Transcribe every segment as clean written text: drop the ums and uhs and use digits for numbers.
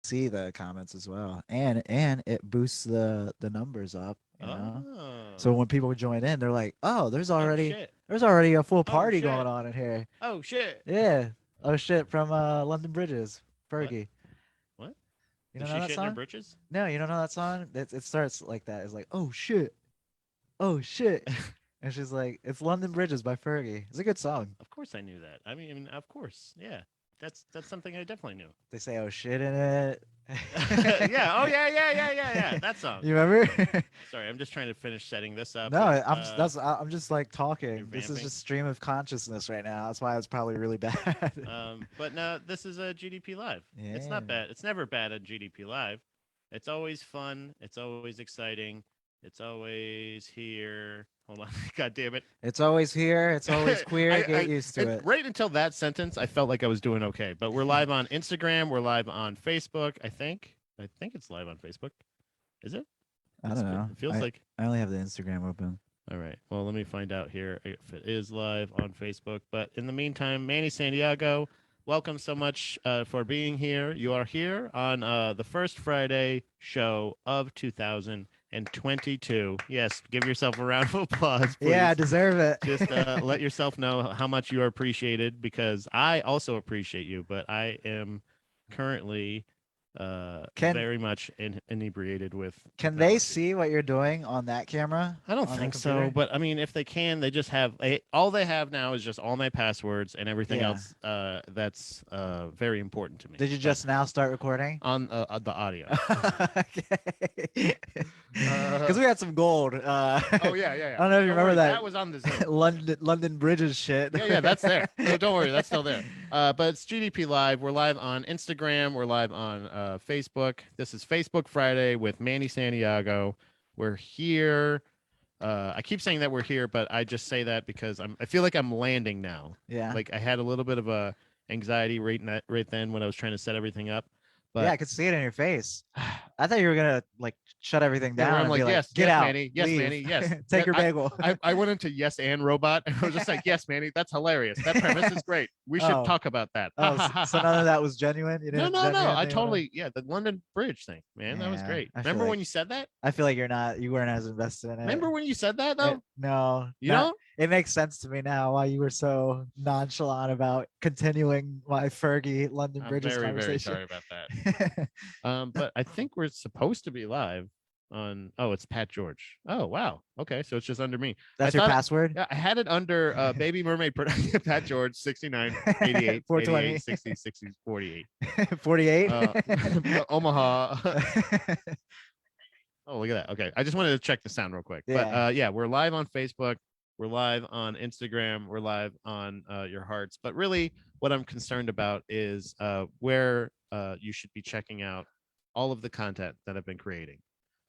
see the comments as well, and it boosts the numbers up. So Oh. when people join in, they're like, "Oh, Oh shit. there's already a full Oh party going shit. on in here." Oh shit. Yeah. Oh shit, from London Bridges, What? Fergie. What? You Did don't know she that shit in her song? britches? No, you don't know that song. It starts like that. It's like, "Oh shit, oh shit," and she's like, "It's London Bridges by Fergie." It's a good song. Of course I knew that. I mean, of course. Yeah. That's something I definitely knew. They say "oh shit" in it. Yeah. Oh yeah, yeah, yeah, yeah, yeah. That song. You remember? Sorry, I'm just trying to finish setting this up No, with I'm just like talking. This is revamping. just stream of consciousness right now. That's why it's probably really bad. But no, this is a GDP Live. It's Yeah. not bad. It's never bad at GDP Live. It's always fun. It's always exciting. It's always here. Hold on. God damn it. It's always here. It's always queer. Get used to And it. right until that sentence, I felt like I was doing okay. But we're live on Instagram. We're live on Facebook. I think. I think it's live on Facebook. Is it? I don't know. It feels like. I only have the Instagram open. All right. Well, let me find out here if it is live on Facebook. But in the meantime, Manny Santiago, welcome so much for being here. You are here on the first Friday show of 2022. Yes, give yourself a round of applause, please. Yeah, I deserve it. Just let yourself know how much you are appreciated, because I also appreciate you, but I am currently very much inebriated with Can technology. they see what you're doing on that camera? I don't on think the so, computer? but I mean, if they can, they just have all they have now is just all my passwords and everything Yeah. else. That's very important to me. Did you just now start recording? on the audio? Okay. Because we had some gold. Oh yeah, yeah, yeah. I don't know if you Don't remember worry, that was on the Zoom. London Bridges shit. Yeah, yeah, that's there. No, don't worry, that's still there. But it's GDP Live. We're live on Instagram. We're live on Facebook. This is Facebook Friday with Manny Santiago. We're here. I keep saying that we're here, but I just say that because I feel like I'm landing now. Yeah. Like I had a little bit of a anxiety right then when I was trying to set everything up. But Yeah, I could see it in your face. I thought you were gonna like shut everything yeah, down where I'm and like, be like, yes, "Get yes, out, Manny, yes, leave, Manny, yes. take your bagel." I went into yes and robot, and I was just like, yes, Manny, that's hilarious. That premise is great. We should Oh, talk about that. oh, so none of that was genuine. You No, didn't no, no. I genuinely wanna. totally, yeah, the London Bridge thing, man, that was Yeah, great. I feel Remember like when you said that? you weren't as invested in it. Remember when you said that though? No, You not. know? It makes sense to me now why you were so nonchalant about continuing my Fergie London I'm Bridges very, very conversation. sorry about that. But I think we're supposed to be live on. Oh, it's Pat George. Oh, wow. Okay, so it's just under me. That's I your thought password. Yeah, I had it under Baby Mermaid production. Pat George 69 88 88 420. 60 60 48. 48. Omaha. Oh, look at that. Okay, I just wanted to check the sound real quick. Yeah. But yeah, we're live on Facebook. We're live on Instagram. We're live on your hearts. But really, what I'm concerned about is where you should be checking out all of the content that I've been creating.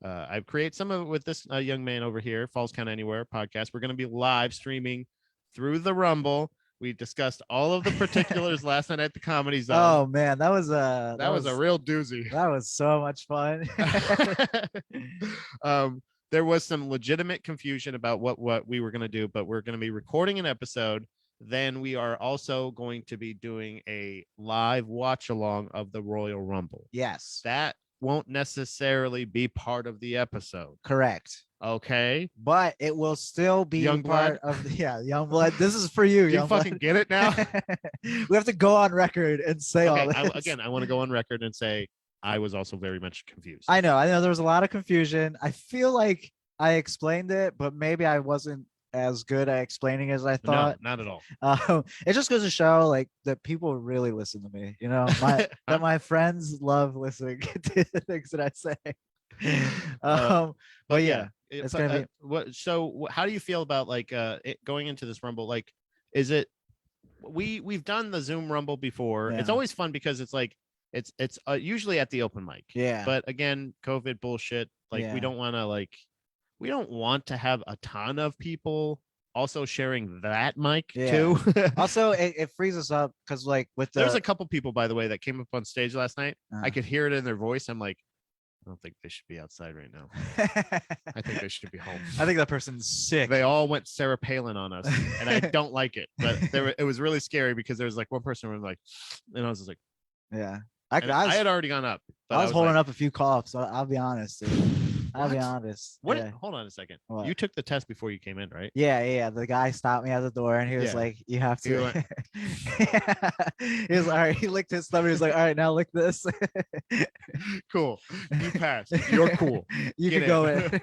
I've created some of it with this young man over here, Falls Count Anywhere podcast. We're going to be live streaming through the Rumble. We discussed all of the particulars last night at the Comedy Zone. Oh man, that was a real doozy. That was so much fun. There was some legitimate confusion about what we were going to do, but we're going to be recording an episode. Then we are also going to be doing a live watch along of the Royal Rumble. Yes. That won't necessarily be part of the episode. Correct. Okay. But it will still be Young part blood. of the young blood. This is for you, Do you young fucking blood. get it now? We have to go on record and say all this. I want to go on record and say I was also very much confused. I know there was a lot of confusion. I feel like I explained it, but maybe I wasn't as good at explaining as I thought. No, not at all. It just goes to show like that people really listen to me. You know, that my friends love listening to the things that I say. But yeah, it's gonna be. What? So, how do you feel about like going into this Rumble? Like, is it? We've done the Zoom Rumble before. Yeah. It's always fun because it's like it's usually at the open mic. Yeah. But again, COVID bullshit. Like we don't want to have a ton of people also sharing that mic too. Also, it frees us up because like there's a couple people, by the way, that came up on stage last night. I could hear it in their voice. I'm like, I don't think they should be outside right now. I think they should be home. I think that person's sick. They all went Sarah Palin on us, and I don't like it. But it was really scary because there was like one person who was like, and I was just like, yeah. And I had already gone up, but I was holding like, up a few coughs. I'll be honest, dude. I'll be What? honest. What? Yeah. Hold on a second. What? You took the test before you came in, right? Yeah. The guy stopped me at the door and he was Yeah. like, "You have You to." went- He was all right. He licked his stomach. He was like, "All right, now lick this." Cool. You passed. You're cool. You Get could go in. in.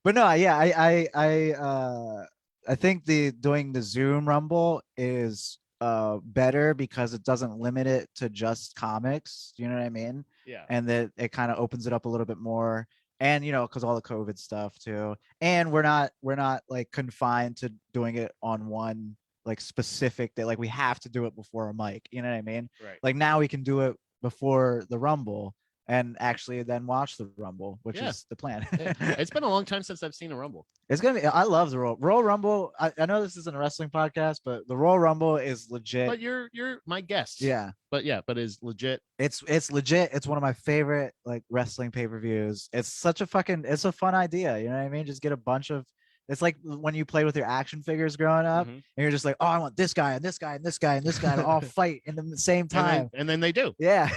But no, yeah, I think the doing the Zoom Rumble is better because it doesn't limit it to just comics. You know what I mean? Yeah. And that it kind of opens it up a little bit more. And you know, because all the COVID stuff too. And we're not like confined to doing it on one like specific day. Like we have to do it before a mic. You know what I mean? Right. Like now we can do it before the Rumble and actually then watch the Rumble, which Yeah. is the plan. Yeah. It's been a long time since I've seen a Rumble. It's gonna be. I love the Royal Rumble. I know this isn't a wrestling podcast, but the Royal Rumble is legit. But you're my guest. Yeah, but is legit. it's legit. It's one of my favorite like wrestling pay-per-views. It's such a fucking. It's a fun idea. You know what I mean? Just get a bunch of. It's like when you played with your action figures growing up, and you're just like, oh, I want this guy and this guy and this guy and this guy to all fight in the same time. And then they do. Yeah.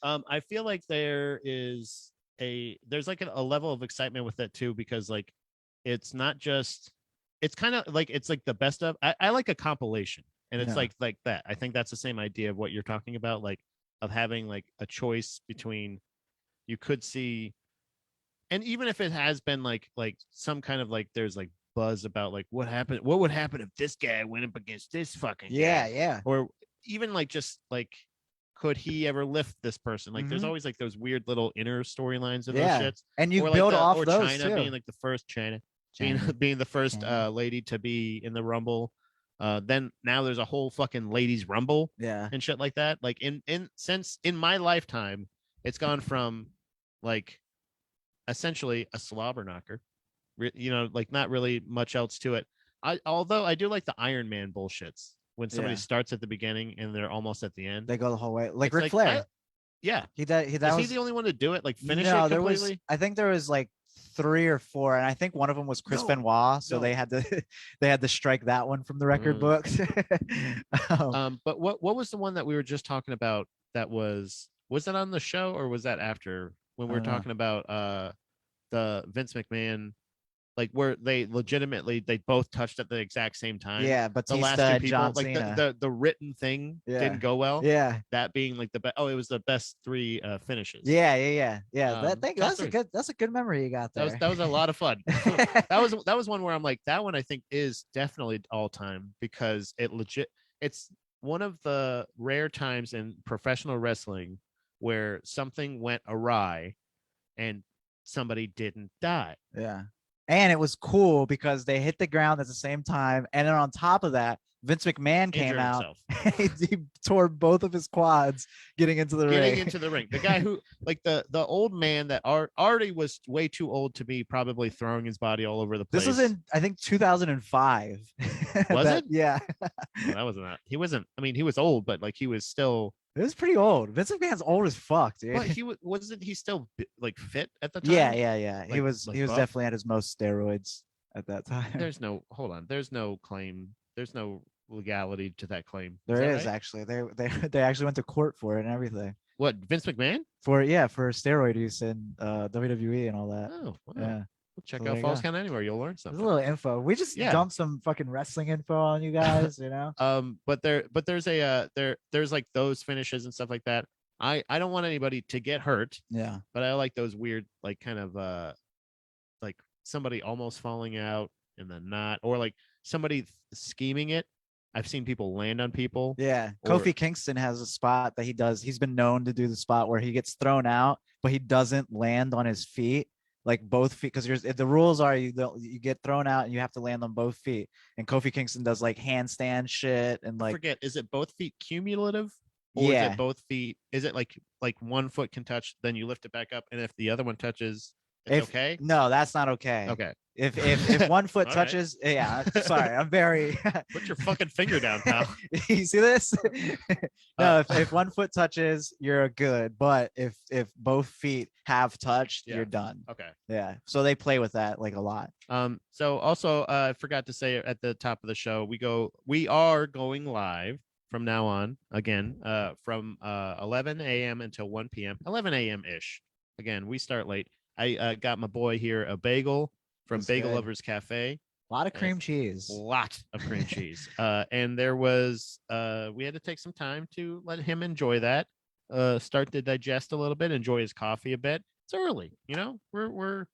I feel like there's like a level of excitement with it too, because like it's not just, it's kind of like, it's like the best of, I like a compilation, and it's Yeah. like that. I think that's the same idea of what you're talking about, like of having like a choice between, you could see, and even if it has been like some kind of like, there's like buzz about like what would happen if this guy went up against this fucking guy, Yeah. or even like just like, could he ever lift this person? Like there's always like those weird little inner storylines in those shits. And you Or build like off or those China too. being like the first China. being the first China. lady to be in the Rumble. Then now there's a whole fucking ladies Rumble Yeah. and shit like that. Like since in my lifetime, it's gone from like essentially a slobber knocker, you know, like not really much else to it. Although I do like the Iron Man bullshits when somebody starts at the beginning and they're almost at the end. They go the whole way, like It's Ric Flair. Yeah. He Is was he the only one to do it? Like finish no, it there was. completely? I think there was like 3 or 4, and I think one of them was Chris No, Benoit. So no. they had to strike that one from the record books. But what was the one that we were just talking about? That was that on the show, or was that after when we were talking about the Vince McMahon, like where they both touched at the exact same time? Yeah, but the last two people, John like Cena. the written thing Yeah. didn't go well. Yeah. That being like the best. Oh, it was the best 3 finishes. Yeah. That's three. a good memory you got there. That was a lot of fun. that was one where I'm like, that one I think is definitely all time, because it's one of the rare times in professional wrestling where something went awry and somebody didn't die. Yeah. And it was cool because they hit the ground at the same time. And then on top of that, Vince McMahon came Injured out. himself. He tore both of his quads getting into the ring. The guy who, like the old man that already was way too old to be probably throwing his body all over the place. This was in, I think, 2005. Was it? Yeah. No, that wasn't that. He wasn't. I mean, he was old, but like he was still. It was pretty old. Vince McMahon's old as fuck, dude. But wasn't he still like fit at the time? Yeah. He Like- was like he was buff? definitely at his most steroids at that time. There's no claim. There's no legality to that claim. There that is right? actually. They actually went to court for it and everything. What, Vince McMahon? For steroid use in WWE and all that. Oh, wow. Yeah. Well, check So there out you Falls go. Count Anywhere. You'll learn There's something. a little info. We just dumped some fucking wrestling info on you guys, you know? But there's like those finishes and stuff like that. I don't want anybody to get hurt, Yeah. but I like those weird, like kind of like somebody almost falling out and then not, or like somebody scheming it. I've seen people land on people. Yeah. Or- Kofi Kingston has a spot that he does. He's been known to do the spot where he gets thrown out, but he doesn't land on his feet. Like both feet, because the rules are you get thrown out and you have to land on both feet. And Kofi Kingston does like handstand shit and I like forget, is it both feet cumulative? Or is it both feet? Is it like one foot can touch, then you lift it back up, and if the other one touches, it's okay? No, that's not okay. Okay. If one foot All right. touches, yeah. Sorry, I'm very. Put your fucking finger down, pal. You see this? No, if one foot touches, you're good. But if both feet have touched, Yeah. you're done. Okay. Yeah. So they play with that like a lot. So also I forgot to say at the top of the show, we are going live from now on. Again, from 11 a.m. until 1 p.m. 11 a.m. ish. Again, we start late. I got my boy here a bagel from That's Bagel good. Lovers Cafe. A lot of cream cheese. Lot of cream cheese. And there was we had to take some time to let him enjoy that. Start to digest a little bit, enjoy his coffee a bit. It's early, you know. We're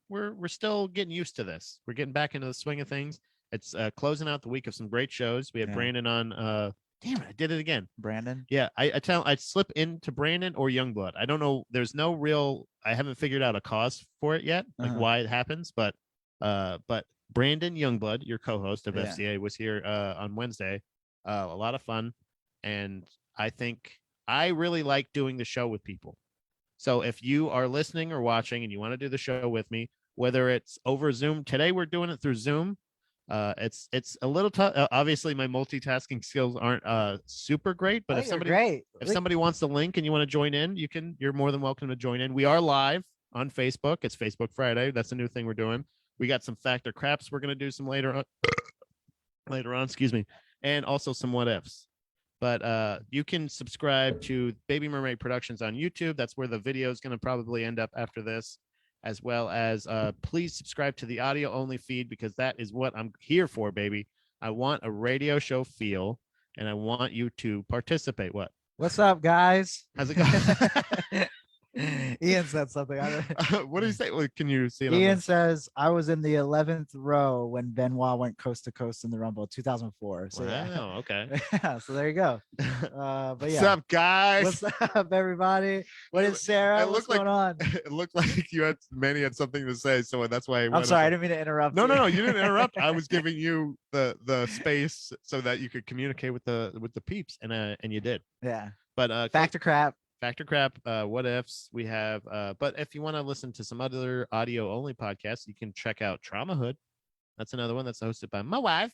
still getting used to this. We're getting back into the swing of things. It's closing out the week of some great shows. We had Brandon on. Damn it, I did it again. Brandon. Yeah, I'd slip into Brandon or Youngblood. I don't know. There's no real. I haven't figured out a cause for it yet, like why it happens. But Brandon Youngblood, your co-host of FCA, was here on Wednesday. A lot of fun, and I think I really like doing the show with people. So if you are listening or watching and you want to do the show with me, whether it's over Zoom, today we're doing it through Zoom. It's a little tough. Obviously, my multitasking skills aren't super great, but if somebody wants the link and you want to join in, you're more than welcome to join in. We are live on Facebook. It's Facebook Friday. That's a new thing we're doing. We got some Factor Craps we're gonna do some later on, excuse me, and also some what ifs. But you can subscribe to Baby Mermaid Productions on YouTube. That's where the video is going to probably end up after this, as well as please subscribe to the audio only feed, because that is what I'm here for, baby. I want a radio show feel, and I want you to participate. What's up, guys? How's it going? Ian said something. What do you say? Can you see it? Ian says, I was in the 11th row when Benoit went coast to coast in the Rumble 2004. So, wow, okay. Yeah, so there you go. But yeah. What's up, guys? What's up, everybody? What is Sarah? What's going on? It looked like Manny had something to say, so that's why I'm sorry, I didn't mean to interrupt. No, you didn't interrupt. I was giving you the space so that you could communicate with the peeps, and you did. Yeah. But Factor Crap, what ifs we have. But if you want to listen to some other audio only podcasts, you can check out Trauma Hood. That's another one that's hosted by my wife,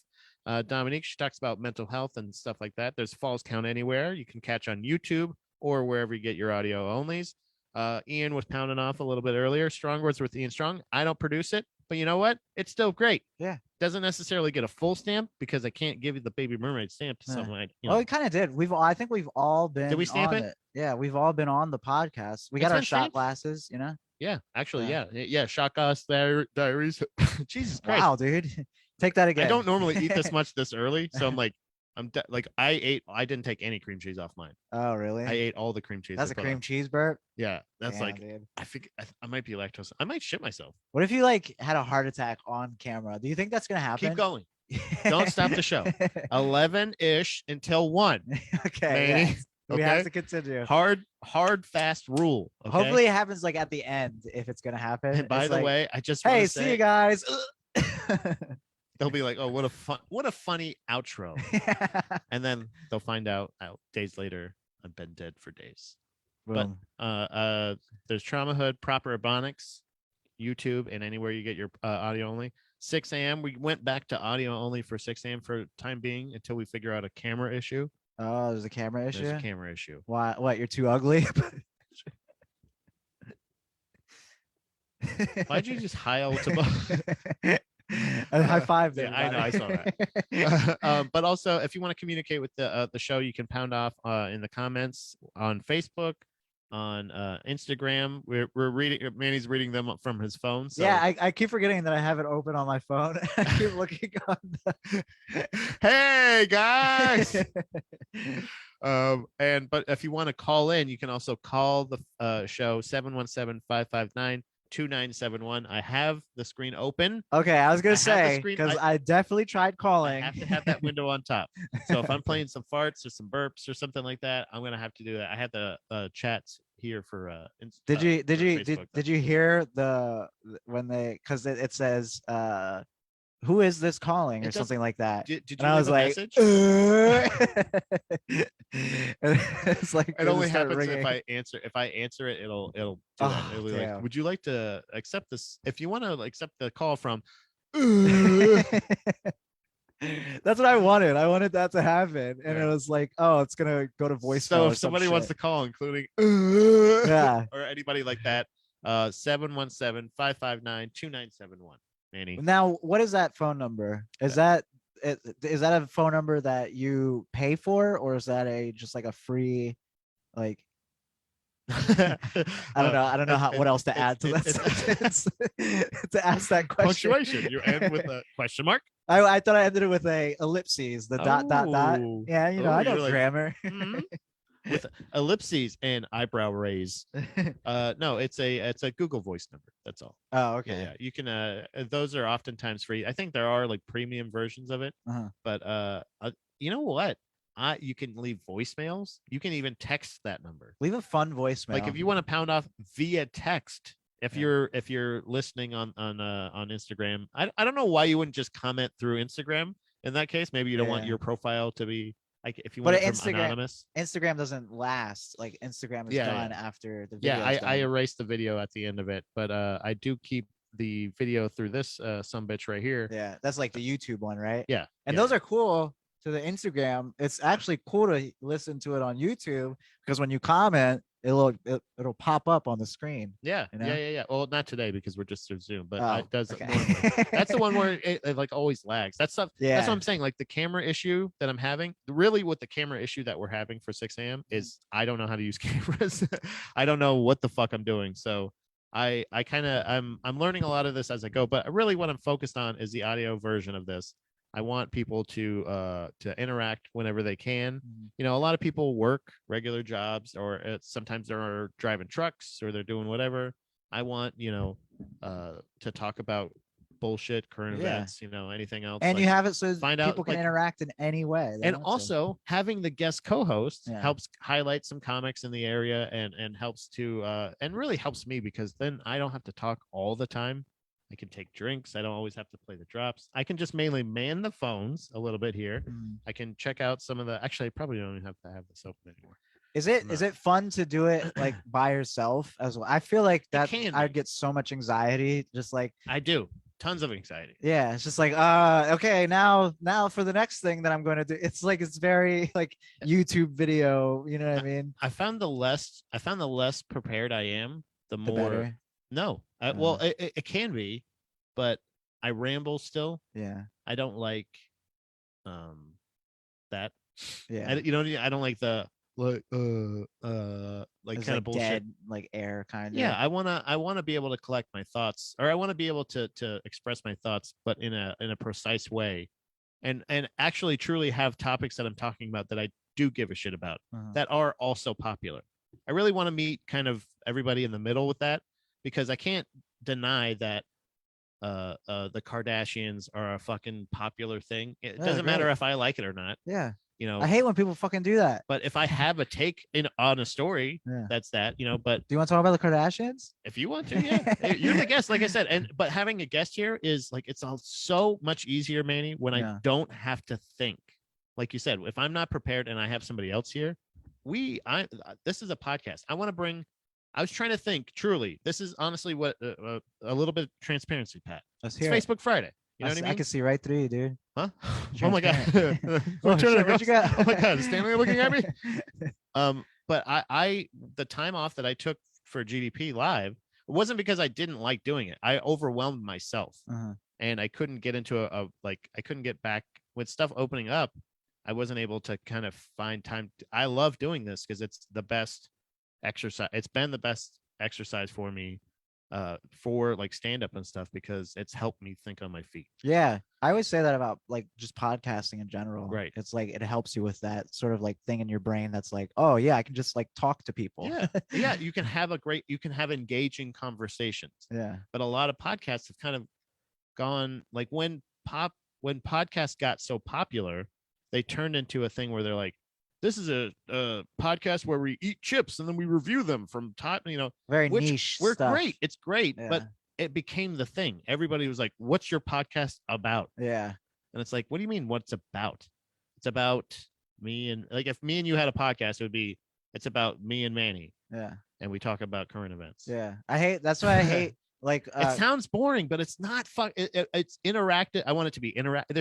Dominique. She talks about mental health and stuff like that. There's Falls Count Anywhere. You can catch on YouTube or wherever you get your audio onlys. Ian was pounding off a little bit earlier. Strong Words with Ian Strong. I don't produce it, but you know what? It's still great. Yeah. Doesn't necessarily get a full stamp because I can't give you the Baby Mermaid stamp to someone. Well, we kind of did. I think we've all been. Did we stamp it? Yeah, we've all been on the podcast. We got our shot glasses, you know. Yeah, actually, yeah. Shot glass diaries. Jesus Christ! Wow, dude, take that again. I don't normally eat this much this early, so I'm like, I didn't take any cream cheese off mine. Oh, really? I ate all the cream cheese. That's a cream cheese burp. Yeah, that's dude. I think I might be lactose. I might shit myself. What if you had a heart attack on camera? Do you think that's gonna happen? Keep going. Don't stop the show. 11-ish until 1. Okay. Manny. We have to continue. Hard, fast rule. Okay? Hopefully, it happens at the end if it's gonna happen. And by the way, I just see you guys. They'll be like, "Oh, what a funny outro," and then they'll find out days later I've been dead for days. Boom. But there's Trauma Hood, Proper Ebonics, YouTube, and anywhere you get your audio only. 6 a.m. We went back to audio only for 6 a.m. for time being until we figure out a camera issue. Oh, there's a camera issue. There's a camera issue. Why? What? You're too ugly. Why'd you just heil to? High five. Yeah, I know. I saw that. But also, if you want to communicate with the show, you can pound off in the comments on Facebook, on Instagram. We're reading. Manny's reading them from his phone. So. Yeah, I keep forgetting that I have it open on my phone. I keep looking on. Hey guys. But if you want to call in, you can also call the show 717-559-2971. I have the screen open. Okay, I was gonna say because I definitely tried calling. I have to have that window on top. So if I'm playing some farts or some burps or something like that, I'm gonna have to do that. I have the chats here for. Did you hear when they because it says who is this calling or something like that? Did you and I was like, it's like it only happens ringing. If I answer it, it'll do that. It'll be like, would you like to accept this? If you want to accept the call from. That's what I wanted. I wanted that to happen, and it was like, oh, it's gonna go to voicemail. So if somebody wants to call, including or anybody like that, 717-559-2971. Manny. Now, what is that phone number? Is that is that a phone number that you pay for, or is that a just like a free, like I don't know what else to add to that sentence to ask that question. Punctuation. You end with a question mark. I thought I ended it with a ellipses, the dot. Yeah, I know grammar. With ellipses and eyebrow raise. No, it's a Google Voice number. That's all. Oh, okay. Yeah, you can. Those are oftentimes free. I think there are like premium versions of it. But you know what? You can leave voicemails. You can even text that number. Leave a fun voicemail. Like if you want to pound off via text. If you're listening on Instagram, I don't know why you wouldn't just comment through Instagram. In that case, maybe you don't want your profile to be like, if you want it from anonymous. Instagram doesn't last. Like Instagram is done after the video. I erased the video at the end of it, but I do keep the video through this sumbitch right here. Yeah, that's like the YouTube one, right? Yeah, and those are cool to the Instagram. It's actually cool to listen to it on YouTube because when you comment, it'll pop up on the screen. Yeah, yeah. Well, not today because we're just through Zoom, but it does. Okay. That's the one where it like always lags. That's stuff. Yeah. That's what I'm saying. Like the camera issue that I'm having. Really, what the camera issue that we're having for 6 a.m. is I don't know how to use cameras. I don't know what the fuck I'm doing. So I'm learning a lot of this as I go. But really, what I'm focused on is the audio version of this. I want people to interact whenever they can. A lot of people work regular jobs, or sometimes they're driving trucks or they're doing whatever. I want to talk about bullshit, current events, anything else. And you have it so people can interact in any way. And also having the guest co-host helps highlight some comics in the area and helps to and really helps me because then I don't have to talk all the time. I can take drinks. I don't always have to play the drops. I can just mainly man the phones a little bit here. I can check out some of the. Actually, I probably don't even have to have this open anymore. Is it fun to do it like by yourself as well? I feel like that I'd get so much anxiety. Just like I do, tons of anxiety. Yeah, it's just like okay, now for the next thing that I'm going to do. It's like it's very like YouTube video. You know what I mean? I found the less prepared I am, the more. Better. No, well, it can be, but I ramble still. Yeah, I don't like that. Yeah, I don't like the like kind of bullshit, dead, like air kind of. Yeah, I wanna be able to collect my thoughts, or I want to be able to express my thoughts, but in a precise way, and actually truly have topics that I'm talking about that I do give a shit about that are also popular. I really want to meet kind of everybody in the middle with that. Because I can't deny that the Kardashians are a fucking popular thing. It doesn't matter if I like it or not. Yeah. I hate when people fucking do that. But if I have a take on a story, that's that, But do you want to talk about the Kardashians? If you want to, yeah. You're the guest, like I said. But having a guest here is like it's all so much easier, Manny, when I don't have to think. Like you said, if I'm not prepared and I have somebody else here, this is a podcast. I was trying to think truly. This is honestly what a little bit of transparency, Pat. It's Facebook Friday. You know what I mean? I can see right through you, dude. Huh? Oh my god! What you got? Oh my god! Is Stanley looking at me? But I the time off that I took for GDPLive, it wasn't because I didn't like doing it. I overwhelmed myself, and I couldn't get into I couldn't get back with stuff opening up. I wasn't able to kind of find time. I love doing this because it's the best exercise. It's been the best exercise for me for like stand-up and stuff because it's helped me think on my feet. Yeah, I always say that about like just podcasting in general. Right. It's like it helps you with that sort of like thing in your brain that's like, oh yeah, I can just like talk to people. Yeah, you can have engaging conversations. Yeah, but a lot of podcasts have kind of gone like when podcasts got so popular, they turned into a thing where they're like, this is a podcast where we eat chips and then we review them from top, very niche. We're stuff. great. It's great. Yeah. But it became the thing. Everybody was like, what's your podcast about? Yeah. And it's like, what do you mean what's about? It's about me. And like, if me and you had a podcast, it's about me and Manny. Yeah. And we talk about current events. Yeah. That's why I hate like it sounds boring, but it's not it's interactive. I want it to be interactive.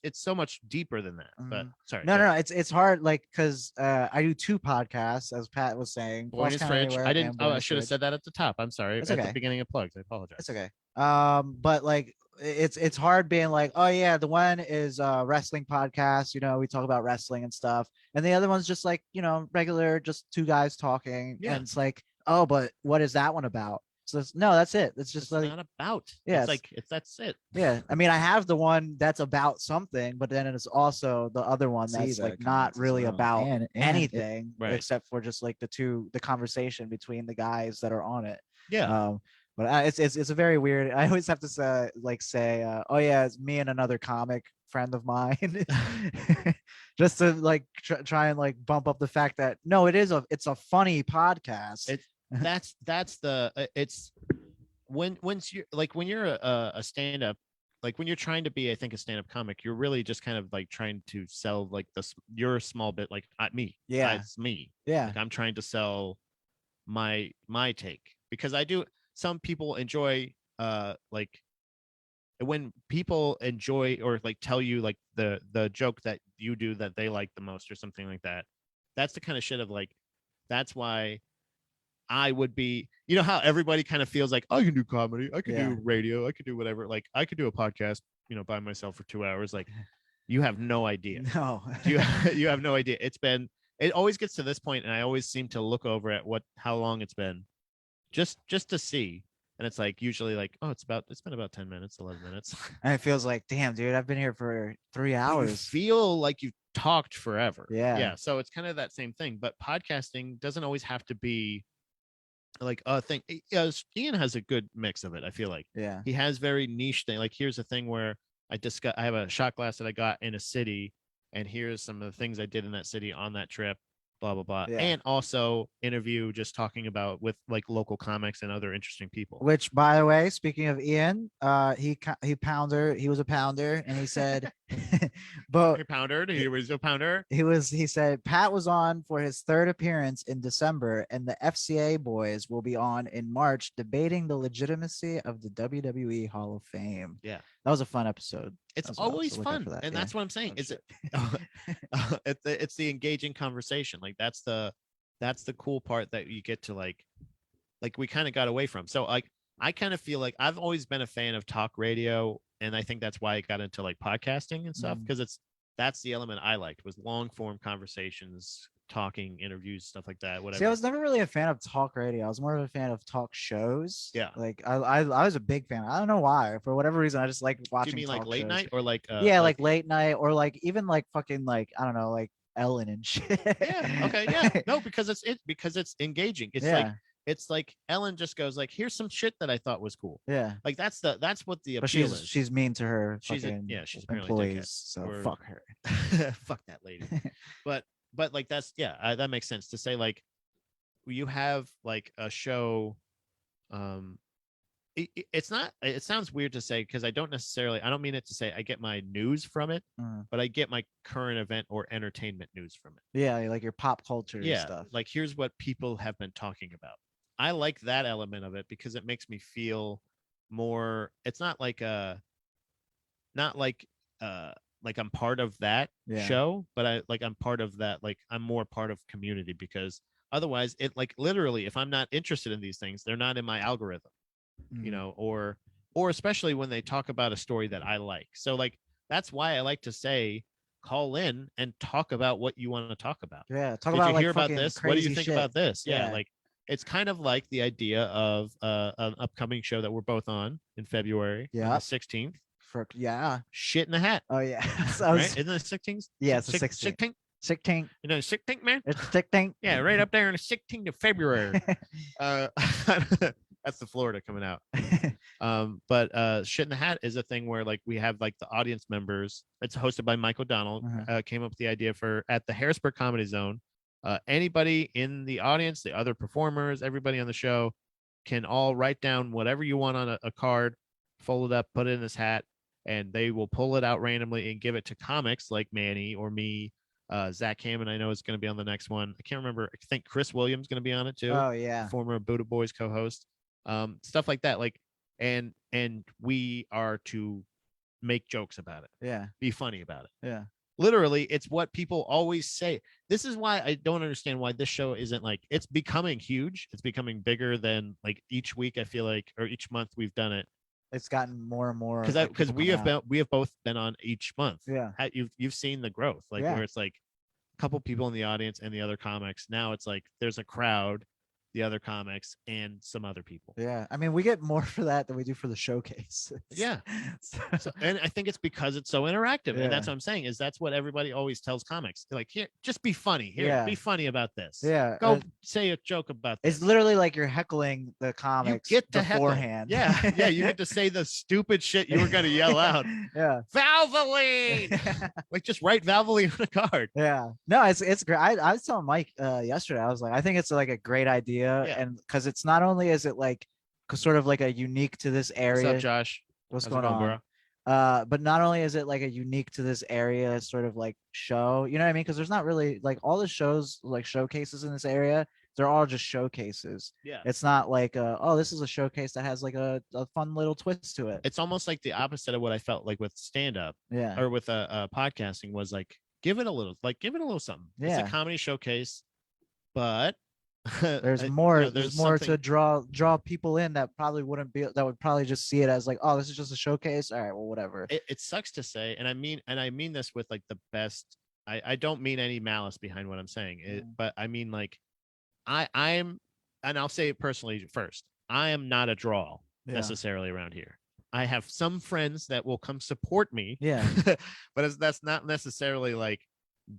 It's so much deeper than that. But sorry. No, it's hard, like because I do 2 podcasts, as Pat was saying. Boy is Fridge. I should have said that at the top. I'm sorry. At the beginning of plugs. I apologize. It's okay. But like it's hard being like, oh yeah, the one is a wrestling podcast, you know, we talk about wrestling and stuff, and the other one's just like, you know, regular, just two guys talking, Yeah. and it's like, oh, but what is that one about? So no, that's it. It's just It's like, not about. yeah, It's like that's it. yeah. I mean, I have the one that's about something, but then it's also the other one See that's the like not comments as really well. about And it- anything Right. except for just like the conversation between the guys that are on it. Yeah. But it's a very weird. I always have to say, oh yeah, it's me and another comic friend of mine, just to like try and like bump up the fact that no, it's a funny podcast. That's the it's once you're like when you're a stand-up, like when you're trying to be, I think, a stand-up comic, you're really just kind of like trying to sell like your small bit, like me. Yeah. It's me. Yeah. Like I'm trying to sell my take, because I do. Some people enjoy like when people enjoy or like tell you like the joke that you do that they like the most or something like that. That's the kind of shit of like, that's why I would be, you know, how everybody kind of feels like, oh, I can do comedy, I could do radio, I could do whatever. Like I could do a podcast, you know, by myself for 2 hours. Like you have no idea. No. you have no idea. It always gets to this point, and I always seem to look over at how long it's been, just to see. And it's like usually like, oh, it's been about 10 minutes, 11 minutes. And it feels like, damn, dude, I've been here for 3 But hours. you feel like you've talked forever. Yeah. Yeah. So it's kind of that same thing. But podcasting doesn't always have to be like a thing. Ian has a good mix of it, I feel like. Yeah. He has very niche thing. Like here's a thing where I have a shot glass that I got in a city, and here's some of the things I did in that city on that trip. Blah blah blah. Yeah. And also interview, just talking about with like local comics and other interesting people. Which, by the way, speaking of Ian, he was a pounder, and he said, but He poundered. He was a pounder. he said Pat was on for his third appearance in December, and the FCA boys will be on in March debating the legitimacy of the WWE Hall of Fame. Yeah. That was a fun episode. It's as well, always so look out fun, for that, and yeah. that's what I'm saying. Oh, Is shit. it's the engaging conversation. Like that's the cool part that you get to like we kind of got away from. So like I kind of feel like I've always been a fan of talk radio, and I think that's why I got into like podcasting and stuff, because that's the element I liked, was long form conversations, talking, interviews, stuff like that. Whatever. See, I was never really a fan of talk radio. I was more of a fan of talk shows. Yeah. Like I was a big fan. I don't know why. For whatever reason, I just like Do watching. you mean like late shows. night or like yeah, like late night, or like even like fucking like, I don't know, like Ellen and shit. Yeah. Okay. Yeah. No, because it's engaging. It's like Ellen just goes like, here's some shit that I thought was cool. Yeah. Like that's what the But appeal is. she's mean to her. She's fucking she's apparently employees. dickhead. So Or- fuck her. Fuck that lady. But like that's that makes sense to say, like you have like a show. It's not. It sounds weird to say, because I don't mean it to say I get my news from it, but I get my current event or entertainment news from it. Yeah, like your pop culture stuff. Like here's what people have been talking about. I like that element of it because it makes me feel more. It's not like like I'm part of that show, but I'm part of that. Like I'm more part of community, because otherwise it like literally, if I'm not interested in these things, they're not in my algorithm, you know, or especially when they talk about a story that I like. So like, that's why I like to say, call in and talk about what you want to talk about. Yeah. Talk Did about you like hear about fucking this? What do you crazy think shit. about this? Yeah. Like it's kind of like the idea of an upcoming show that we're both on in February, on the 16th. Shit in the hat. Oh yeah. Right? Isn't it 16th? Yeah, it's the 16th. 16th. You know, 16th, man. It's 16th. Yeah, right up there on the 16th of February. That's the Florida coming out. But Shit in the Hat is a thing where like we have like the audience members. It's hosted by Mike O'Donnell. Came up with the idea for at the Harrisburg Comedy Zone. Anybody in the audience, the other performers, everybody on the show can all write down whatever you want on a card, fold it up, put it in this hat, and they will pull it out randomly and give it to comics like Manny or me. Zach Hammond, I know, is going to be on the next one. I can't remember. I think Chris Williams going to be on it too. Oh yeah. Former Buddha Boys co-host. Stuff like that. Like, and we are to make jokes about it. Yeah. Be funny about it. Yeah. Literally, it's what people always say. This is why I don't understand why this show isn't like, it's becoming huge. It's becoming bigger than like each week, I feel like, or each month we've done it. it's gotten more and more because we have both been on each month. Yeah. You've seen the growth, like where it's like a couple people in the audience and the other comics. Now it's like there's a crowd, the other comics, and some other people. Yeah, I mean, we get more for that than we do for the showcase. Yeah. So, and I think it's because it's so interactive, Yeah. and that's what I'm saying is that's what everybody always tells comics. They're like, here, just be funny. Here, be funny about this. Yeah, go say a joke about this. It's literally like you're heckling the comics you get to beforehand. Heckle. Yeah, you get to say the stupid shit you were gonna yell out. Yeah, Valvoline. Like just write Valvoline on a card. Yeah, no, it's great. I was telling Mike yesterday. I was like, I think it's like a great idea, and because it's not only is it like sort of like a unique to this area. What's up, Josh? What's going on? Bro? But not only is it like a unique to this area sort of like show, you know what I mean? Because there's not really like all the shows like showcases in this area. They're all just showcases. Yeah. It's not like oh, this is a showcase that has like a fun little twist to it. It's almost like the opposite of what I felt like with stand-up. Yeah. Or with podcasting was like give it a little something. Yeah. It's a comedy showcase, but there's more there's more to draw people in that probably wouldn't be, that would probably just see it as like, oh, this is just a showcase, all right, well, whatever. It sucks to say, and I mean this with like the best. I don't mean any malice behind what I'm saying, but I mean like I'm, and I'll say it personally first, I am not a draw necessarily around here. I have some friends that will come support me, but that's not necessarily like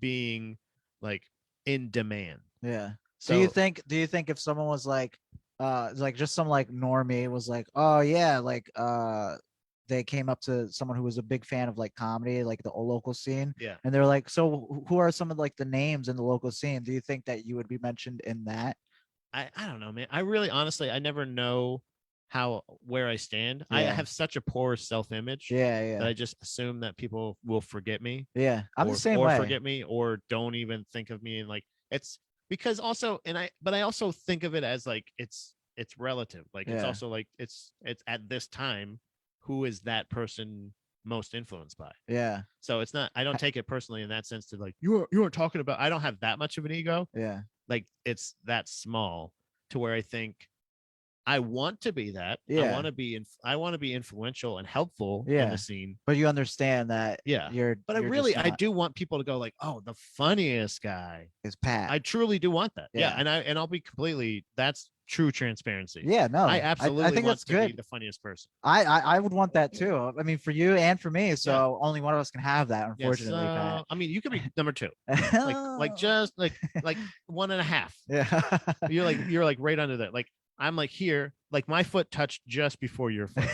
being like in demand. So do you think if someone was like just some like normie was like, oh yeah, like they came up to someone who was a big fan of like comedy, like the local scene, and they're like, so who are some of like the names in the local scene? Do you think that you would be mentioned in that? I don't know, man. I really honestly I never know where I stand. I have such a poor self-image that I just assume that people will forget me. I'm the same way. Or forget me or don't even think of me, and like it's because also, but I also think of it as like it's relative. Like it's also like it's at this time, who is that person most influenced by? So it's not, I don't take it personally in that sense to like, you are talking about, I don't have that much of an ego. Like it's that small to where I think I want to be that. I want to be influential and helpful in the scene. But you understand that but I do want people to go like, oh, the funniest guy is Pat. I truly do want that. And I'll be completely, that's true transparency. I absolutely think want that's to good. be the funniest person. I would want that too. I mean, for you and for me. So only one of us can have that, unfortunately. Pat. I mean, you could be number 2. like just like 1.5. You're like right under that. Like I'm like here, like my foot touched just before your foot.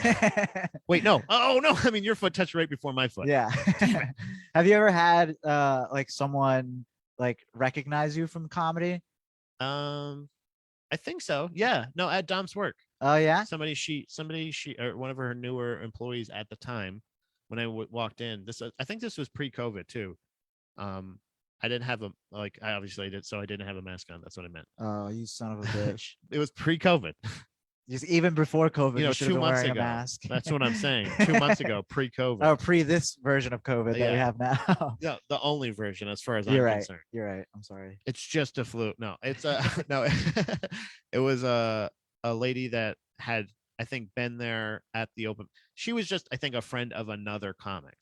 Wait, no. Oh no. I mean, your foot touched right before my foot. Have you ever had like someone like recognize you from comedy? I think so. Yeah. No, at Dom's work. Oh yeah. Somebody or one of her newer employees at the time when I walked in. I think this was pre-COVID too. I didn't have I obviously did, so I didn't have a mask on. That's what I meant. Oh, you son of a bitch. It was pre-COVID. Just even before COVID, you 2 months ago. A mask. That's what I'm saying. 2 months ago, pre-COVID. Oh, pre this version of COVID that we have now. Yeah, the only version as far as I'm concerned. You're right. I'm sorry. It's just a flu. No, it's no. It was a lady that had, I think, been there at the open. She was just, I think, a friend of another comic,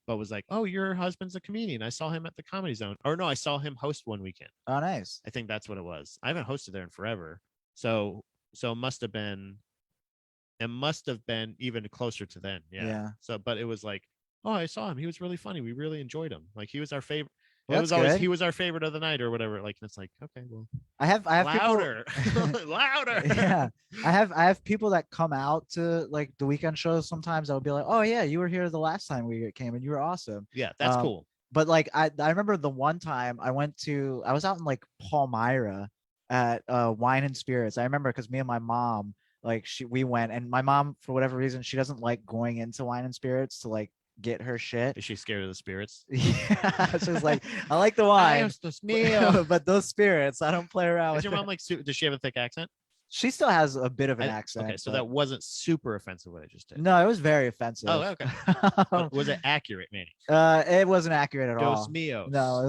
but was like, "Oh, your husband's a comedian. I saw him at the Comedy Zone." Or no, I saw him host one weekend. Oh, nice. I think that's what it was. I haven't hosted there in forever, so it must have been. It must have been even closer to then. Yeah. So, but it was like, oh, I saw him. He was really funny. We really enjoyed him. Like he was our favorite. Well, he was our favorite of the night or whatever. Like it's like, okay, well, I have louder, people... louder. Yeah, I have people that come out to like the weekend shows. Sometimes I would be like, oh yeah, you were here the last time we came and you were awesome. Yeah, that's cool. But like I remember the one time I was out in like Palmyra at Wine and Spirits. I remember because me and my mom we went, and my mom for whatever reason she doesn't like going into Wine and Spirits to like get her shit. Is she scared of the spirits? Yeah, she's like, I like the wine, but those spirits I don't play around with. Is your mom like, does she have a thick accent? She still has a bit of an accent. Okay, so but- that wasn't super offensive what I just did. No, it was very offensive. Oh, okay. But was it accurate, Manny? It wasn't accurate at Dos all. mios. No, it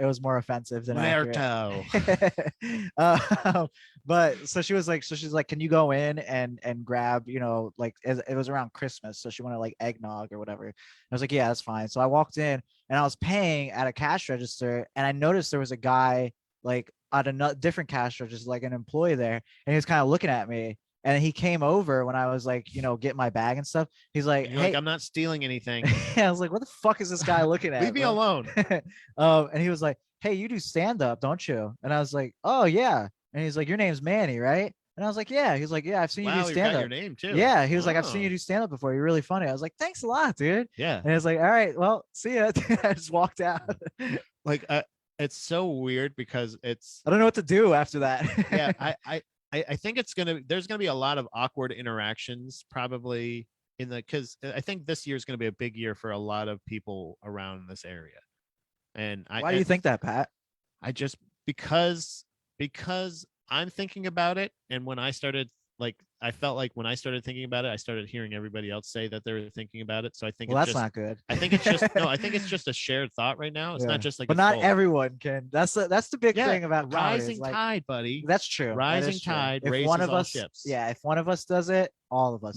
was more offensive than Muerto. accurate. But so she's like, can you go in and grab, like it was around Christmas, so she wanted like eggnog or whatever. I was like, yeah, that's fine. So I walked in and I was paying at a cash register, and I noticed there was a guy like at a different cash register, like an employee there, and he was kind of looking at me. And he came over when I was like, getting my bag and stuff. He's like, You're hey, like, I'm not stealing anything. I was like, what the fuck is this guy looking at? Leave me alone. And he was like, hey, you do stand up, don't you? And I was like, oh yeah. And he's like, your name's Manny, right? And I was like, yeah. He's like, yeah, I've seen you do stand up. Your name too. Yeah. He was like, I've seen you do stand up before. You're really funny. I was like, thanks a lot, dude. Yeah. And it's like, all right, well, see ya. I just walked out. Like, it's so weird because I don't know what to do after that. Yeah. I think there's gonna be a lot of awkward interactions probably because I think this year is gonna be a big year for a lot of people around this area. And why do you think that, Pat? I just because I'm thinking about it, and when I started I felt like when I started thinking about it, I started hearing everybody else say that they're thinking about it. So I think that's not good. I think it's just I think it's just a shared thought right now. It's not just like, but not everyone can. That's the big thing about rising tide, buddy. That's true. Rising tide raises one of all us, ships. Yeah, if one of us does it, all of us.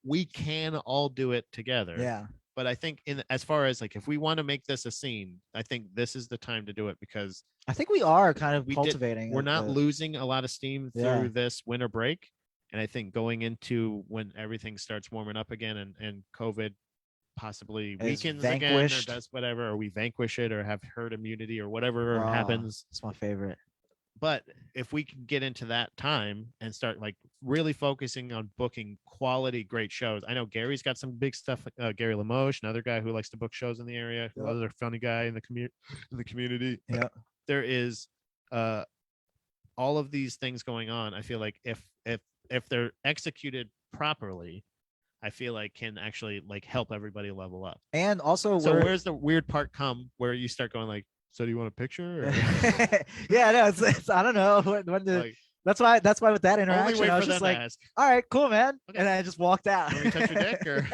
We can all do it together. Yeah. But I think as far as like if we want to make this a scene, I think this is the time to do it because I think we are kind of cultivating. We're not losing a lot of steam through this winter break. And I think going into when everything starts warming up again and COVID possibly weakens again or does whatever, or we vanquish it or have herd immunity or whatever happens. It's my favorite. But if we can get into that time and start like really focusing on booking quality, great shows. I know Gary's got some big stuff. Gary Lamoche, another guy who likes to book shows in the area, another funny guy in the community. Yeah. There is all of these things going on. I feel like if they're executed properly, I feel like can actually like help everybody level up. And also, where's the weird part come where you start going like, so do you want a picture? Or? Yeah, no, it's I don't know that's why with that interaction I was just like, all right, cool, man. Okay. And I just walked out. Want me to touch your dick or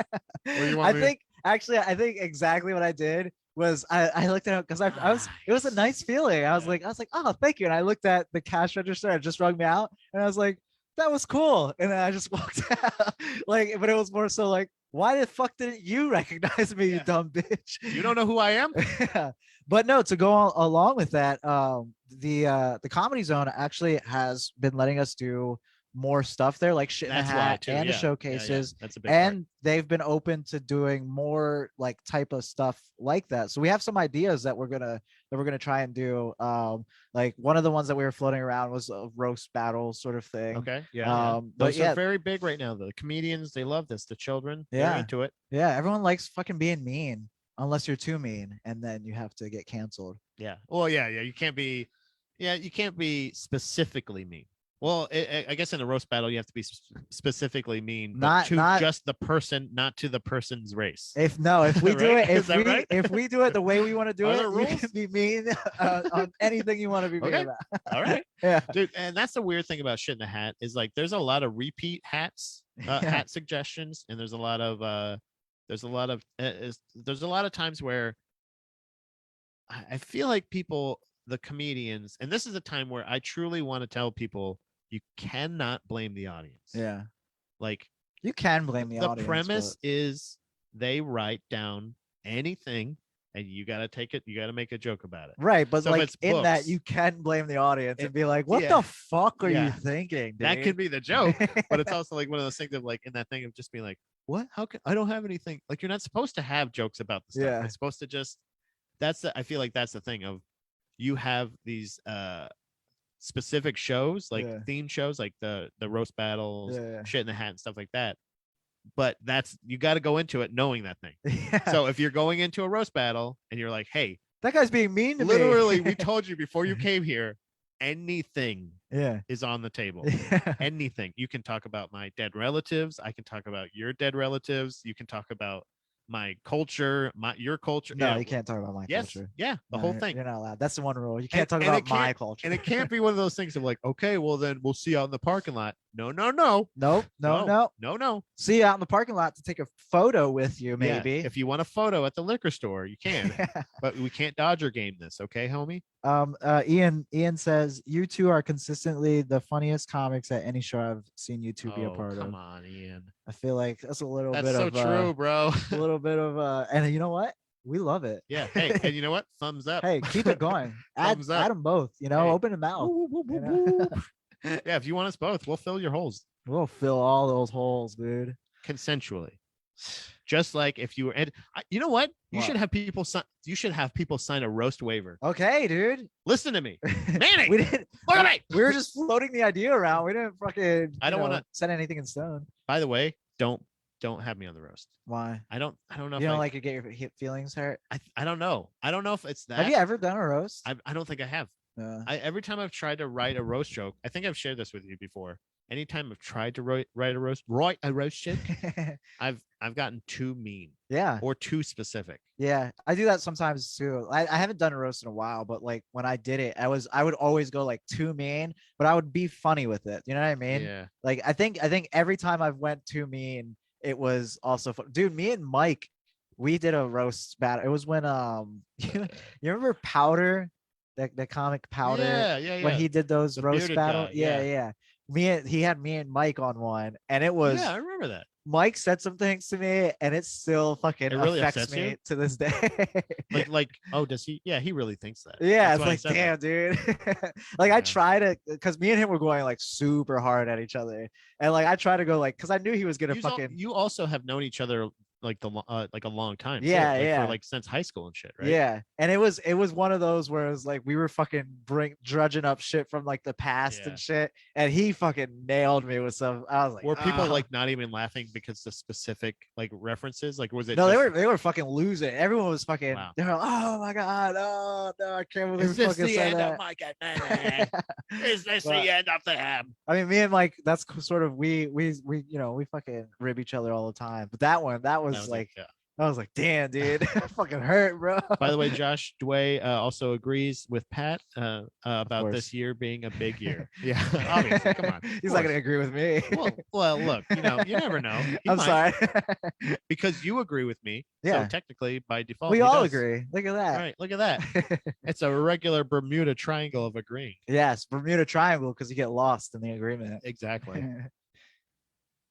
you want I think exactly what I did was I looked at it because it was a nice feeling. I was like, oh, thank you. And I looked at the cash register, it just rung me out, and I was like, that was cool. And then I just walked out. But it was more so like, why the fuck didn't you recognize me, you dumb bitch? You don't know who I am? Yeah. But no, to go along with that, the Comedy Zone actually has been letting us do more stuff there, like Shit in a Hat and the showcases. That's a big and part. They've been open to doing more like type of stuff like that. So we have some ideas that we're gonna try and do. Like one of the ones that we were floating around was a roast battle sort of thing. Okay. Yeah. Those are very big right now. The comedians, they love this. The children, they're into it. Yeah, everyone likes fucking being mean, unless you're too mean, and then you have to get canceled. Yeah. Well, yeah. You can't be specifically mean. Well, I guess in a roast battle, you have to be specifically mean, not just the person, not to the person's race. If we do right? it, if we do it the way we want to do it, you can be mean on anything you want to be mean about. All right, yeah, dude. And that's the weird thing about Shit in a Hat is like there's a lot of repeat hats, hat suggestions, and there's a lot of times where I feel like the comedians, and this is a time where I truly want to tell people. You cannot blame the audience. Yeah. Like you can blame the audience. The premise is they write down anything and you got to take it. You got to make a joke about it. Right. But so like in that you can blame the audience and be like, what the fuck are you thinking? Dude? That could be the joke, but it's also like one of those things of like in that thing of just being like, what? How can I don't have anything? Like you're not supposed to have jokes about the stuff. Yeah. It's supposed to just, I feel like that's the thing of you have these, specific shows like theme shows like the roast battles, Shit in the Hat and stuff like that, but you got to go into it knowing that thing. So if you're going into a roast battle and you're like, hey, that guy's being mean to me, me. We told you before you came here, anything is on the table. Anything. You can talk about my dead relatives, I can talk about your dead relatives, you can talk about my culture, your culture. No, you can't talk about my culture. Yeah, the whole thing. You're not allowed. That's the one rule. You can't talk about my culture. And it can't be one of those things of like, okay, well then we'll see you out in the parking lot. No, no, Nope. No. no, no. See you out in the parking lot to take a photo with you, maybe. Yeah, if you want a photo at the liquor store, you can. But we can't Dodger game this, okay, homie? Ian says you two are consistently the funniest comics at any show I've seen you two be a part of. Come on, Ian. I feel like that's a little That's bit so of true, bro. a little bit of and you know what? We love it. Yeah. Hey, and you know what? Thumbs up. Hey, keep it going. Thumbs up. Add them both. You know, Hey. open the mouth. Woo, woo, woo, You know? woo. Yeah, if you want us both, we'll fill your holes We'll fill all those holes, dude. consensually. Just like if you were, and you know what? You What? should have people sign. You should have people sign a roast waiver. Okay, dude. Listen to me, Manny. we didn't. Look at me. We were just floating the idea around. We didn't fucking. I don't want to set anything in stone. By the way, don't have me on the roast. Why? I don't know. You don't like to get your feelings hurt? I don't know. I don't know if it's that. Have you ever done a roast? I don't think I have. Every time I've tried to write a roast joke, I think I've shared this with you before. Anytime I've tried to write a roast joke, I've gotten too mean. Yeah. Or too specific. Yeah, I do that sometimes too. I haven't done a roast in a while, but like when I did it, I would always go like too mean, but I would be funny with it. You know what I mean? Yeah. Like I think every time I've went too mean, it was also fun. Dude, me and Mike, we did a roast battle. It was when you remember Powder, the comic Powder? Yeah. When he did those The roast bearded battle. guy, Yeah. He had me and Mike on one, and it was Yeah, I remember that. Mike said some things to me, and it still fucking really affects upsets me you? to this day. Oh, does he? Yeah, he really thinks that. Yeah, That's why he it's said like, damn, that. dude. Like I try to, because me and him were going like super hard at each other, and like I try to go like, because I knew he was gonna You also have known each other like like a long time. Yeah, too, yeah. For like since high school and shit, right? Yeah, and it was one of those where it was like we were fucking drudging up shit from like the past Yeah. and shit, and he fucking nailed me with some. I was like, Were people "Oh." like not even laughing because the specific like references? Like was it? No, just, they were fucking losing. Everyone was fucking. Wow. They were like, oh my god, oh no, I can't believe Is we this fucking the said end that. of Mike and Manny? Is this But- the end of them? I mean, me and Mike, that's sort of we we fucking rib each other all the time. But that was That was like, yeah. I was like, damn, dude, fucking hurt, bro. By the way, Josh Dway also agrees with Pat about course. this year being a big year. Yeah, obviously. Come on. He's not gonna agree with me. Well, look, you never know. He I'm might, sorry. because you agree with me. Yeah. So technically, by default, We he all does. agree. Look at that. All right, look at that. It's a regular Bermuda Triangle of agreeing. Yes, Bermuda Triangle, because you get lost in the agreement. Exactly.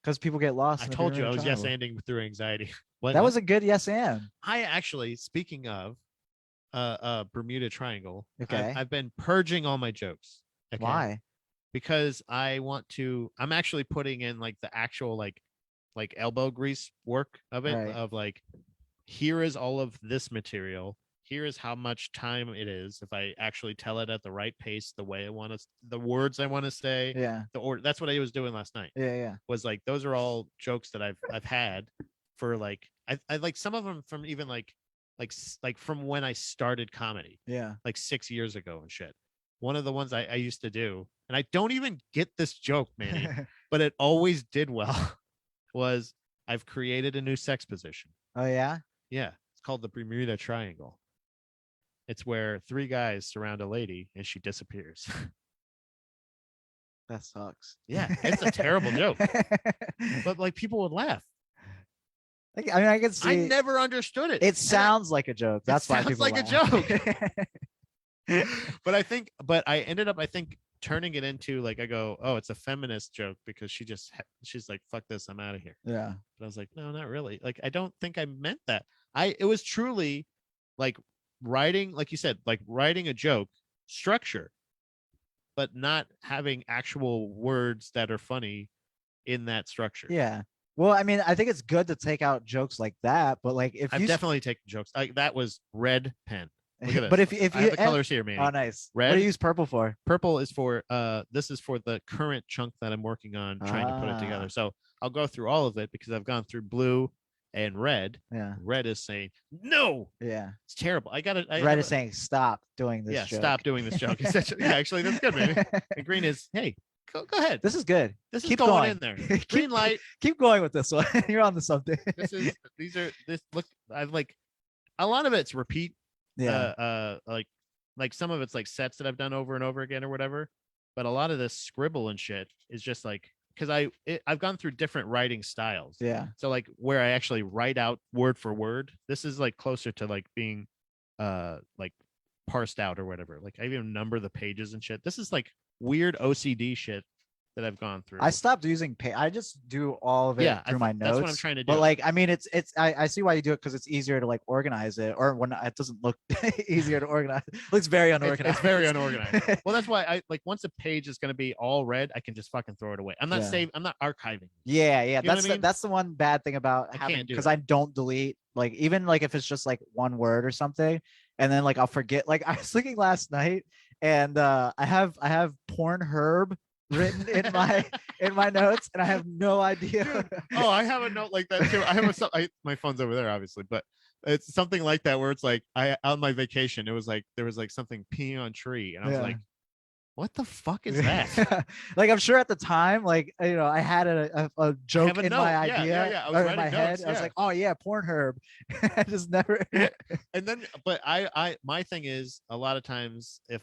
Because people get lost. I in the told you I Bermuda was yes Triangle. anding through anxiety. What? That was a good yes and. I actually, speaking of Bermuda Triangle, Okay. I've been purging all my jokes. Okay? Why? Because I'm actually putting in like the actual like elbow grease work of it, Right. of like, here is all of this material. Here is how much time it is if I actually tell it at the right pace, the way I want to, the words I want to say, Yeah. the order. That's what I was doing last night. Yeah. Was like, those are all jokes that I've had for like, I like some of them from even like from when I started comedy, Yeah. like 6 years ago and shit. One of the ones I used to do, and I don't even get this joke, Manny, but it always did well, was I've created a new sex position. Oh yeah. Yeah. It's called the Bermuda Triangle. It's where 3 guys surround a lady and she disappears. That sucks. Yeah. It's a terrible joke, but like people would laugh. I mean, I can see. I never understood it. It sounds like a joke. That's why sounds people like a laugh. But I ended up, I think, turning it into like, I go, oh, it's a feminist joke because she's like, fuck this, I'm out of here. Yeah. But I was like, no, not really. Like, I don't think I meant that. It was truly like writing, like you said, like writing a joke structure, but not having actual words that are funny in that structure. Yeah. Well, I mean, I think it's good to take out jokes like that, but like if I've you definitely taken jokes. Like that was red pen. Look at this. But if I you have the colors here, man. Oh, nice. Red. What do you use purple for? Purple is for this is for the current chunk that I'm working on trying to put it Ah. together. So I'll go through all of it because I've gone through blue and red. Yeah. Red is saying no. Yeah. It's terrible. Red is saying stop doing this. yeah, joke. stop doing this joke. Yeah, actually that's good, man. And green is hey, go ahead. This is good. This is keep going going in there. Keep- Green light. Keep going with this one. You're on to something. Look, I've like a lot of it's repeat. Yeah. Like some of it's like sets that I've done over and over again or whatever. But a lot of this scribble and shit is just like I've gone through different writing styles. Yeah. So like where I actually write out word for word, this is like closer to like being like parsed out or whatever. Like I even number the pages and shit. This is like weird OCD shit that I've gone through. I stopped using I just do all of it through my notes. That's what I'm trying to do. But like, I mean, I see why you do it, because it's easier to like organize it, or when it doesn't look easier to organize. It looks very unorganized. It's very unorganized. Well, that's why I like, once a page is going to be all red, I can just fucking throw it away. I'm not I'm not archiving. Yeah. You know what I mean? That's the one bad thing about having, because I don't delete, like, even like if it's just like one word or something, and then like I'll forget. Like I was thinking last night, and I have Pornhub written in my notes, and I have no idea. Dude, oh, I have a note like that too. I have my phone's over there, obviously, but it's something like that where it's like on my vacation, it was like there was like something peeing on tree, and I was like, what the fuck is that? Like, I'm sure at the time, like, you know, I had a joke in my idea, yeah. I was in my head. I was like, oh yeah, Pornhub. I just never. And then, but I my thing is, a lot of times if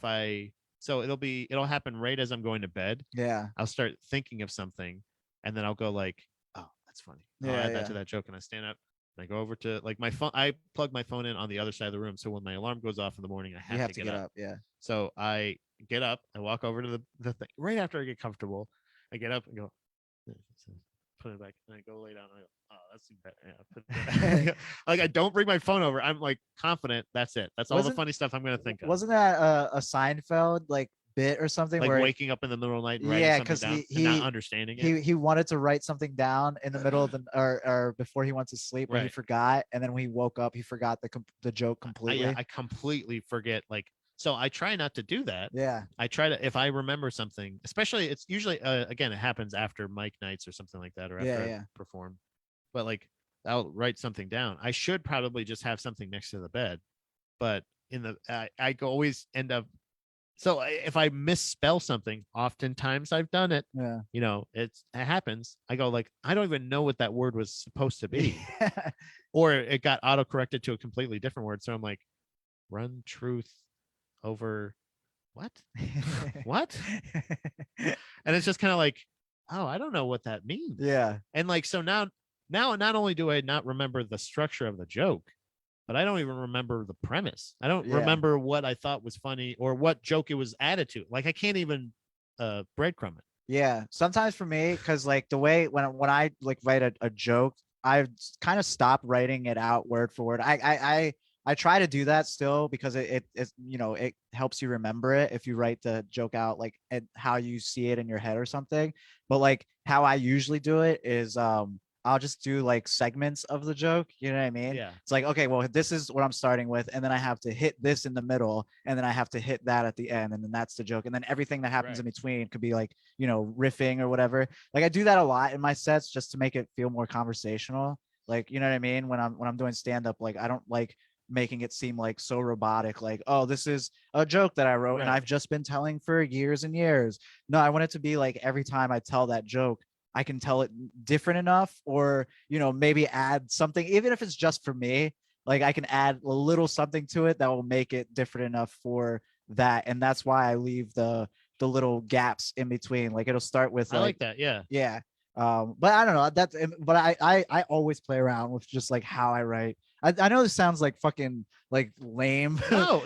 so it'll happen right as I'm going to bed. Yeah. I'll start thinking of something, and then I'll go like, oh, that's funny. I'll add that to that joke, and I stand up. And I go over to like my phone. I plug my phone in on the other side of the room, so when my alarm goes off in the morning, I have to get up. Yeah. So I get up, I walk over to the thing right after I get comfortable. I get up and go, put it back, and I go lay down. And I go, oh, that's better. Yeah, like I don't bring my phone over. I'm like confident. That's it. That's all the funny stuff I'm gonna think of. Wasn't that a Seinfeld like bit or something, like where waking up in the middle of the night and writing something down and not understanding it? He wanted to write something down in the middle of the or before he went to sleep, but he forgot, and then when he woke up, he forgot the joke completely. I completely forget, like. So I try not to do that. Yeah. I try to, if I remember something, especially it's usually, again, it happens after mic nights or something like that, or after I perform. But like, I'll write something down. I should probably just have something next to the bed, but I always end up. So if I misspell something, oftentimes I've done it. Yeah. You know, it happens. I go like, I don't even know what that word was supposed to be, or it got auto corrected to a completely different word. So I'm like, run truth over what and it's just kind of like, oh, I don't know what that means. Yeah. And like, so now not only do I not remember the structure of the joke, but I don't even remember the premise. I don't remember what I thought was funny or what joke it was added to. Like I can't even breadcrumb it. Yeah, sometimes for me, because like the way when I like write a joke, I kind of stop writing it out word for word. I try to do that still, because it you know, it helps you remember it if you write the joke out like at how you see it in your head or something. But like how I usually do it is I'll just do like segments of the joke. You know what I mean? Yeah. It's like, okay, well, this is what I'm starting with, and then I have to hit this in the middle, and then I have to hit that at the end, and then that's the joke. And then everything that happens in between could be like, you know, riffing or whatever. Like I do that a lot in my sets just to make it feel more conversational. Like, you know what I mean? When I'm doing stand up, like I don't like making it seem like so robotic, like, oh, this is a joke that I wrote and I've just been telling for years and years. No, I want it to be like every time I tell that joke, I can tell it different enough, or, you know, maybe add something, even if it's just for me, like I can add a little something to it that will make it different enough for that. And that's why I leave the little gaps in between. Like it'll start with I like that. Yeah. But I don't know, but I always play around with just like how I write. I know this sounds like fucking like lame. No.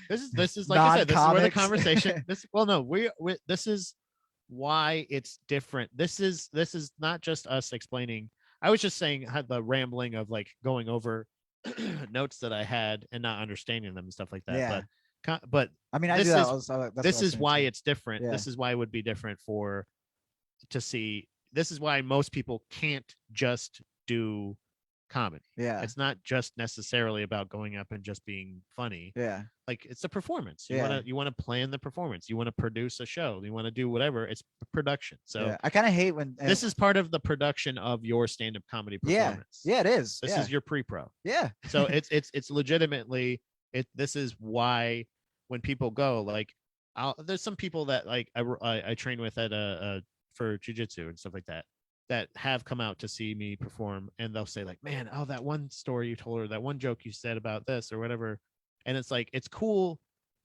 This is like I said, this is where the conversation. This is why it's different. This is not just us explaining. I was just saying the rambling of like going over notes that I had and not understanding them and stuff like that. Yeah. But I mean, I do that also. This is why it's different. Yeah. This is why it would be different to see. This is why most people can't just do comedy. Yeah. It's not just necessarily about going up and just being funny. Yeah. Like it's a performance. You want to plan the performance. You want to produce a show. You want to do whatever. It's production. So I kind of hate when this is part of the production of your stand-up comedy performance. Yeah, it is. This is your pre-pro. Yeah. So it's legitimately this is why when people go like there's some people that like I train with at for jiu-jitsu and stuff like that have come out to see me perform, and they'll say like, man, oh, that one story you told, or that one joke you said about this or whatever. And it's like, it's cool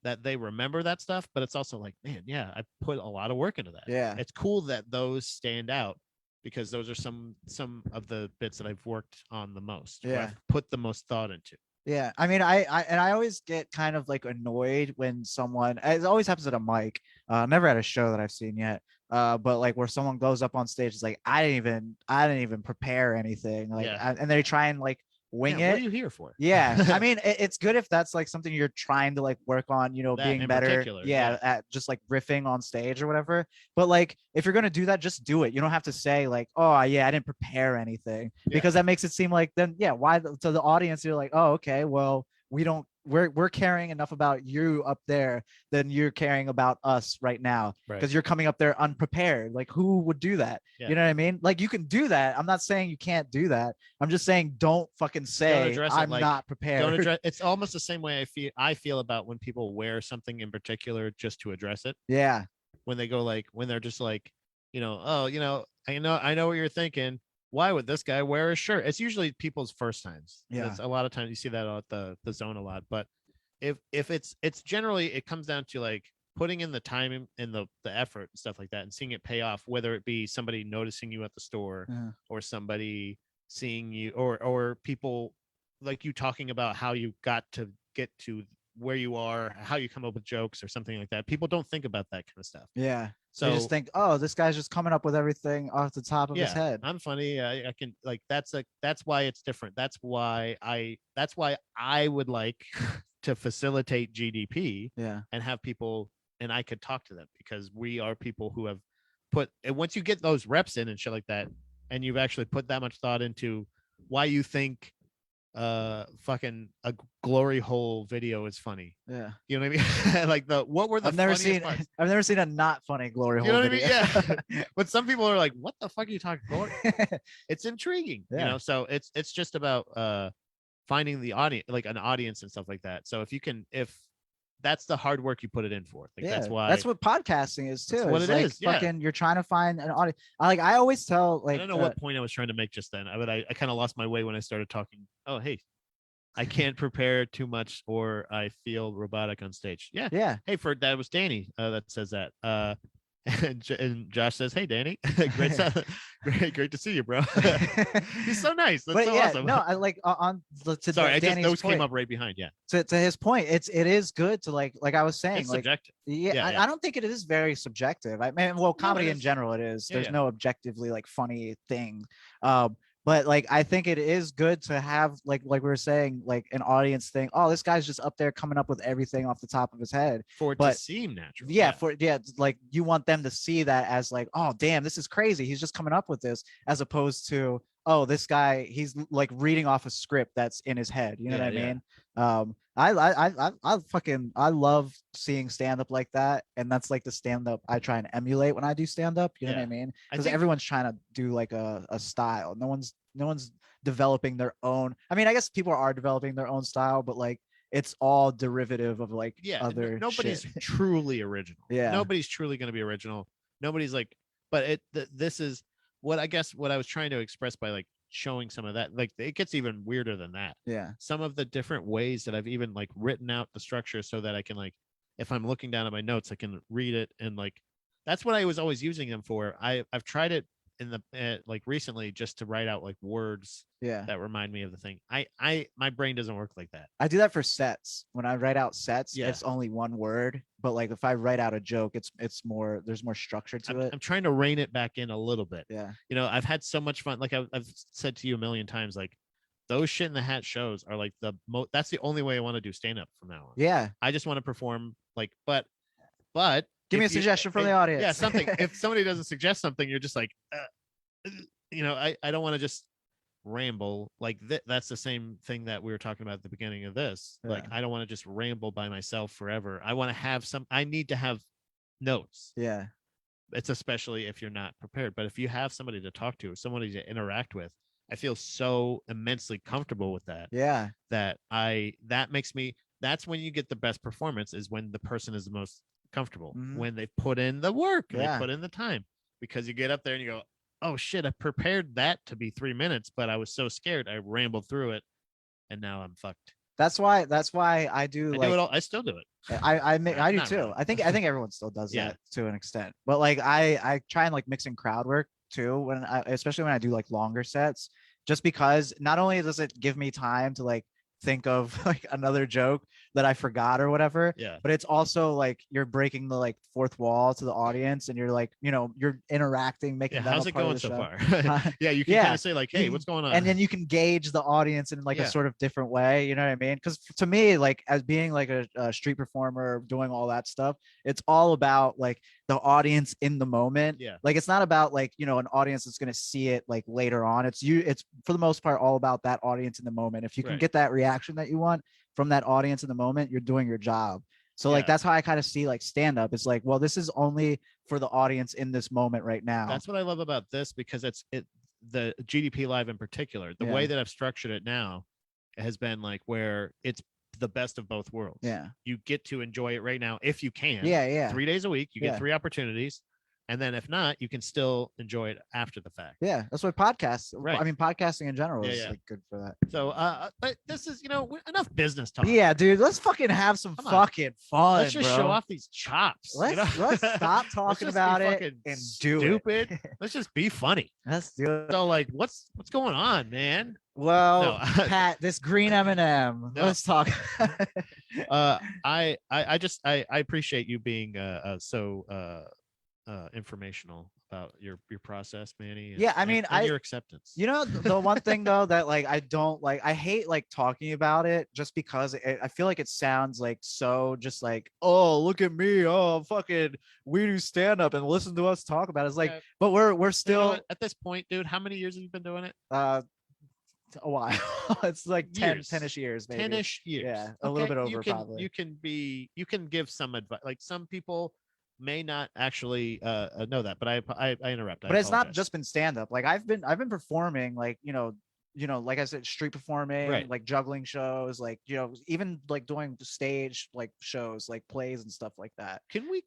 that they remember that stuff, but it's also like, man, yeah, I put a lot of work into that. Yeah. It's cool that those stand out because those are some of the bits that I've worked on the most. Yeah. I've put the most thought into. Yeah, I mean, I always get kind of like annoyed when someone. It always happens at a mic. Never at a show that I've seen yet. But like where someone goes up on stage, it's like I didn't even prepare anything. Like, Yeah. and they try and like wing Yeah, it. what are you here for? Yeah, I mean, it's good if that's like something you're trying to like work on, you know, That being in better. particular, yeah. At just like riffing on stage or whatever. But like, if you're gonna do that, just do it. You don't have to say like, oh yeah, I didn't prepare anything, because that makes it seem like then yeah, why to the audience you're like, oh okay, well we don't we're caring enough about you up there than you're caring about us right now, Right. because you're coming up there unprepared. Like who would do that? Yeah. You know what I mean? Like you can do that. I'm not saying you can't do that. I'm just saying don't fucking say address it I'm like- not prepared. Don't address. It's almost the same way I feel about when people wear something in particular just to address it. Yeah. When they go like, when they're just like, oh, I know what you're thinking. Why would this guy wear a shirt? It's usually people's first times. Yeah. It's a lot of times you see that at the zone a lot. But if it's generally, it comes down to like putting in the time and the effort and stuff like that, and seeing it pay off, whether it be somebody noticing you at the store, or somebody seeing you, or people like you talking about how you got to get to where you are, how you come up with jokes or something like that. People don't think about that kind of stuff. Yeah. So they just think, oh, this guy's just coming up with everything off the top of his head. I'm funny. I can like that's why it's different. That's why I would like to facilitate GDP. Yeah. And have people, and I could talk to them, because we are people who have put, and once you get those reps in and shit like that, and you've actually put that much thought into why you think fucking a glory hole video is funny. Yeah. You know what I mean? Like what were the I've never seen parts? I've never seen a not funny glory hole You know what video. I mean? Yeah. But some people are like, what the fuck are you talking about? It's intriguing, Yeah. so it's just about finding the audience, like an audience and stuff like that. So if that's the hard work you put it in for. Like Yeah, that's what podcasting is too. That's what It's it like is, yeah. Fucking, you're trying to find an audience. Like I always tell, like I don't know what point I was trying to make just then. I kind of lost my way when I started talking. Oh, hey, I can't prepare too much or I feel robotic on stage. Yeah. Yeah. Hey, that was Danny that says that. And Josh says, "Hey, Danny, great to see you, bro." He's so nice. That's But so yeah, awesome. no, I like to Sorry, I just Danny's those point, came up right behind. Yeah. To his point, it is good to like I was saying, It's like subjective. yeah, I don't think it is very subjective. I mean, well, comedy in general it is. Yeah, There's yeah. no objectively like funny thing. But like I think it is good to have like we were saying, like an audience thing. Oh, this guy's just up there coming up with everything off the top of his head. For it to seem natural. Yeah, like you want them to see that as like, oh damn, this is crazy. He's just coming up with this, as opposed to, oh, this guy, he's like reading off a script that's in his head. You know what I mean? I love seeing stand up like that, and that's like the stand up I try and emulate when I do stand up. You know what I mean? Because everyone's trying to do like a style. No one's developing their own. I mean, I guess people are developing their own style, but like it's all derivative of like other. Nobody's shit. truly original. Yeah. Nobody's truly going to be original. Nobody's like, but this is what I guess what I was trying to express by like showing some of that. Like it gets even weirder than that. Yeah. Some of the different ways that I've even like written out the structure so that I can like, if I'm looking down at my notes, I can read it, and like that's what I was always using them for. I've tried it in the like recently just to write out like words that remind me of the thing. My brain doesn't work like that. I do that for sets. When I write out sets, it's only one word, but like if I write out a joke, it's more, there's more structure to it. I'm trying to rein it back in a little bit. Yeah. I've had so much fun. Like I've said to you a million times, like those shit in the hat shows are like that's the only way I want to do stand up from now on. Yeah. I just want to perform like, but give me a suggestion from the audience. Yeah, something. If somebody doesn't suggest something, you're just like, I don't want to just ramble. Like that's the same thing that we were talking about at the beginning of this. Yeah. Like I don't want to just ramble by myself forever. I want to have I need to have notes. Yeah. It's especially if you're not prepared. But if you have somebody to talk to, somebody to interact with, I feel so immensely comfortable with that. Yeah. That makes me. That's when you get the best performance, is when the person is the most comfortable, when they put in the work, and they put in the time, because you get up there and you go, oh shit, I prepared that to be 3 minutes, but I was so scared I rambled through it and now I'm fucked. That's why I do I like do it all. I still do it. I do Not too. really. I think everyone still does Yeah. that to an extent. But like I try and like mix in crowd work too especially when I do like longer sets, just because not only does it give me time to like think of like another joke that I forgot or whatever, Yeah. but it's also like you're breaking the like fourth wall to the audience and you're like, you're interacting, making Yeah. them How's a it part of going the so show. far? Yeah. You can kind Yeah, of say like, you hey, can- what's going on? and then you can gauge the audience in like a Yeah. sort of different way, you know what I mean? Because to me, like as being like a street performer doing all that stuff, it's all about like the audience in the moment. Yeah. Like it's not about like, an audience that's going to see it like later on. It's for the most part all about that audience in the moment. If you can Right. get that reaction that you want from that audience in the moment, you're doing your job. So like Yeah. that's how I kind of see like stand up. It's like, well, this is only for the audience in this moment right now. That's what I love about this, because the GDPLive in particular, the way that I've structured it now has been like where it's the best of both worlds. Yeah. You get to enjoy it right now if you can. Yeah. 3 days a week, you get Yeah. 3 opportunities. And then if not, you can still enjoy it after the fact. Yeah, that's what podcasts. Right. I mean, podcasting in general is Yeah. like good for that. So, but this is, enough business talk. Yeah, dude, let's fucking have some Come on. fucking fun. Let's just bro. show off these chops. Let's stop talking about it and do stupid. it. Let's just be funny. Let's do it. So, like, what's going on, man? Well, No. Pat, this green M&M. No. Let's talk. I appreciate you being so informational about your process, Manny. Yeah, I mean, and your acceptance. The one thing though that like I don't like, I hate like talking about it just because I feel like it sounds like so just like, oh, look at me, oh fucking we do stand up and listen to us talk about it. It's like, Yeah. but we're still at this point, dude. How many years have you been doing it? A while. It's like 10-ish years, maybe. 10-ish years. Yeah, a little bit over probably. You can give some advice. Like some people may not actually know that, but I interrupt. But it's not just been stand up. Like I've been performing like, like I said, street performing, Right. like juggling shows, like, even like doing stage like shows, like plays and stuff like that. Can we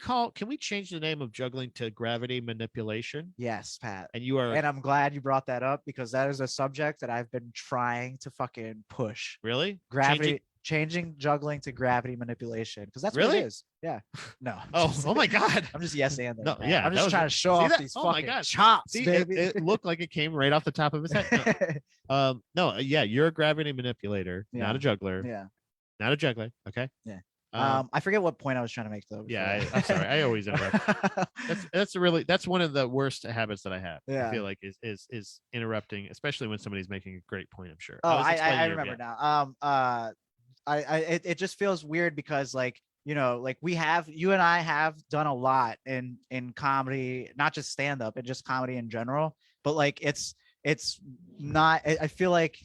change the name of juggling to gravity manipulation? Yes, Pat. And I'm glad you brought that up because that is a subject that I've been trying to fucking push. Really? Gravity changing juggling to gravity manipulation, because that's really what it is. Yeah. No. Oh my god. I'm just yes and no, yeah. I'm just trying to show off these fucking chops, baby. It looked like it came right off the top of his head. No, yeah, you're a gravity manipulator, not a juggler. Yeah. Not a juggler. Okay. Yeah. I forget what point I was trying to make though. Yeah, I'm sorry. I always interrupt. That's one of the worst habits that I have. Yeah. I feel like is interrupting, especially when somebody's making a great point. I'm sure. Oh, I remember now. It just feels weird because like, like you and I have done a lot in comedy, not just stand up and just comedy in general, but like it's not, I feel like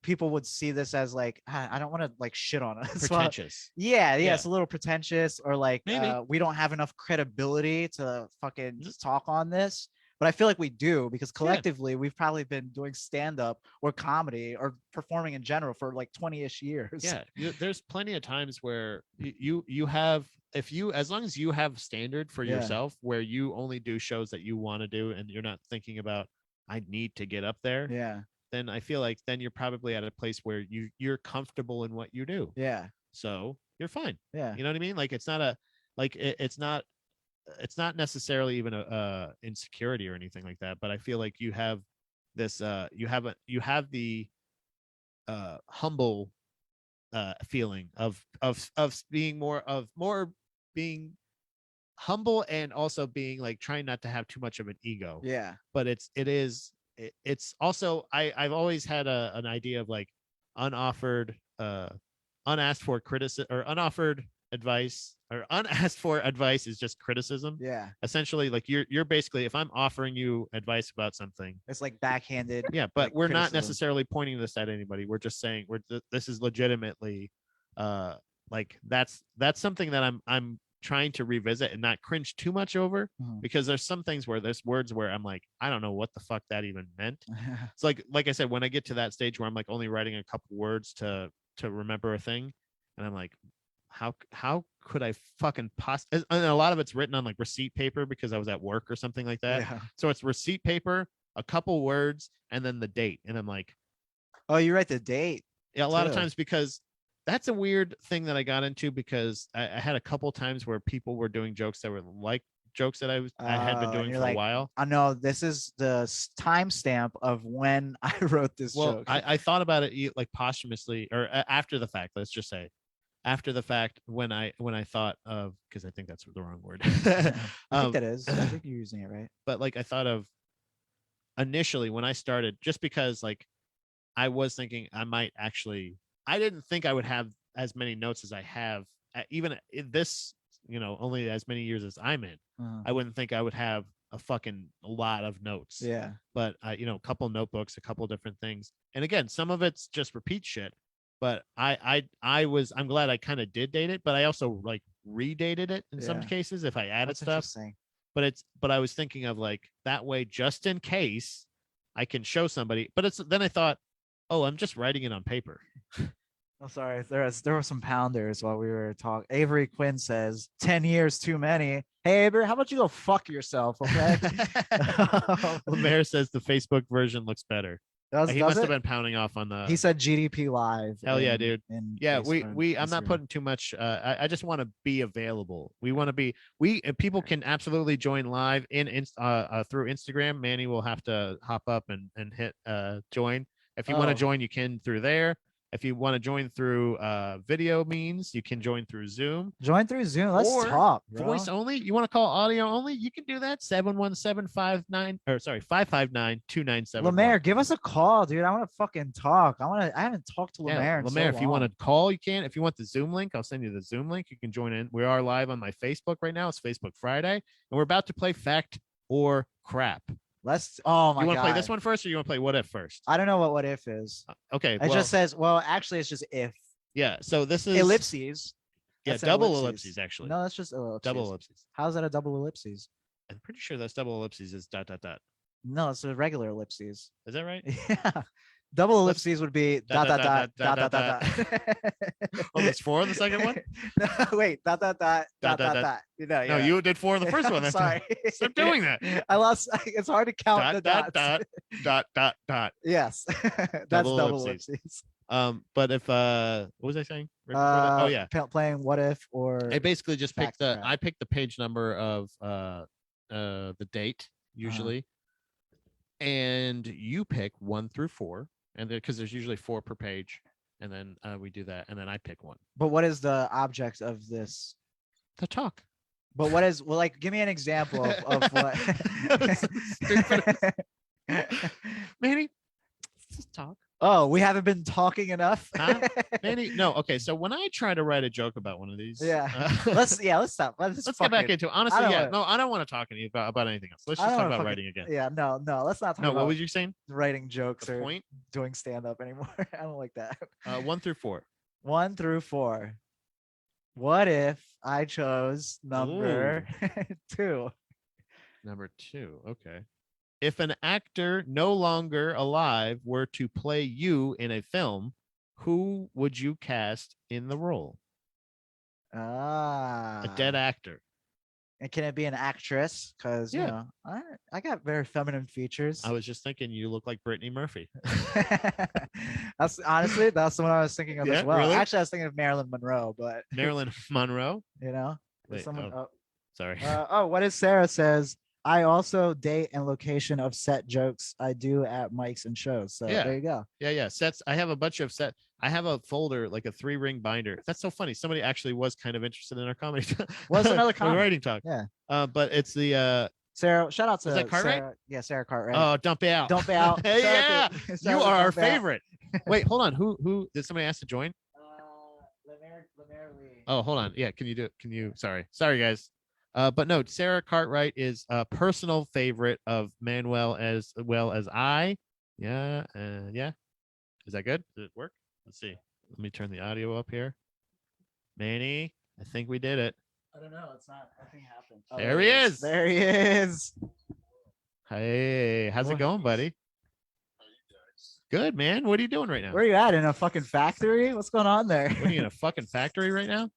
people would see this as like, I don't want to like shit on us. Pretentious. Yeah, it's a little pretentious, or like Maybe. we don't have enough credibility to fucking just talk on this. But I feel like we do, because collectively we've probably been doing stand up or comedy or performing in general for like 20-ish years. Yeah, there's plenty of times where you have, as long as you have standard for yourself where you only do shows that you want to do and you're not thinking about I need to get up there. Yeah. Then I feel like then you're probably at a place where you're comfortable in what you do. Yeah. So you're fine. Yeah. You know what I mean? Like it's not necessarily even a insecurity or anything like that, but I feel like you have this you have the humble feeling of being more being humble, and also being like trying not to have too much of an ego. Yeah. But it's also I've always had an idea of like unasked for criticism, or unoffered advice, or unasked for advice is just criticism. Yeah. Essentially, like you're basically, if I'm offering you advice about something, it's like backhanded. Yeah, but like we're criticism. not necessarily pointing this at anybody. We're just saying this is legitimately like that's something that I'm trying to revisit and not cringe too much over, because there's some things where there's words where I'm like, I don't know what the fuck that even meant. It's like I said, when I get to that stage where I'm like only writing a couple words to remember a thing, and I'm like, how could I fucking and a lot of it's written on like receipt paper because I was at work or something like that. Yeah. So it's receipt paper, a couple words, and then the date. And I'm like, oh, you write the date. Yeah, a lot of too. times, because that's a weird thing that I got into, because I had a couple times where people were doing jokes that were like jokes that I had been And doing you're for a like, while. I know this is the timestamp of when I wrote this Well, joke. I thought about it like posthumously, or after the fact. Let's just say after the fact, when I thought of, because I think that's the wrong word. I think that is. I think you're using it right. But like I thought of initially when I started, just because like I was thinking I might actually, I didn't think I would have as many notes as I have, even in this, only as many years as I'm in. I wouldn't think I would have a fucking lot of notes. Yeah. But a couple notebooks, a couple different things. And again, some of it's just repeat shit. But I'm glad I kind of did date it, but I also like redated it in some cases if I added That's stuff. interesting. But I was thinking of like that way, just in case I can show somebody. But then I thought, oh, I'm just writing it on paper. I'm sorry. There were some pounders while we were talking. Avery Quinn says 10 years too many. Hey, Avery, how about you go fuck yourself? Okay. Lemaire says the Facebook version looks better. He must have been pounding off on the. He said GDPLive. Hell yeah, dude. Yeah, Facebook, I'm not putting too much. I just want to be available. We want to be. People can absolutely join live through Instagram. Manny will have to hop up and hit join. If you want to join, you can through there. If you want to join through video means, you can join through Zoom. Join through Zoom. Let's talk. Bro. Voice only. You want to call audio only? You can do that. 559-297. Lemaire, give us a call, dude. I want to fucking talk. I haven't talked to Lemaire. Lemaire, if you want to call, you can. If you want the Zoom link, I'll send you the Zoom link. You can join in. We are live on my Facebook right now. It's Facebook Friday, and we're about to play Fact or Crap. Oh my god. You want to play this one first, or you want to play What If first? I don't know what if is. Okay. It just says, actually, it's just if. Yeah. So this is ellipses. Yeah, double ellipses, actually. No, that's just ellipses. Double ellipses. How's that a double ellipses? I'm pretty sure that's double ellipses is ... No, it's a regular ellipses. Is that right? Yeah. Double ellipses would be ... Oh, there's 4 on the second one? No, wait. ... No, you did 4 on the first one. Sorry. Stop doing that. I lost. It's hard to count the dots. Yes. That's double ellipses. But if what was I saying? Oh yeah, playing What If, or I basically just picked I picked the page number of the date usually, and you pick 1 through 4, and because there's usually 4 per page, and then we do that, and then I pick 1. But what is the object of this? The talk. But what is like? Give me an example of what. Manny, just talk. Oh, we haven't been talking enough. Huh? Manny, no. Okay, so when I try to write a joke about one of these, let's stop. Let's get back into it. Honestly, I don't want to talk about anything else. Let's just talk about writing again. Yeah, no, let's not talk about what was you saying? Writing jokes or doing stand up anymore. I don't like that. 1 through 4. 1 through 4. What if I chose number 2? Number 2. Okay. If an actor no longer alive were to play you in a film, who would you cast in the role? A dead actor. And can it be an actress? Because you know, I got very feminine features. I was just thinking you look like Brittany Murphy. That's honestly the one I was thinking of as well. Really? Actually, I was thinking of Marilyn Monroe, but Marilyn Monroe. You know, wait, sorry. What is Sarah says? I also date and location of set jokes I do at mics and shows. So there you go. Yeah. Sets. I have a bunch of set. I have a folder, like a 3-ring binder. That's so funny. Somebody actually was kind of interested in our comedy. Was another comedy writing talk. Yeah. But it's the Sarah. Shout out to was that Cartwright? Sarah. Yeah, Sarah Cartwright. Oh, dump it out. Dump it out. Yeah, you are our favorite. Wait, hold on. Who did somebody ask to join? Lemaire Lee. Oh, hold on. Yeah, can you do it? Can you? Sorry, guys. But no, Sarah Cartwright is a personal favorite of Manuel as well as I. Yeah. Is that good? Did it work? Let's see. Let me turn the audio up here. Manny, I think we did it. I don't know. It's not. Nothing happened. There he is. There he is. Hey, how's it going, buddy? Good, man. What are you doing right now? Where are you at? In a fucking factory? What's going on there? What are you in a fucking factory right now?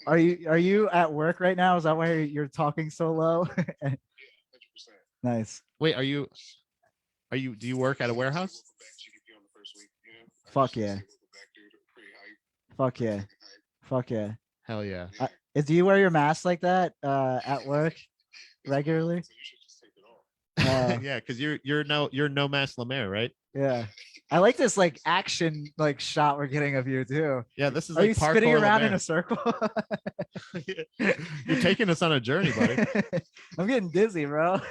Are you at work right now? Is that why you're talking so low? Yeah, 100%. Nice. Wait, do you work at a warehouse? Fuck yeah. Fuck yeah. Fuck yeah. Hell yeah. Do you wear your mask like that at work regularly? Yeah, because you're no mask Lemaire, right? Yeah. I like this like action like shot we're getting of you too. Yeah, this is Are like you spinning parkour around in Lemaire. a circle? You're taking us on a journey, buddy. I'm getting dizzy, bro.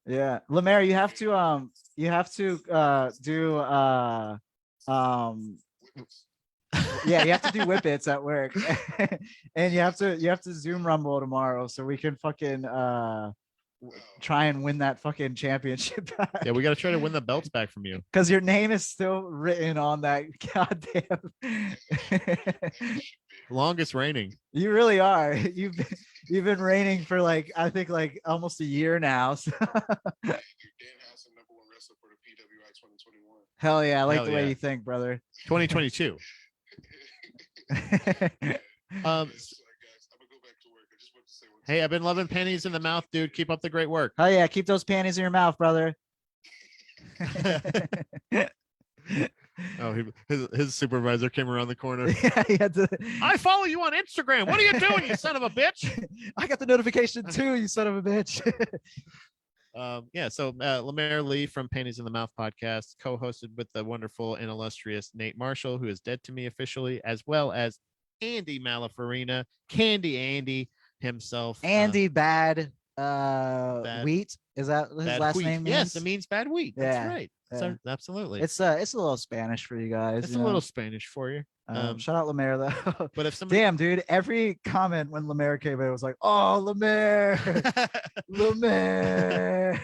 Yeah, Lemaire, you have to do um yeah, you have to do whippets at work. And you have to Zoom Rumble tomorrow so we can fucking try and win that fucking championship back. Yeah, we got to try to win the belts back from you. Because your name is still written on that goddamn longest reigning. You really are. You've been reigning for like I think like almost a year now. So. Hell yeah, I like the way you think, brother. 2022. Hey, I've been loving panties in the mouth, dude. Keep up the great work. Oh yeah, keep those panties in your mouth, brother. Oh, his supervisor came around the corner. Yeah, he had to... I follow you on Instagram. What are you doing, you son of a bitch? I got the notification too, you son of a bitch. Yeah, so Lemaire Lee from Panties in the Mouth podcast, co-hosted with the wonderful and illustrious Nate Marshall, who is dead to me officially, as well as Andy Malafarina, Candy Andy himself. Andy Bad Wheat. Is that his last wheat. name? Means? Yes, it means bad wheat. That's right. Yeah. So, absolutely. It's a little Spanish for you guys. It's a little Spanish for you. Shout out Lemaire though. But if somebody... Damn, dude, every comment when Lemaire came in was like, "Oh, Lemaire, Lemaire."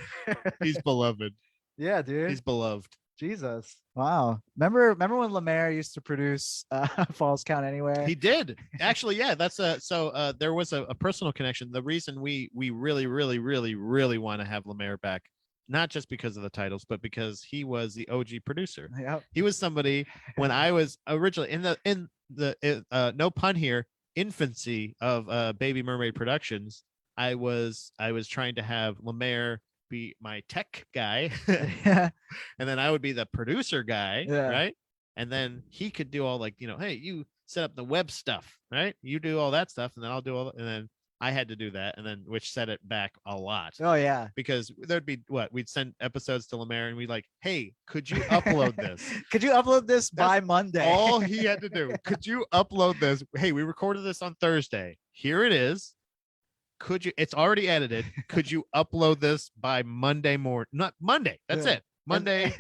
He's beloved. Yeah, dude. He's beloved. Jesus. Wow. Remember when Lemaire used to produce Falls Count Anywhere? He did. Actually, yeah, that's so there was a personal connection. The reason we really want to have Lemaire back, not just because of the titles, but because he was the OG producer. Yep. He was somebody when I was originally in the no pun here, infancy of Baby Mermaid Productions. I was trying to have Lemaire be my tech guy. Yeah. And then I would be the producer guy, yeah. Right? And then he could do all like, hey, you set up the web stuff, right? You do all that stuff, and then I'll do all that. And then I had to do that, and then which set it back a lot. Oh yeah, because there'd be we'd send episodes to Lemaire, and we'd like, hey, could you upload this? Could you upload this by Monday? All he had to do. Could you upload this? Hey, we recorded this on Thursday. Here it is. Could you? It's already edited. Could you upload this by Monday morning? Not Monday. That's it. Monday.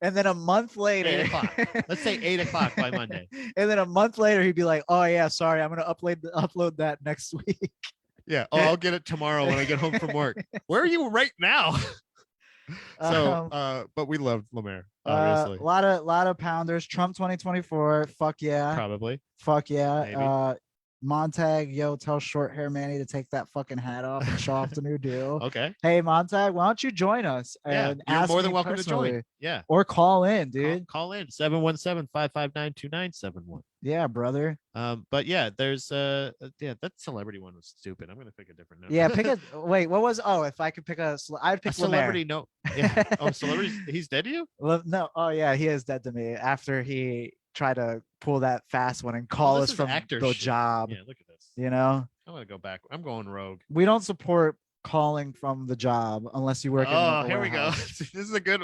And then a month later, 8 o'clock. Let's say 8 o'clock by Monday. And then a month later, he'd be like, "Oh yeah, sorry, I'm gonna upload that next week." Yeah. Oh, I'll get it tomorrow when I get home from work. Where are you right now? So, but we loved Lemaire, obviously. A lot of pounders. Trump 2024. Fuck yeah. Probably. Fuck yeah. Maybe. Montag, yo, tell short hair Manny to take that fucking hat off and show off the new deal. Okay. Hey, Montag, why don't you join us? Yeah, and you're ask more than me welcome personally. to join. Yeah. Or call in, dude. Call in 717-559-2971. Yeah, brother. But yeah, there's that celebrity one was stupid. I'm gonna pick a different note. Yeah, pick a wait, what was if I could pick I'd pick a celebrity note. Yeah. Oh, celebrity, he's dead to you? Well, no, oh yeah, he is dead to me after he tried to pull that fast one and call us from the job. Yeah, look at this. You know, I'm gonna go back. I'm going rogue. We don't support calling from the job unless you work. Here we go. This is a good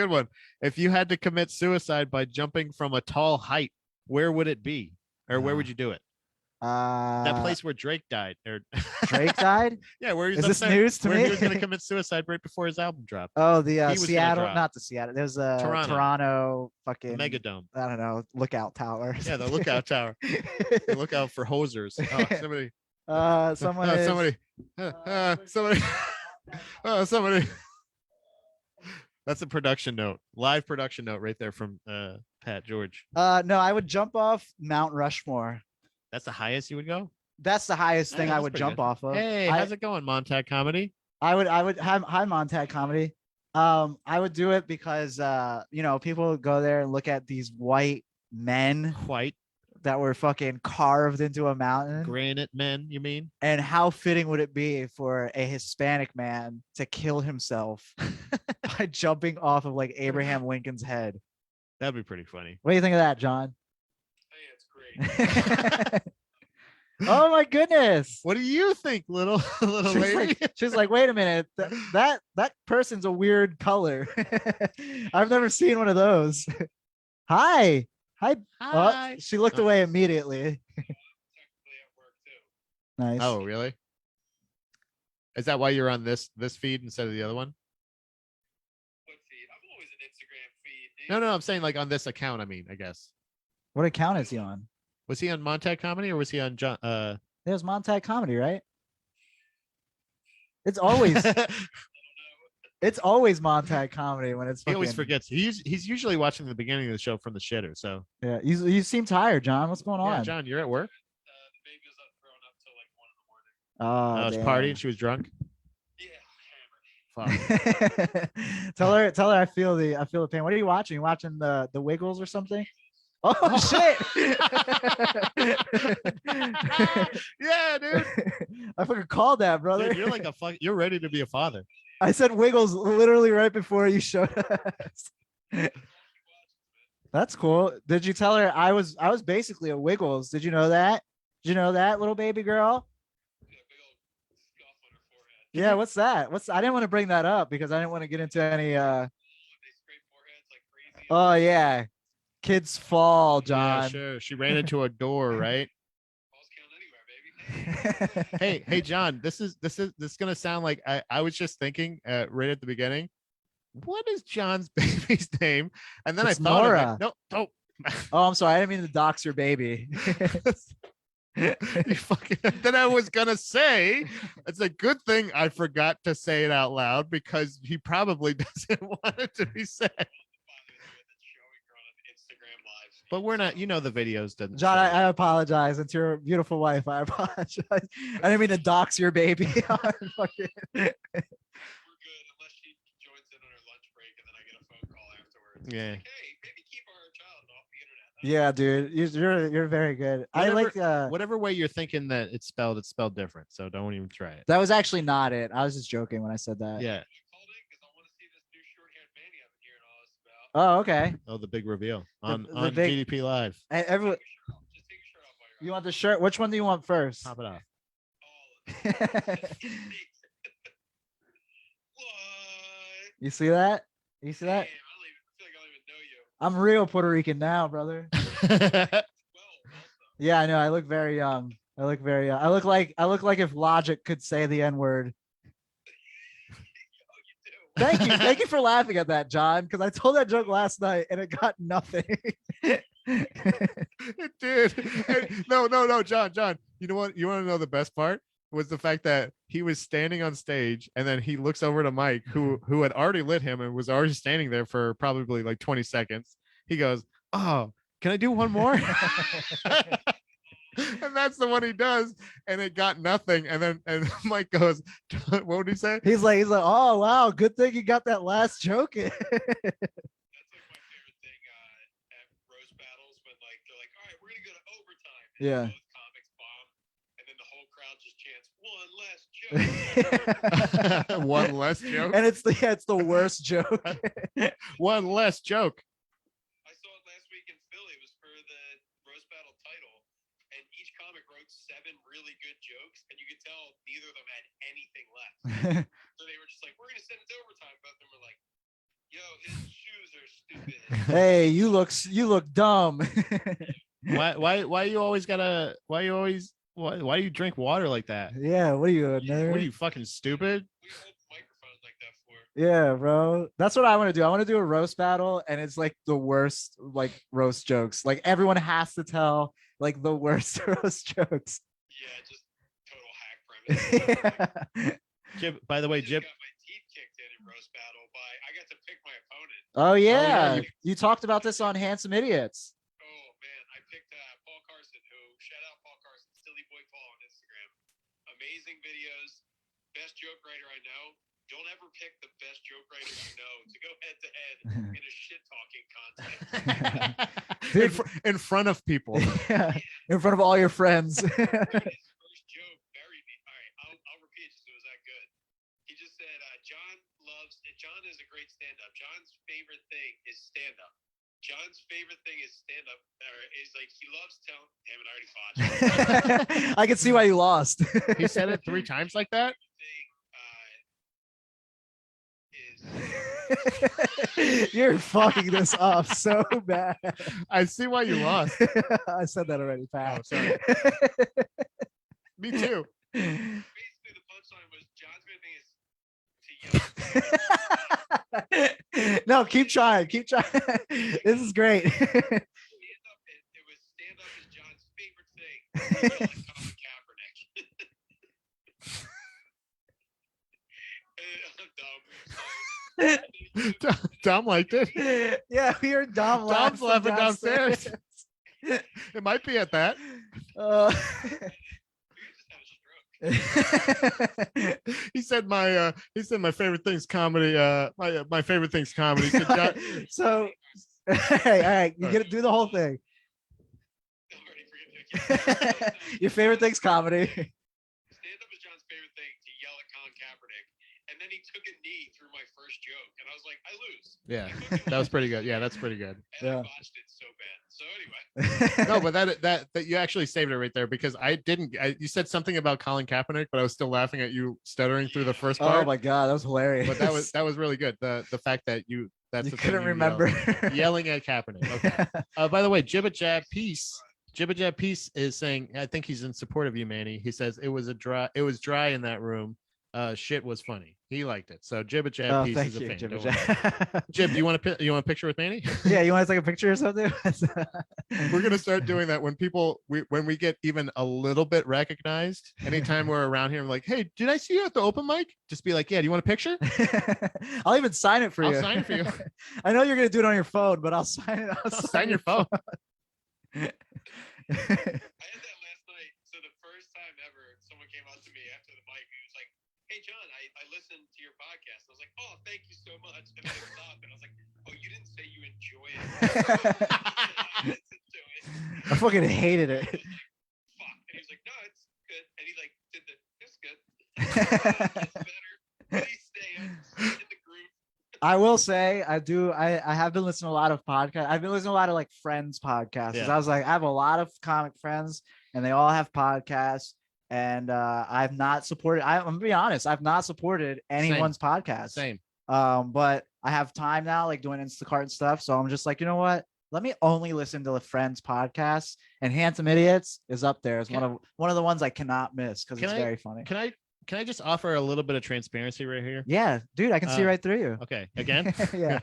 one. If you had to commit suicide by jumping from a tall height, where would it be, or where would you do it? That place where Drake died. Or Drake died? Yeah, where is this news to me? He was going to commit suicide right before his album dropped. Oh, the Seattle, not the Seattle. There's a Toronto fucking Megadome. I don't know, lookout tower. Yeah, the lookout tower. Look out for hosers. Oh, somebody. That's a production note, live production note right there from Pat George. No, I would jump off Mount Rushmore. That's the highest you would go? That's the highest thing I would jump off of. Hey, how's it going, Montag Comedy? I would hi Montag Comedy. I would do it because people go there and look at these white men. White. that were fucking carved into a mountain. Granite men, you mean? And how fitting would it be for a Hispanic man to kill himself by jumping off of like Abraham Lincoln's head? That'd be pretty funny. What do you think of that, John? Hey, it's great. Oh my goodness. What do you think, little lady? She's like, wait a minute, that person's a weird color. I've never seen one of those. Hi. Hi. Oh, she looked away immediately. Technically at work too. Nice. Oh, really? Is that why you're on this feed instead of the other one? What feed? I'm always an Instagram feed. No, I'm saying like on this account. I mean, I guess. What account is he on? Was he on Montag Comedy or was he on John? There's Montag Comedy, right? It's always it's always Montag Comedy when it's. He always fucking- forgets. He's usually watching the beginning of the show from the shitter. So Yeah, you seem tired, John. What's going on? yeah, John, you're at work. The baby was up thrown up till like 1 in the morning. Oh, I was damn. partying. She was drunk. Yeah, hammered. Fuck. tell her I feel the pain. What are you watching? You watching the Wiggles or something? Oh shit! Yeah, dude. I fucking called that, brother. Dude, you're like a fuck. You're ready to be a father. I said Wiggles literally right before you showed us. That's cool. Did you tell her I was basically a Wiggles? Did you know that? Did you know that, little baby girl? Yeah, big old scuff on her forehead. Yeah, what's that? I didn't want to bring that up because I didn't want to get into any They scrape foreheads like crazy. oh yeah. Kids fall, Yeah, John. sure. She ran into a door, right? Balls count anywhere, baby. Hey, John. This is gonna sound like I was just thinking right at the beginning. What is John's baby's name? And then It's I thought Nora. of it. No, don't. Oh, I'm sorry. I didn't mean to dox your baby. You fucking. Then I was gonna say it's a good thing I forgot to say it out loud because he probably doesn't want it to be said. But we're not. You know the videos didn't. John, show it. I apologize. It's your beautiful wife. I apologize. I didn't mean to dox your baby. On fucking- We're good unless she joins in on her lunch break and then I get a phone call afterwards. Yeah. Like, hey, maybe keep our child off the internet. Yeah, dude, you're very good. I like Whatever way you're thinking that it's spelled different. So don't even try it. that was actually not it. I was just joking when I said that. Yeah. I called in because I want to see this new short-haired Manny I've been hearing all this about. Oh, okay. Oh, the big reveal on the big- GDP Live. Hey, everyone, Take your shirt off. Just take your shirt off while you're you out. want the shirt? Which one do you want first? Pop it off. All of it. What? You see that? You see that? Damn, I feel like I don't even know you. I'm real Puerto Rican now, brother. 12 also. Yeah, I know. I look very young. I look very young. I look like if Logic could say the N-word. Oh, you do. Thank you. Thank you for laughing at that, John, because I told that joke last night and it got nothing. It did. No, John. You know what? You want to know the best part? Was the fact that he was standing on stage and then he looks over to Mike, who had already lit him and was already standing there for probably like 20 seconds. He goes, "Oh, can I do one more?" And that's the one he does, and it got nothing. And then Mike goes, "What would he say?" He's like, oh wow, good thing you got that last joke in. That's like my favorite thing at roast battles when like they're like, all right, we're gonna go to overtime. And Yeah. both comics bomb, and then the whole crowd just chants one less joke. One less joke. And it's the worst joke. One less joke. I saw it last week in Philly. It was for the roast battle title, and each comic wrote 7 really good jokes, and you could tell neither of them had anything left. So they were just like, we're gonna send it to overtime. Both of them were like, yo, his shoes are stupid. Hey, you look dumb. Why you always gotta? Why do you drink water like that? Yeah, what are you, a What nerd? are you fucking stupid? We hold microphones like that for. Yeah, bro. That's what I want to do. I want to do a roast battle, and it's like the worst like roast jokes. Like everyone has to tell like the worst roast jokes. Yeah, just total hack premise. Jib, by the way, I just Jib. got my teeth kicked in roast battle by I got to pick my opponent. Oh yeah, yeah, you talked about this on Handsome Idiots. Oh man, I picked Paul Carson, who shout out Paul Carson, Silly Boy Paul on Instagram. Amazing videos, best joke writer I know. don't ever pick the best joke writer you know to go head to head in a shit talking contest. Dude, in front of people. Yeah, in front of all your friends. His first joke buried me. All right, I'll repeat it just so it was that good. He just said, John is a great stand-up. John's favorite thing is stand-up. John's favorite thing is stand-up. Is like he loves telling. Damn it, I already botched. I can see why you lost. He said it 3 times like that. You're fucking this up so bad. I see why you lost. I said that already, Pat. Oh, sorry. Me too. Basically, the punchline was John's favorite thing is to yell. No, keep trying. Keep trying. This is great. It was stand-up is John's favorite thing. Yell at Colin Kaepernick. I'm dumb. Dom liked it. Yeah, we heard Dom Dom's laughing downstairs. downstairs. It might be at that. He said my favorite thing's comedy. My favorite thing's comedy. He said, John, So, all right, you get to do the whole thing. Your favorite thing's comedy. Stand-up is John's favorite thing to yell at Colin Kaepernick, and then he took a knee through my first joke, and I was like, I lose. yeah, that was pretty good. Yeah, that's pretty good. And I Yeah. botched it so bad. So anyway, No, but that you actually saved it right there because you said something about Colin Kaepernick, but I was still laughing at you stuttering through the first part. Oh my god, that was hilarious. But that was really good. The fact that that's you the couldn't thing remember. yelling at Kaepernick. Okay. By the way, Jibba Jab Peace is saying, I think he's in support of you, Manny. He says it was dry in that room. Shit was funny. He liked it. So Jibba Jab Oh, Peace thank is a you, fan. Jibba Don't worry. Jab. Jib, you want a picture with Manny? Yeah, you want to take a picture or something? We're gonna start doing that when we get even a little bit recognized. Anytime we're around here, I'm like, hey, did I see you at the open mic? Just be like, yeah, do you want a picture? I'll even sign it for you. I'll sign it for you. I know you're gonna do it on your phone, but I'll sign it. I'll sign your phone. I had that last night. So the first time ever, someone came up to me after the mic. He was like, "Hey, John, I listened to your podcast." I was like, "Oh, thank you so much." And then I stopped, and I was like, "Oh, you didn't say you enjoy it." I listened to it. I fucking hated it. I was like, fuck. And he was like, "No, it's good." And he like did it's good. It's better. Please stay in the group. I will say I have been listening to a lot of podcasts. I've been listening to a lot of like friends podcasts. Yeah. I was like, I have a lot of comic friends and they all have podcasts. And I've not supported, I'm gonna be honest, I've not supported anyone's podcast. Same. But I have time now, like doing Instacart and stuff. So I'm just like, you know what? Let me only listen to the friends podcasts, and Handsome Idiots is up there. It's one of the ones I cannot miss because it's very funny. Can I just offer a little bit of transparency right here? Yeah, dude, I can see right through you. Okay, again. Yeah.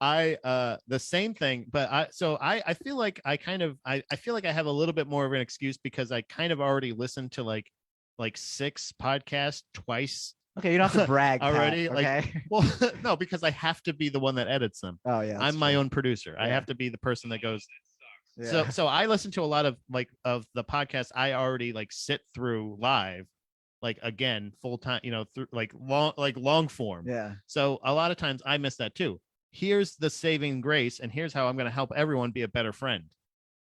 The same thing, but I feel like I feel like I have a little bit more of an excuse because I kind of already listened to like 6 podcasts twice. Okay, you don't have to brag already. Pat, okay? okay? Well, no, because I have to be the one that edits them. Oh yeah, I'm my own producer. I have to be the person that goes. So I listen to a lot of of the podcasts I already sit through live, again, full time, through long form. Yeah. So a lot of times I miss that too. Here's the saving grace, and here's how I'm going to help everyone be a better friend.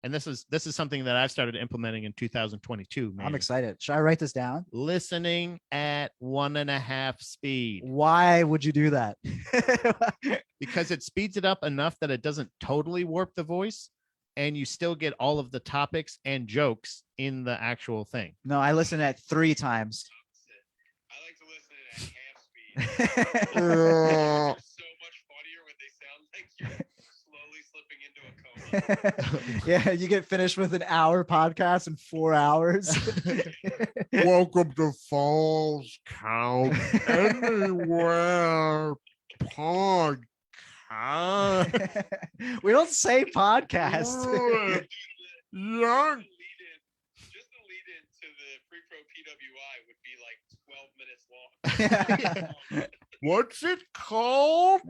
And this is something that I've started implementing in 2022. Man. I'm excited. Should I write this down? Listening at 1.5 speed. Why would you do that? Because it speeds it up enough that it doesn't totally warp the voice, and you still get all of the topics and jokes in the actual thing. No, I listen at 3 times. I like to listen at half speed. It's so much funnier when they sound like you're slowly slipping into a coma. Yeah, you get finished with an hour podcast in 4 hours. Welcome to Falls Count Anywhere Podcast. We don't say podcast. Just the lead in to the pre-pro PWI would be like 12 minutes long. What's it called?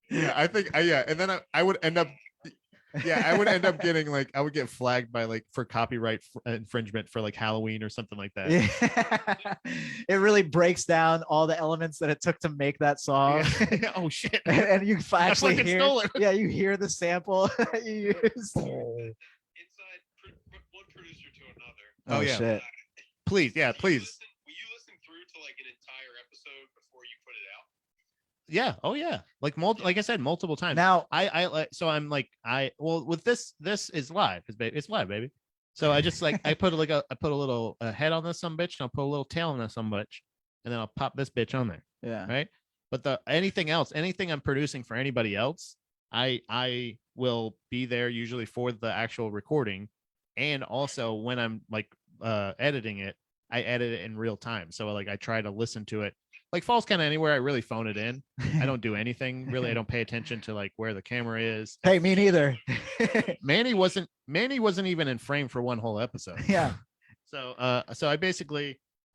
Yeah, I think and then I would end up Yeah, I would end up getting like I would get flagged by like for copyright infringement for like Halloween or something like that. Yeah. It really breaks down all the elements that it took to make that song. Yeah. Oh shit. And you actually fucking hear stole it. Yeah, you hear the sample that you used. Inside one producer to another. Oh, yeah. Shit. Please, yeah, please. Will you listen through to like an entire episode before you put it out? Yeah. Oh yeah. Like I said, multiple times. Now So I'm like with this is live. It's live, baby. So I just like I put a little head on this some bitch and I'll put a little tail on this some bitch and then I'll pop this bitch on there. Yeah. Right. But anything I'm producing for anybody else, I will be there usually for the actual recording, and also when I'm like editing it, I edit it in real time. So like I try to listen to it. Like Falls Count Anywhere, I really phone it in. I don't do anything really. I don't pay attention to like where the camera is. Hey, me neither. Manny wasn't even in frame for one whole episode. Yeah. So I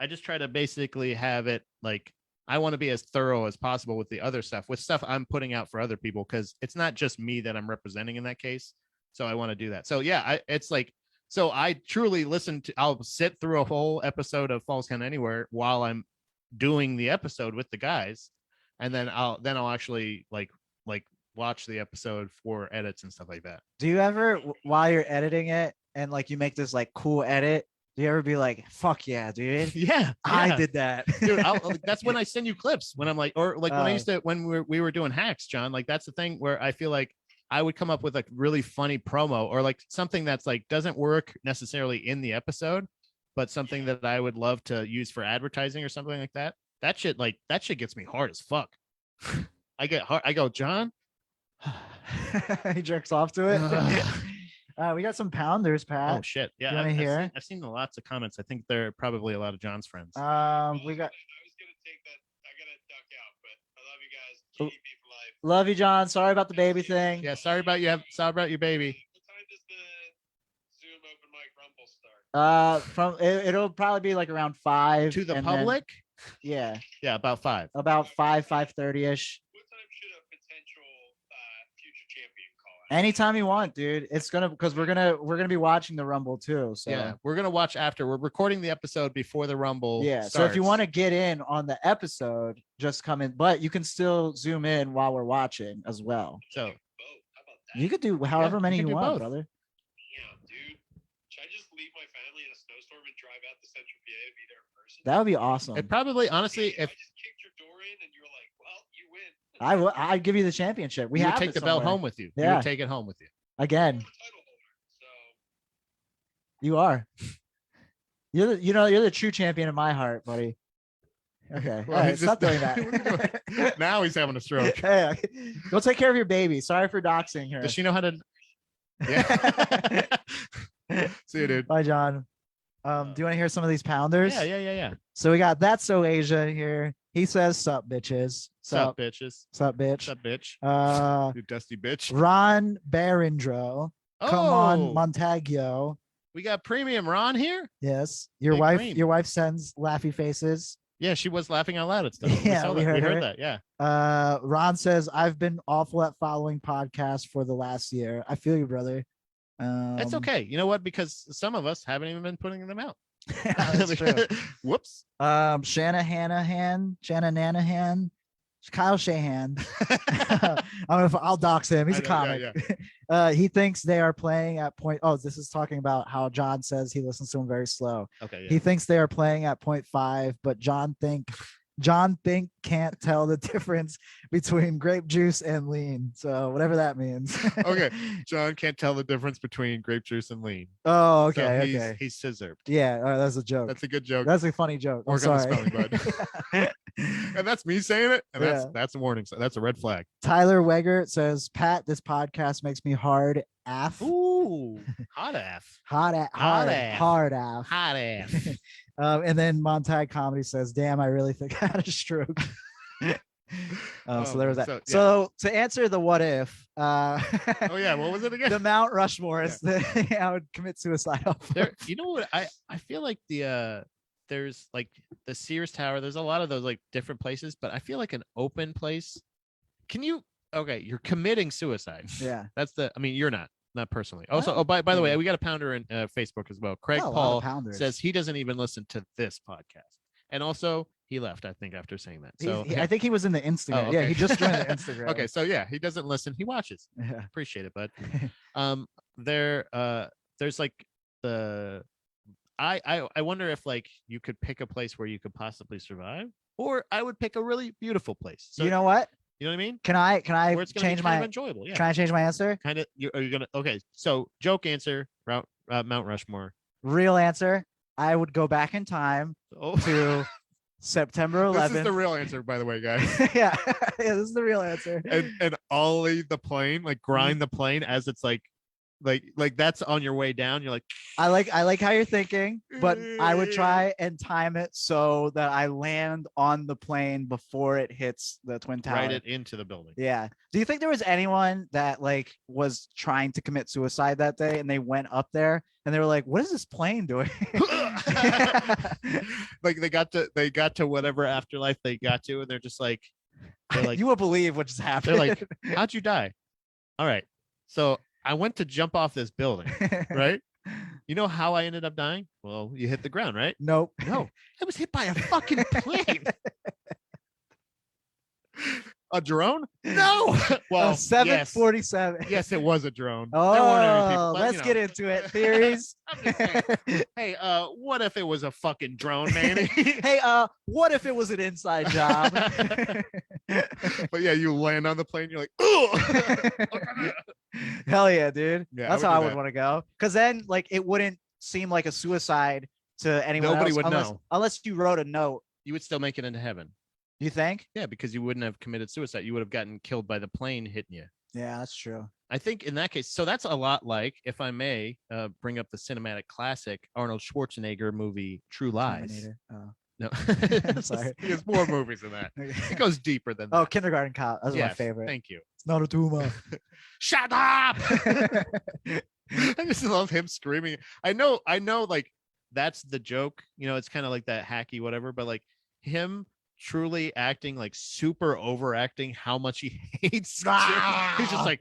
just try to basically have it like I want to be as thorough as possible with the other stuff, with stuff I'm putting out for other people, because it's not just me that I'm representing in that case. So I want to do that. So yeah, so I truly I'll sit through a whole episode of Falls Count Anywhere while I'm doing the episode with the guys, and then I'll actually like watch the episode for edits and stuff like that. Do you ever, while you're editing it and like you make this like cool edit, do you ever be like, fuck yeah, dude? Yeah, I did that. Dude, that's when I send you clips when I'm like, or like when I used to, when we were doing hacks, John, like that's the thing where I feel like I would come up with a really funny promo or like something that's like doesn't work necessarily in the episode, but something that I would love to use for advertising or something like that. That shit gets me hard as fuck. I get hard. I go, John. He jerks off to it. We got some pounders, Pat. Oh shit. Yeah. You wanna hear? I've seen lots of comments. I think they're probably a lot of John's friends. We got. I was gonna take that. I gotta duck out, but I love you guys. GDPLive. Love you, John. Sorry about the baby thing. Yeah. Sorry about your baby. What time does the Zoom open mic rumble start? It'll probably be like around 5 To the and public. Yeah. Yeah. About 5. About 5:30ish. What time should a potential future champion call out? Anytime you want, dude. It's because we're gonna be watching the Rumble too. So yeah, we're gonna watch after. We're recording the episode before the Rumble. Yeah. starts. So if you want to get in on the episode, just come in. But you can still zoom in while we're watching as well. So Both. How about that? You could do however many you you can do want, both. brother. Damn, dude. Should I just leave my family in a snowstorm and drive out to Central PA to be there in person? That would be awesome. it probably, honestly, I if just kicked your door in and you're like, well, you win. I'd give you the championship. We you would have take it the belt somewhere. home with you, you Yeah. would take it home with you. Again. I'm a title holder, so You are. You're the true champion in my heart, buddy. Okay. Well, All right, he's stop doing What are you that. doing? Now he's having a stroke. Hey, go take care of your baby. Sorry for doxing her. Does she know how to? Yeah. See you, dude. Bye, John. Do you want to hear some of these pounders? Yeah. So we got That's So Asia here. He says, "Sup, bitches. Sup, bitches. Sup, bitch. Sup, bitch. You dusty bitch. Ron Barindro. Come on, Oh, Montaggio. we got premium Ron here. Yes. Your Big wife. cream. Your wife sends laughy faces. Yeah, she was laughing out loud at stuff. Yeah, saw we that. heard her. that. Yeah. Ron says, "I've been awful at following podcasts for the last year. I feel you, brother." That's okay. You know what? Because some of us haven't even been putting them out. That's true. Whoops. Shanna Nanahan, Kyle Shahan. I'll dox him. He's a comic. He thinks they are playing at point. Oh, this is talking about how John says he listens to him very slow. Okay. He thinks they are playing at 0.5, but John think can't tell the difference between grape juice and lean. So whatever that means. Okay. John can't tell the difference between grape juice and lean. Oh, So okay. he's, Okay. he's scissored. Yeah, that's a joke. That's a good joke. That's a funny joke. I'm Work on the sorry. spelling, bud. And that's me saying it. And that's a warning. So that's a red flag. Tyler Weggert says, "Pat, this podcast makes me hard af. Ooh, hot af. Hot af. Hot af. Hard af." Hot af. And then Montag Comedy says, "Damn, I really think I had a stroke." So there was that. So, yeah. So to answer the what if, Oh yeah, what was it again? the Mount Rushmore is I would commit suicide off of. There, you know what? I feel like there's like the Sears Tower. There's a lot of those like different places, but I feel like an open place. You're committing suicide. Yeah. I mean, you're not. not personally. Also, by the way, we got a pounder in Facebook as well. Craig Paul says he doesn't even listen to this podcast, and also he left, I think, after saying that. So I think he was in the Instagram. Oh, okay. Yeah, he just joined the Instagram. Okay, so yeah, he doesn't listen. He watches. Yeah. Appreciate it, bud. There's like the I wonder if like you could pick a place where you could possibly survive, or I would pick a really beautiful place. So you know what? You know what I mean? Can I Where it's gonna change be kind my of enjoyable? Yeah. Can I change my answer? Kind of. Are you gonna? Okay. So joke answer. Mount Rushmore. Real answer. I would go back in time to September 11th. This is the real answer, by the way, guys. yeah, this is the real answer. And ollie the plane, like grind the plane as it's like that's on your way down. You're like, I like how you're thinking, but I would try and time it so that I land on the plane before it hits the Twin Tower. Ride it into the building. Yeah. Do you think there was anyone that like was trying to commit suicide that day and they went up there and they were like, what is this plane doing? Like they got to whatever afterlife they got to, and they're like, you will believe what just happened. They're like, how'd you die? All right. So I went to jump off this building, right? You know how I ended up dying? Well, you hit the ground, right? Nope. No, I was hit by a fucking plane. A drone? No. Well, 747. Yes, it was a drone. Oh, let's get into it. Theories. I'm just saying, hey, what if it was a fucking drone, Manny? Hey, what if it was an inside job? But yeah, you land on the plane, you're like, oh. Hell yeah, dude. Yeah, that's how I would want to go. Because then, like, it wouldn't seem like a suicide to anyone Nobody else would know. Unless you wrote a note. You would still make it into heaven. You think? Yeah, because you wouldn't have committed suicide. You would have gotten killed by the plane hitting you. Yeah, that's true. I think in that case, so that's a lot like, if I may bring up the cinematic classic Arnold Schwarzenegger movie, True Lies. Terminator. Oh. No, sorry. There's more movies than that. It goes deeper than that. Oh, Kindergarten Cop. That's my favorite. Thank you. It's not a tumor. Shut up! I just love him screaming. I know, like that's the joke. You know, it's kind of like that hacky whatever, but like him truly acting like super overacting how much he hates. He's just like,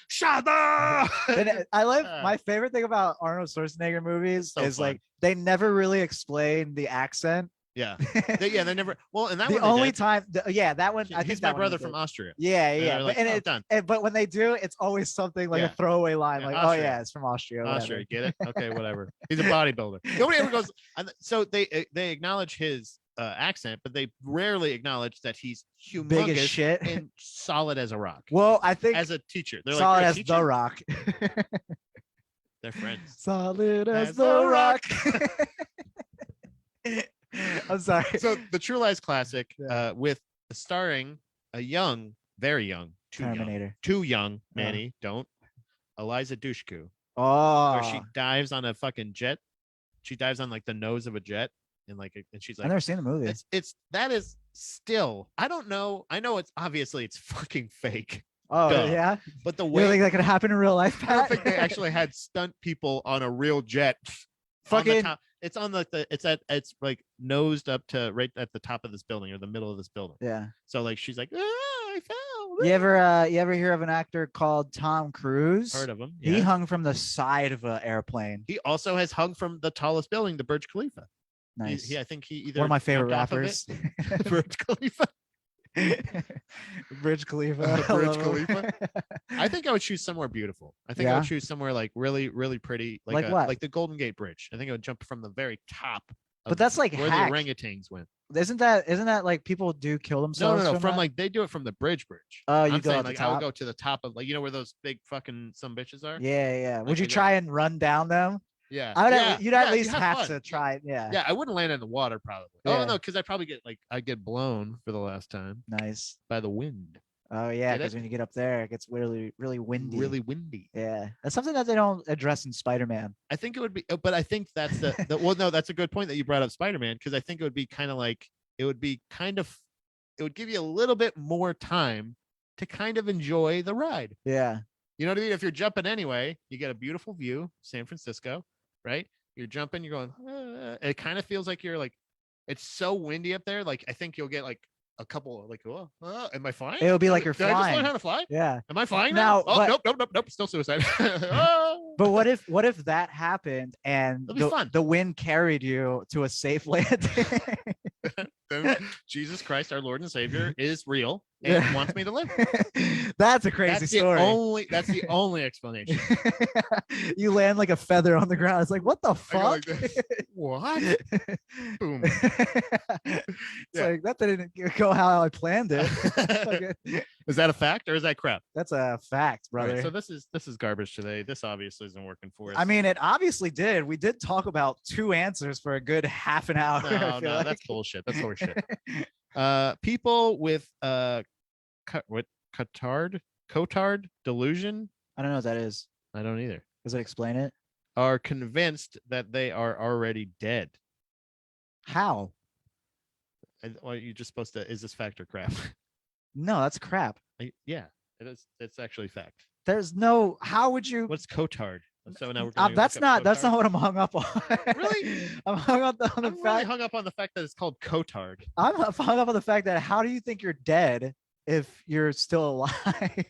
shut up. And I love my favorite thing about Arnold Schwarzenegger movies is fun. Like they never really explain the accent. Yeah, they never. Well, and that the one only time, that one. I think he's my brother from Austria. Yeah. Like, but when they do, it's always something like a throwaway line, like, Austria. "Oh yeah, it's from Austria." Austria, get it? Okay, whatever. He's a bodybuilder. Nobody ever goes. So they acknowledge his accent, but they rarely acknowledge that he's humongous, big as shit, and solid as a rock. Well, I think as a teacher, they're solid like, as the Rock. They're friends. Solid as the Rock. I'm sorry. So the True Lies classic, with starring a young, very young, too young, Manny, don't, Eliza Dushku. Oh, where she dives on a fucking jet. She dives on like the nose of a jet, and she's like, I've never seen the movie. That is still, I don't know. I know it's fucking fake. Oh, yeah. But the way you think that could happen in real life, Pat? I don't think they actually had stunt people on a real jet. Fucking. It's on it's like nosed up to right at the top of this building or the middle of this building. Yeah. So like she's like, I fell. You ever hear of an actor called Tom Cruise? Heard of him. Yeah. He hung from the side of an airplane. He also has hung from the tallest building, the Burj Khalifa. Nice. I think he either one of my favorite rappers. Burj Khalifa. Burj Khalifa. Burj Khalifa. I think I would choose somewhere beautiful. I think I would choose somewhere like really, really pretty, like what? Like the Golden Gate Bridge. I think I would jump from the very top. But that's like where hack. the orangutans went. Isn't that like people do kill themselves? No. From like they do it from the bridge. Oh, you I'm go saying, at the like top? I would go to the top of like where those big fucking some bitches are. Yeah. Would you try and run down them? Yeah, you'd at least have to try it. Yeah. I wouldn't land in the water probably. Yeah. Oh no, because I get blown for the last time. Nice. By the wind. Oh yeah, because when you get up there, it gets really, really windy. Really windy. Yeah, that's something that they don't address in Spider-Man. I think it would be, but I think that's well, no, that's a good point that you brought up Spider-Man, because I think it would be kind of like it would give you a little bit more time to kind of enjoy the ride. Yeah. You know what I mean? If you're jumping anyway, you get a beautiful view, San Francisco, right? You're jumping, you're going, it kind of feels like you're like, it's so windy up there. Like, I think you'll get like a couple like, oh, am I flying? It would be like you're Did I just learn flying. how to fly? Yeah. Am I flying Now, now? Oh, but- nope. Still suicide. Oh. But what if that happened and That'd be fun. the wind carried you to a safe landing? Then Jesus Christ, our Lord and Savior, is real and wants me to live. That's a crazy story. That's the only explanation. You land like a feather on the ground. It's like, what the I go fuck? like this. What? Boom. It's Yeah. like that didn't go how I planned it. Is that a fact or is that crap? That's a fact, All brother. right, so this is garbage today. This obviously isn't working for us. I mean, it obviously did. We did talk about 2 answers for a good half an hour. I feel like. That's bullshit. That's horseshit. People with Cotard delusion. I don't know what that is. I don't either. Does it explain it? Are convinced that they are already dead. How? Well, you're just supposed to. Is this fact or crap? No, that's crap. Yeah, it is. It's actually fact. There's no. How would you? What's Cotard? So now we're gonna That's look up not Cotard. what I'm hung up on. Really? I'm hung up on the I'm really fact. hung up on the fact that it's called Cotard. I'm hung up on the fact that how do you think you're dead if you're still alive?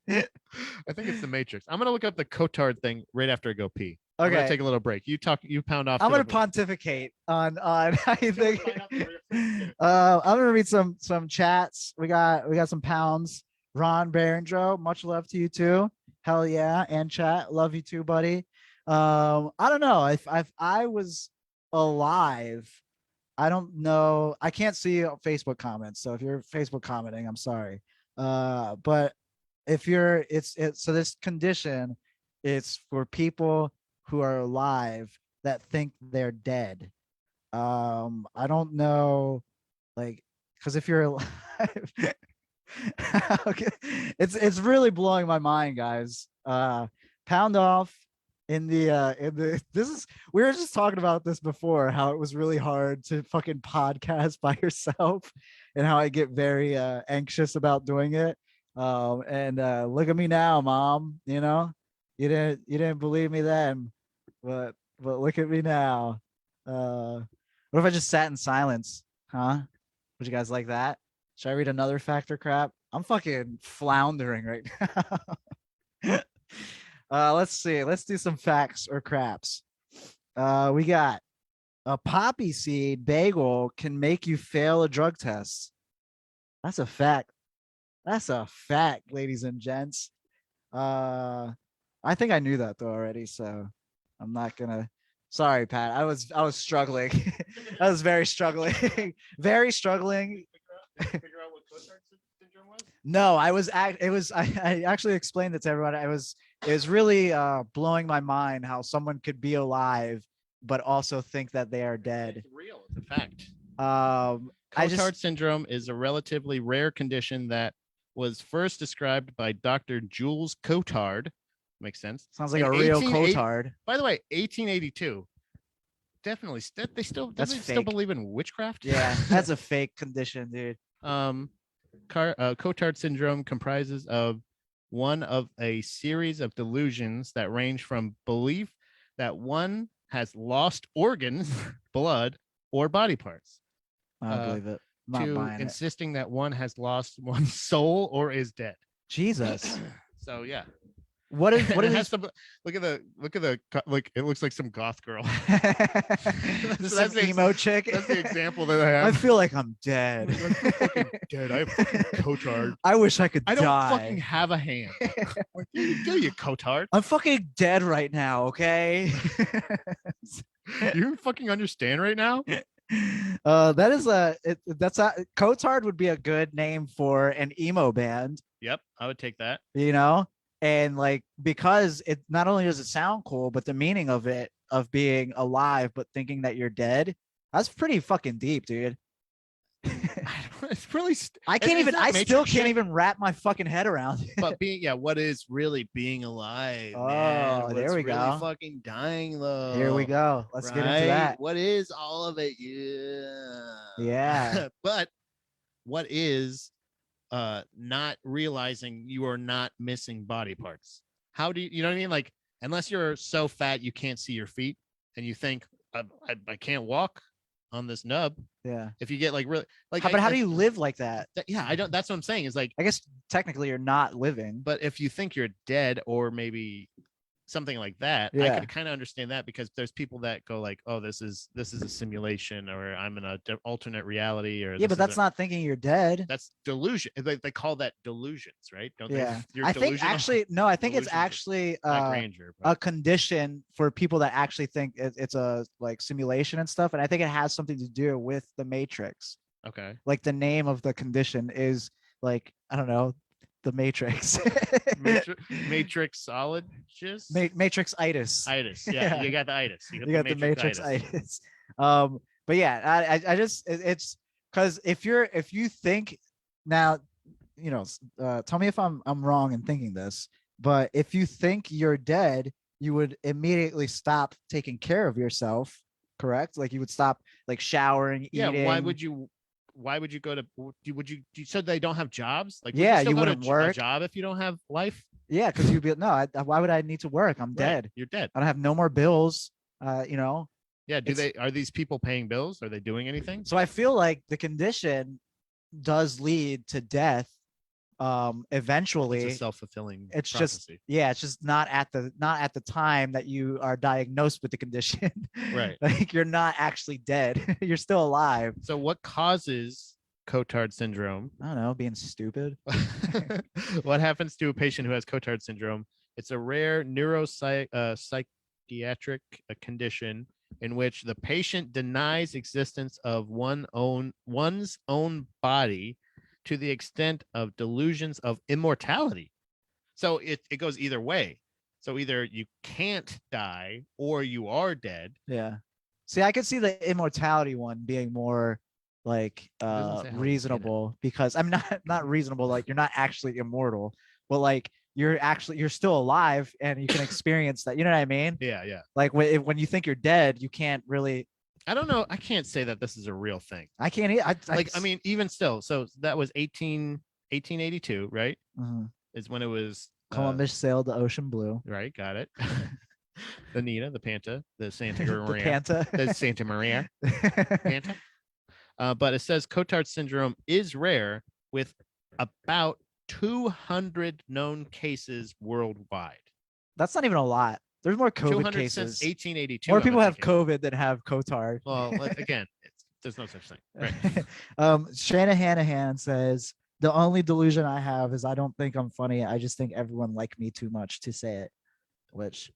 I think it's the Matrix. I'm gonna look up the Cotard thing right after I go pee. I'm Okay. gonna take a little break. You pound off. I'm to gonna the- pontificate on how you think. find out the real- I'm gonna read some chats. We got some pounds. Ron Barandro, much love to you too. Hell yeah, and chat, love you too, buddy. I don't know if I was alive. I don't know. I can't see Facebook comments, so if you're Facebook commenting, I'm sorry. But if you're, it's so this condition, it's for people who are alive that think they're dead. I don't know, like, because if you're alive, okay, it's really blowing my mind, guys. Pound off in the this is we were just talking about this before, how it was really hard to fucking podcast by yourself and how I get very anxious about doing it. And look at me now, mom. You know, you didn't believe me then, but look at me now. What if I just sat in silence? Huh? Would you guys like that? Should I read another factor crap? I'm fucking floundering right now. Let's see. Let's do some facts or craps. We got a poppy seed bagel can make you fail a drug test. That's a fact. That's a fact, ladies and gents. I think I knew that though already, so I'm not gonna. Sorry, Pat. I was struggling. I was very struggling. Very struggling. Did you figure out what Cotard syndrome was? No, I actually explained it to everyone. It was really blowing my mind how someone could be alive but also think that they are dead. It's real. It's a fact. Cotard syndrome is a relatively rare condition that was first described by Dr. Jules Cotard. Makes sense. Sounds like In a real 1880 Cotard. By the way, 1882. Definitely, they still fake. believe in witchcraft. Yeah, that's a fake condition, dude. Cotard syndrome comprises of one of a series of delusions that range from belief that one has lost organs, blood, or body parts, I don't believe it. I'm not to buying it. insisting that one has lost one's soul or is dead. Jesus. So yeah. What is It has these? some, look at the it looks like some goth girl. Just that's some the- emo chick. That's the example that I I have. feel like I'm dead. I'm fucking dead. I have fucking Cotard. I wish I could I don't die. fucking have a hand. Like, do you Cotard? I'm fucking dead right now, okay? You fucking understand right now? That is Cotard would be a good name for an emo band, Yep, I would take that. you know? And like, because it not only does it sound cool, but the meaning of it, of being alive but thinking that you're dead, that's pretty fucking deep, dude. It's really. I can't even. that I Matrix still can't shit? even wrap my fucking head around it. But what is really being alive? Oh, man? there What's we really go. Fucking dying though. Here we go. Let's get into right? that. What is all of it? Yeah. Yeah. But what is not realizing you are not missing body parts? How do you know what I mean? Like, unless you're so fat you can't see your feet and you think I can't walk, on this nub. Yeah. If you get like really like, but how do you live like that? Yeah, I don't. That's what I'm saying. Is like, I guess technically you're not living. but if you think you're dead or maybe something like that, I Yeah. could kind of understand that, because there's people that go like, oh, this is a simulation, or I'm in a alternate reality, or Yeah, but that's not thinking you're dead. that's delusion. They call that delusions, right? Don't Yeah. they? You're I think delusional. actually no, I think it's Delusions actually Not grandeur, but a condition for people that actually think it's a like simulation and stuff, and I think it has something to do with the Matrix. okay. Like the name of the condition is like, I don't know, the Matrix. Matrixologist. Matrix-itis. Itis. Yeah, you got the itis. You got the Matrix-itis. But yeah, I just it's because if you think now, you know, tell me if I'm wrong in thinking this, but if you think you're dead, you would immediately stop taking care of yourself, correct? Like you would stop like showering, Yeah. eating. Why would you go to? Would you said they don't have jobs? Like, Yeah, would you go wouldn't to work. a job if you don't have life. Yeah, because you'd be no. Why would I need to work? I'm Right, dead. you're dead. I don't have no more bills. You know. Yeah. Are these people paying bills? Are they doing anything? So I feel like the condition does lead to death. Eventually, It's a self-fulfilling it's prophecy. just yeah, it's just not at the time that you are diagnosed with the condition. Right. Like you're not actually dead. You're still alive. So what causes Cotard syndrome? I don't know, being stupid. What happens to a patient who has Cotard syndrome? It's a rare psychiatric condition in which the patient denies existence of one's own body to the extent of delusions of immortality. So it goes either way. So either you can't die or you are dead. Yeah. See, I could see the immortality one being more like doesn't say how reasonable, because I'm not reasonable, like you're not actually immortal, but like you're still alive and you can experience that. You know what I mean? Yeah, yeah. Like when you think you're dead, you can't really. I don't know. I can't say that this is a real thing. I can't. I mean, even still. So that was 1882, right? Mhm. Is when it was Columbus sailed the ocean blue. Right, got it. The Nina, the Panta, the Santa The Maria, Panta. the Santa Maria, Panta. But it says Cotard syndrome is rare, with about 200 known cases worldwide. That's not even a lot. There's more COVID 200 cases. since 1882. More people have thinking. COVID than have Cotard. Well, again, there's no such thing. Right. Shanahan says, the only delusion I have is I don't think I'm funny. I just think everyone liked me too much to say it. Which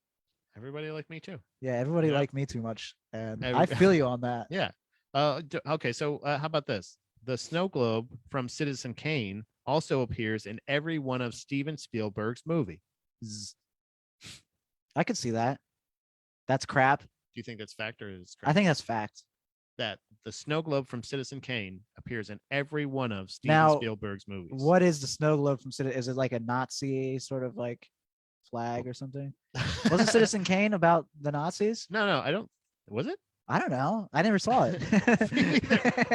everybody like me too. Yeah, everybody Yeah. liked me too much, and I feel you on that. Yeah. Okay. So how about this? The snow globe from Citizen Kane also appears in every one of Steven Spielberg's movies. I could see that. That's crap. Do you think that's fact or is crap? I think that's fact. That the snow globe from Citizen Kane appears in every one of Steven Spielberg's movies. What is the snow globe from Citizen? Is it like a Nazi sort of like flag or something? Wasn't Citizen Kane about the Nazis? No, I don't. Was it? I don't know. I never saw it.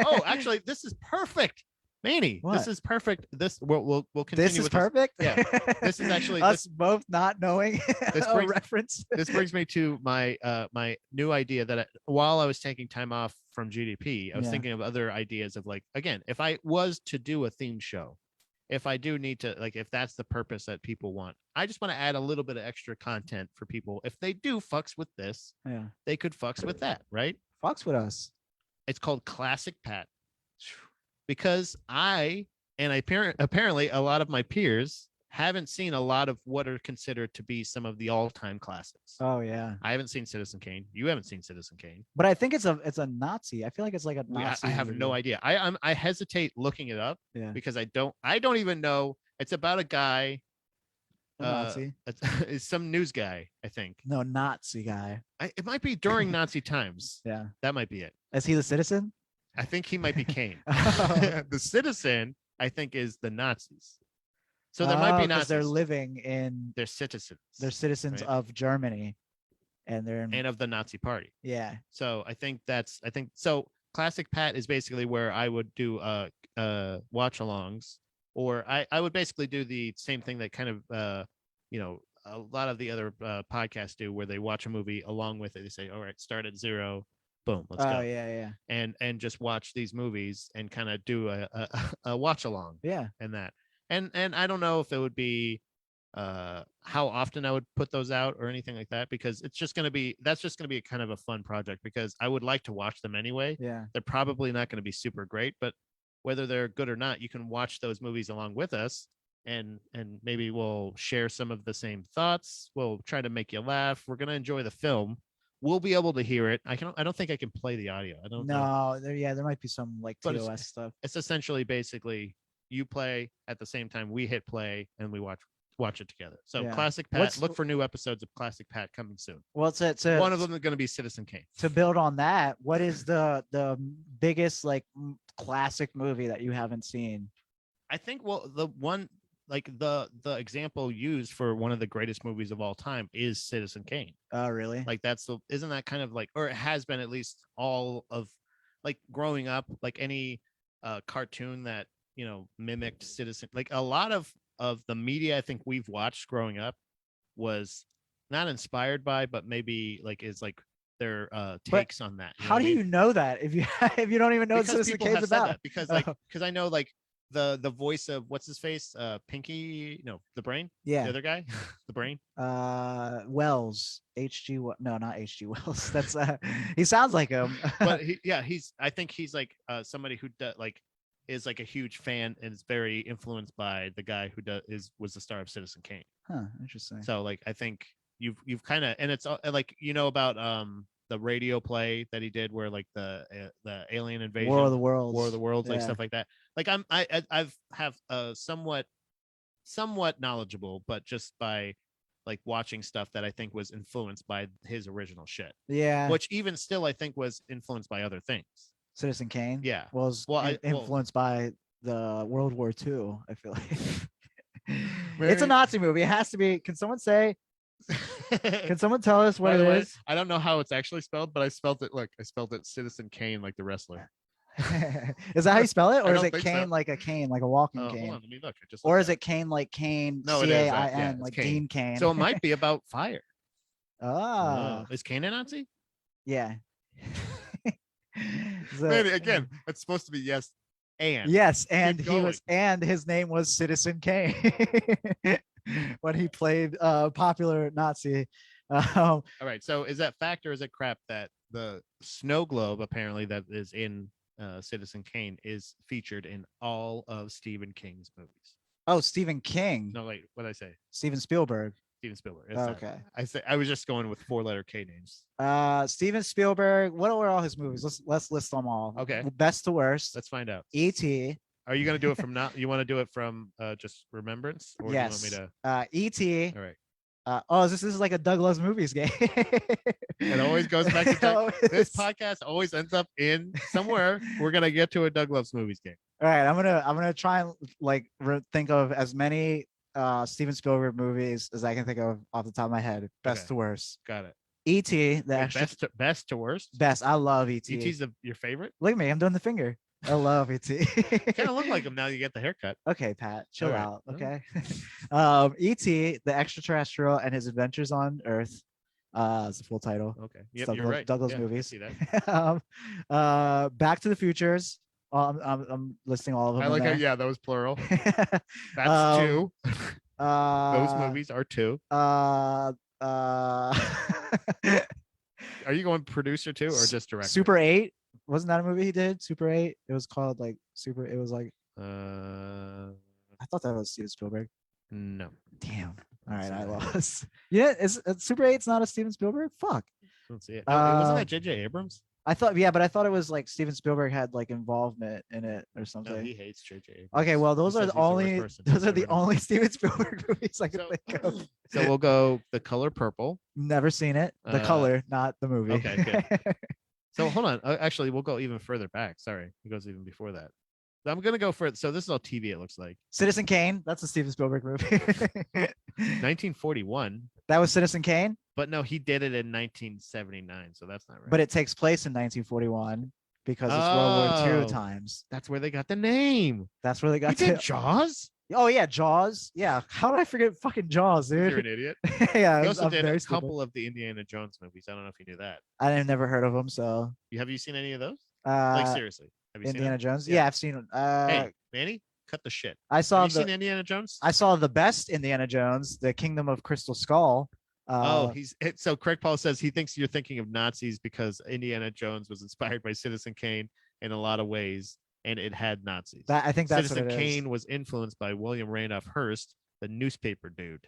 Oh, actually, this is perfect. Manny, What? This is perfect. We'll continue. This is with perfect. Yeah, this is actually us both not knowing a reference. This brings me to my my new idea that while I was taking time off from GDP, I was thinking of other ideas of, like, again, if I was to do a theme show, if I do need to, like, if that's the purpose that people want, I just want to add a little bit of extra content for people. If they do fucks with this, they could fucks with that, right? Fucks with us. It's called Classic Pat. Because apparently a lot of my peers haven't seen a lot of what are considered to be some of the all-time classics. Oh yeah. I haven't seen Citizen Kane. You haven't seen Citizen Kane. But I think it's a Nazi. I feel like it's like a Nazi. I have no idea. I hesitate looking it up because I don't even know. It's about a guy. Nazi. It's some news guy, I think. No, Nazi guy. It might be during Nazi times. Yeah. That might be it. Is he the citizen? I think he might be Kane. The citizen, I think, is the Nazis. So there might be Nazis. They're living in. They're citizens. They're citizens of Germany, and they're and of the Nazi Party. Yeah. So I think so. Classic Pat is basically where I would do watch-alongs, or I would basically do the same thing that kind of a lot of the other podcasts do, where they watch a movie along with it. They say, all right, start at 0. Boom, let's Oh go. yeah. And just watch these movies and kind of do a watch along. Yeah. And that. And I don't know if it would be how often I would put those out or anything like that, because that's just going to be a kind of a fun project, because I would like to watch them anyway. Yeah. They're probably not going to be super great, but whether they're good or not, you can watch those movies along with us, and maybe we'll share some of the same thoughts. We'll try to make you laugh. We're going to enjoy the film. We'll be able to hear it. I don't think I can play the audio. I don't know. No, there might be some like But TOS stuff. It's essentially basically you play at the same time we hit play and we watch it together. So Yeah. Classic Pat, look for new episodes of Classic Pat coming soon. Well, One of them is going to be Citizen Kane. To build on that, what is the biggest like classic movie that you haven't seen? I think the one, like the example used for one of the greatest movies of all time is Citizen Kane. Oh, really? Like isn't that kind of like, or it has been at least all of like growing up, like any cartoon that, you know, mimicked Citizen, like a lot of the media I think we've watched growing up was not inspired by, but maybe like is like their takes on that. How do you know that if you don't even know what Citizen Kane's about? Because I know like the voice of what's his face, Pinky, no, the Brain, Yeah, the other guy, the Brain, Wells, HG, no, not HG Wells. That's he sounds like him. But I think he's like somebody who is like a huge fan and is very influenced by the guy who was the star of Citizen Kane. Huh, interesting. So like I think you've kind of, and it's like, you know, about the radio play that he did where like the alien invasion, War of the Worlds, like stuff like that. Like I've somewhat knowledgeable, but just by like watching stuff that I think was influenced by his original shit. Yeah. Which even still I think was influenced by other things. Citizen Kane. Yeah. Was influenced by the World War II, I feel like. It's a Nazi movie. It has to be. Can someone say? Can someone tell us what it is? I don't know how it's actually spelled, but I spelled it. Look, I spelled it Citizen Kane, like the wrestler. Is that how you spell it, or is it Kane so. like a cane, like a walking cane? Hold on, let me look. Or is it Kane like Kane? No, CAIN, like Kane. Dean Kane. So it might be about fire. Oh, is Kane a Nazi? Yeah. Maybe again, it's supposed to be yes, and his name was Citizen Kane when he played popular Nazi. All right, so is that fact or is it crap that the snow globe apparently that is in Citizen Kane is featured in all of Stephen King's movies? Oh, Stephen King. No, wait, what did I say? Steven Spielberg. Steven Spielberg. Okay. I was just going with 4-letter K names. Steven Spielberg. What were all his movies? Let's list them all. Okay. Best to worst. Let's find out. E.T. Are you going to do it from now? You want to do it from just remembrance? Or yes. Do you want me to? E.T. All right. This is like a Doug Loves Movies game. It always goes back to Doug. This podcast always ends up in somewhere. We're gonna get to a Doug Loves Movies game. All right, I'm gonna try and like think of as many Steven Spielberg movies as I can think of off the top of my head. Best to worst. Got it. E.T. Best to worst. Best. I love E.T. E.T.'s your favorite. Look at me. I'm doing the finger. I love E.T. Kind of look like him now. You get the haircut. Okay, Pat, chill right. out. Okay. E.T. the Extraterrestrial and His Adventures on Earth. It's the full title. Okay. Yep, you're right. Douglas yeah, movies. I see that. Back to the Futures. I'm listing all of them. I like how, yeah, that was plural. That's 2. Those movies are 2. Are you going producer 2 or just director? Super 8. Wasn't that a movie he did? Super 8. It was called like Super. It was like. I thought that was Steven Spielberg. No. Damn. All right, I lost. Yeah, is Super 8's not a Steven Spielberg? Fuck. I don't see it. No, wasn't that J.J. Abrams? I thought, but I thought it was like Steven Spielberg had like involvement in it or something. No, he hates J.J. Abrams. Okay, well, those are the only Steven Spielberg movies I can think of. So we'll go The Color Purple. Never seen it. The Color, not the movie. Okay, good. So hold on. Actually, we'll go even further back. Sorry, it goes even before that. I'm gonna go for it. So this is all TV. It looks like Citizen Kane. That's a Steven Spielberg movie. 1941. That was Citizen Kane. But no, he did it in 1979. So that's not right. But it takes place in 1941 because it's World War II times. That's where they got the name. That's where they got. Did Jaws? Oh yeah, Jaws. Yeah, how did I forget fucking Jaws, You're dude? an idiot. Yeah, He also I'm did very a stupid. couple of the Indiana Jones movies. I don't know if you knew that. I've never heard of them, so Have you seen any of those? Like uh, seriously, have you seen Indiana them? Jones. Yeah. Yeah, I've seen. Hey, Manny, cut the shit. I Have saw you seen the Indiana Jones? I saw the best Indiana Jones, the Kingdom of Crystal Skull. Oh, so Craig Paul says he thinks you're thinking of Nazis because Indiana Jones was inspired by Citizen Kane in a lot of ways, and it had Nazis. I think that's Citizen what it is. Kane was influenced by William Randolph Hearst, the newspaper dude.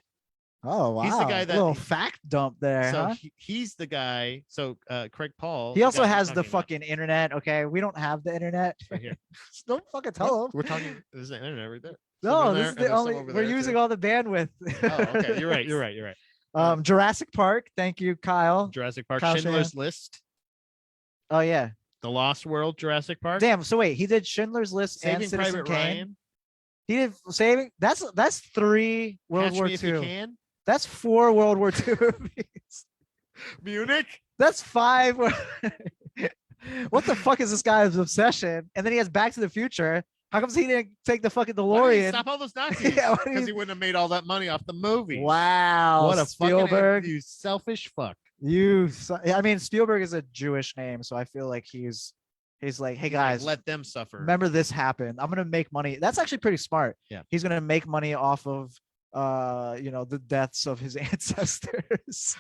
Oh wow, He's the guy a that little fact dump there, so huh? he's the guy. So Craig Paul. He the also guy we're has the talking about, fucking internet. Okay, we don't have the internet. right here. Don't fucking tell him. We're talking. There's the internet right there. No, Some in this there, is and the there's some only. over We're there, using too. all the bandwidth. Oh, okay. You're right. You're right. You're right. Jurassic Park. Thank you, Kyle. Jurassic Park, Kyle Schindler's Shan. List, Oh yeah. The Lost World, Jurassic Park, Damn. So wait, he did Schindler's List and Saving Citizen Private Kane. Ryan, He did Saving. That's 3 World Catch War Me If You II. Can, That's 4 World War II movies. Munich. That's 5. What the fuck is this guy's obsession? And then he has Back to the Future. How comes he didn't take the fucking Why did he DeLorean? stop all those Nazis? Yeah, why did Because he- he wouldn't have made all that money off the movie. Wow, What a Spielberg. fucking you selfish fuck. I mean, Spielberg is a Jewish name, so I feel like he's like, hey He's like, guys, let them suffer. remember this happened. I'm gonna make money. That's actually pretty smart. Yeah. He's gonna make money off of the deaths of his ancestors.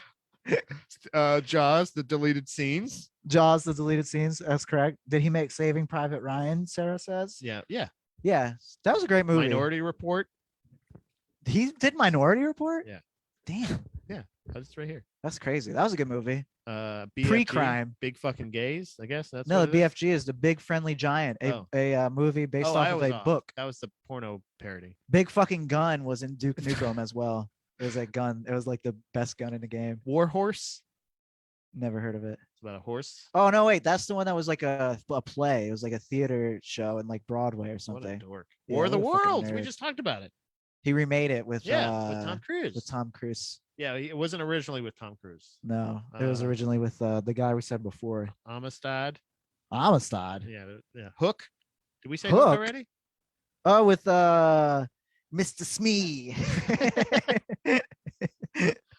Jaws, the deleted scenes. Jaws, the deleted scenes. That's correct. Did he make Saving Private Ryan? Sarah says. Yeah. Yeah, that was a great movie. Minority Report. He did Minority Report. Yeah. Damn, That's right here. that's crazy. That was a good movie. BFG, Pre-crime. Big fucking gays. I guess that's No, what the it is. BFG is the Big Friendly Giant, a movie based Oh, off I of was a off. book. That was the porno parody. Big fucking gun was in Duke Nukem as well. It was a gun. It was like the best gun in the game. War Horse. Never heard of it. It's about a horse. Oh no, wait, that's the one that was like a play. It was like a theater show in like Broadway or What a something. dork. Yeah, War of the what a fucking Worlds. We nerd. just talked about it. He remade it with With Tom Cruise. With Tom Cruise. Yeah, it wasn't originally with Tom Cruise. No, it was originally with the guy we said before. Amistad. Amistad. Yeah. Hook. Did we say Hook? Hook already? Oh, with Mr. Smee.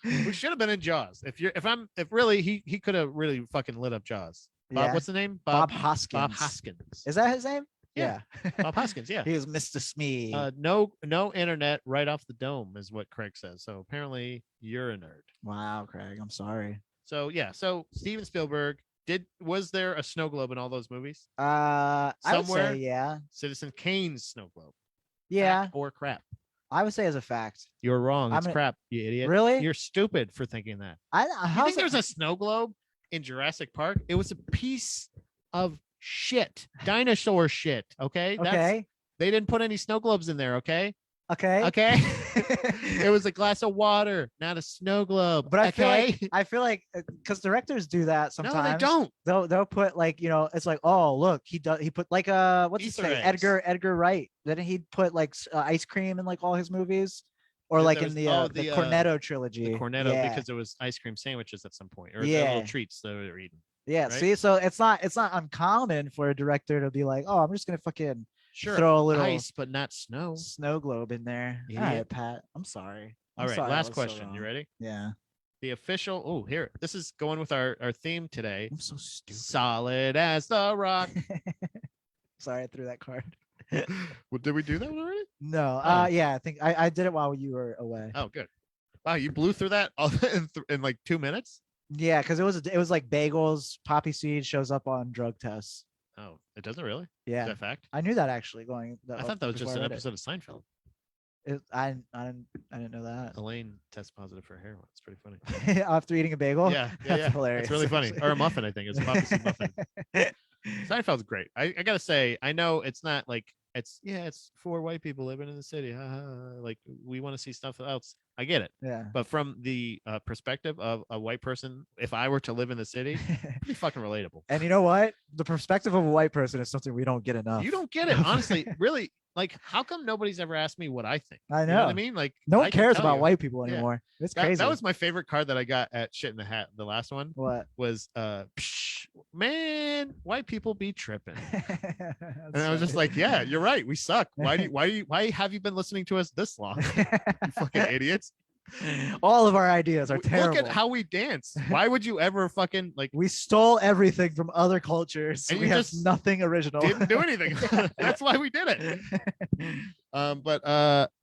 We should have been in Jaws. If really he could have really fucking lit up Jaws. Bob, Yeah. what's the name? Bob Hoskins. Bob Hoskins. Is that his name? Yeah. Bob Hoskins. Yeah. He was Mr. Smee. No internet right off the dome is what Craig says. So apparently you're a nerd. Wow, Craig. I'm sorry. So yeah. So Steven Spielberg was there a snow globe in all those movies? I would Somewhere? say yeah. Citizen Kane's snow globe. Yeah. Fact or crap? I would say as a fact. You're wrong. It's I'm crap, you idiot. Really? You're stupid for thinking that. You How's think there's a snow globe in Jurassic Park? It was a piece of shit, dinosaur shit. Okay. okay. They didn't put any snow globes in there. Okay. Okay. Okay. It was a glass of water, not a snow globe. But okay. I feel like because directors do that No, sometimes. they don't. They'll put like it's like, oh look, he put like what's his Easter name, eggs. Edgar Wright. Didn't he put like ice cream in like all his movies, or like in the Cornetto trilogy? The Cornetto, Yeah. because it was ice cream sandwiches at some point, or Yeah. little treats that they were eating. Yeah. right? See, so it's not uncommon for a director to be like, oh, I'm just gonna fucking Sure. throw a little ice, but not snow. snow globe in there. All Idiot. right, Pat. I'm sorry. All right. sorry I Last was so question. wrong. You ready? Yeah. The official. Oh, here. This is going with our theme today. I'm so stupid. Solid as the rock. Sorry, I threw that card. Well, did we do that one already? No. Oh. Yeah, I think I did it while you were away. Oh, good. Wow, you blew through that all in like 2 minutes. Yeah, because it was like bagels. Poppy seed shows up on drug tests. Oh, it doesn't really. Is Yeah, that a fact? I knew that actually. I thought that was just before I an read it. episode of Seinfeld. I didn't know that. Elaine tests positive for heroin. It's pretty funny. After eating a bagel. Yeah, That's hilarious. It's really funny. actually. Or a muffin, I think. It's a poppy seed muffin. Seinfeld's great. I gotta say, I know it's not like it's 4 white people living in the city. Like we want to see stuff else. I get it. Yeah. But from the perspective of a white person, if I were to live in the city, pretty fucking relatable. And you know what? The perspective of a white person is something we don't get enough. You don't get it, honestly. Really, like, how come nobody's ever asked me what I think? I know. You know what I mean? Like, No I one can cares tell about you. white people Yeah. anymore. It's That, crazy. that was my favorite card that I got at Shit in the Hat. The last one what? was man, white people be tripping. And And I was just like, yeah, you're right. We suck. Why have you been listening to us this long? You fucking idiots. All of our ideas are terrible. Look at how we dance. Why would you ever fucking like? We stole everything from other cultures. And We you have just nothing original. Didn't do anything. That's why we did it. But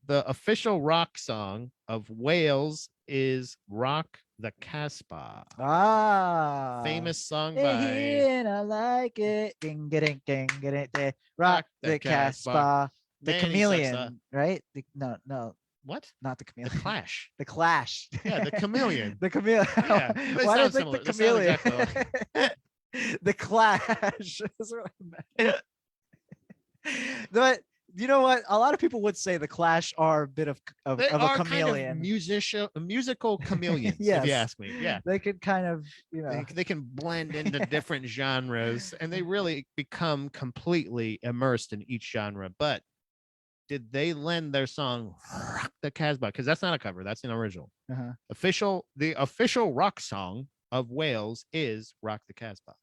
the official rock song of Wales is "Rock the Casbah." Ah, Famous song by and I like it. Ding, ding, ding, ding, ding. Rock the Casbah. The Manny Chameleon, Santiago. right? No, What? not the The Chameleon. Clash. The Clash. Yeah, the Chameleon. The Chameleon. Yeah, they Why sound did I similar. think the They sound Chameleon? exactly The Clash. That's what I meant. But you know what? A lot of people would say the Clash are a bit of They a are chameleon. kind of musical chameleons, if Yes. you ask me. Yeah. They could kind of, you know. They can blend into different genres and they really become completely immersed in each genre. But did they lend their song Rock the Casbah? Because that's not a cover, that's an original. The official rock song of Wales is Rock the Casbah.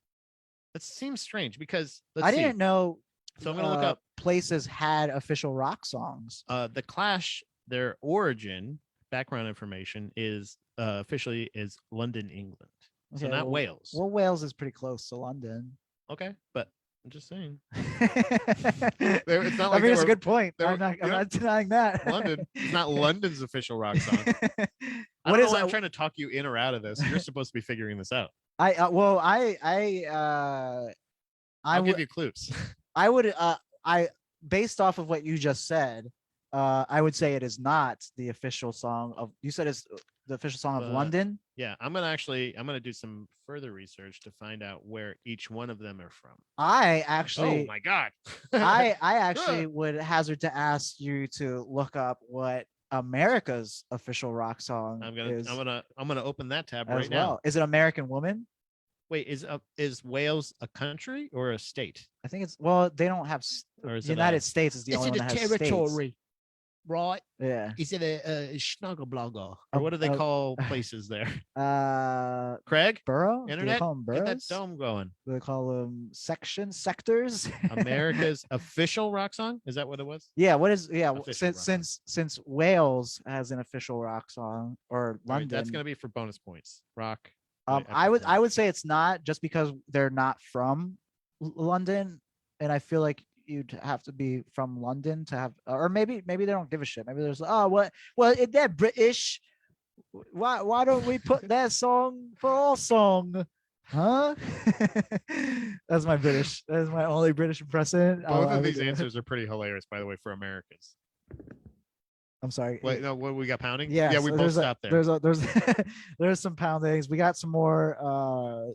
That seems strange because I didn't know. So I'm gonna look up places had official rock songs. the Clash. Their origin, background information is officially is London, England. So not Wales. Well, Wales is pretty close to London. Okay, but I'm just saying. It's not like it's a good point. I'm not denying that. London is not London's official rock song. What is I'm trying to talk you in or out of this. You're supposed to be figuring this out. I'll give you clues. I would based off of what you just said, I would say it is not the official song of. You said it's the official song of London. Yeah, I'm gonna do some further research to find out where each one of them are from. I actually. Oh my god. I actually would hazard to ask you to look up what America's official rock song is. I'm gonna open that tab as right well. now. Is it American Woman? Wait, is Wales a country or a state? I think it's they don't have. Or is the United States is the only one that has states. Right? Yeah. Is it a snuggle-blogger? Or what do they call places there? Craig? Borough? Internet? Do they call them boroughs? Get that dome going. Do they call them sectors? America's official rock song? Is that what it was? Yeah. What is since Wales has an official rock song or London? Right, that's gonna be for bonus points. Rock. I would say it's not just because they're not from London, and I feel like you'd have to be from London to have, or maybe they don't give a shit. Maybe there's is that British? Why don't we put that song for all song? Huh? That's my British. That is my only British impression. Both of these answers are pretty hilarious, by the way, for Americans. I'm sorry. Wait, no, what we got pounding? Yeah, we both stopped there. There's some poundings. We got some more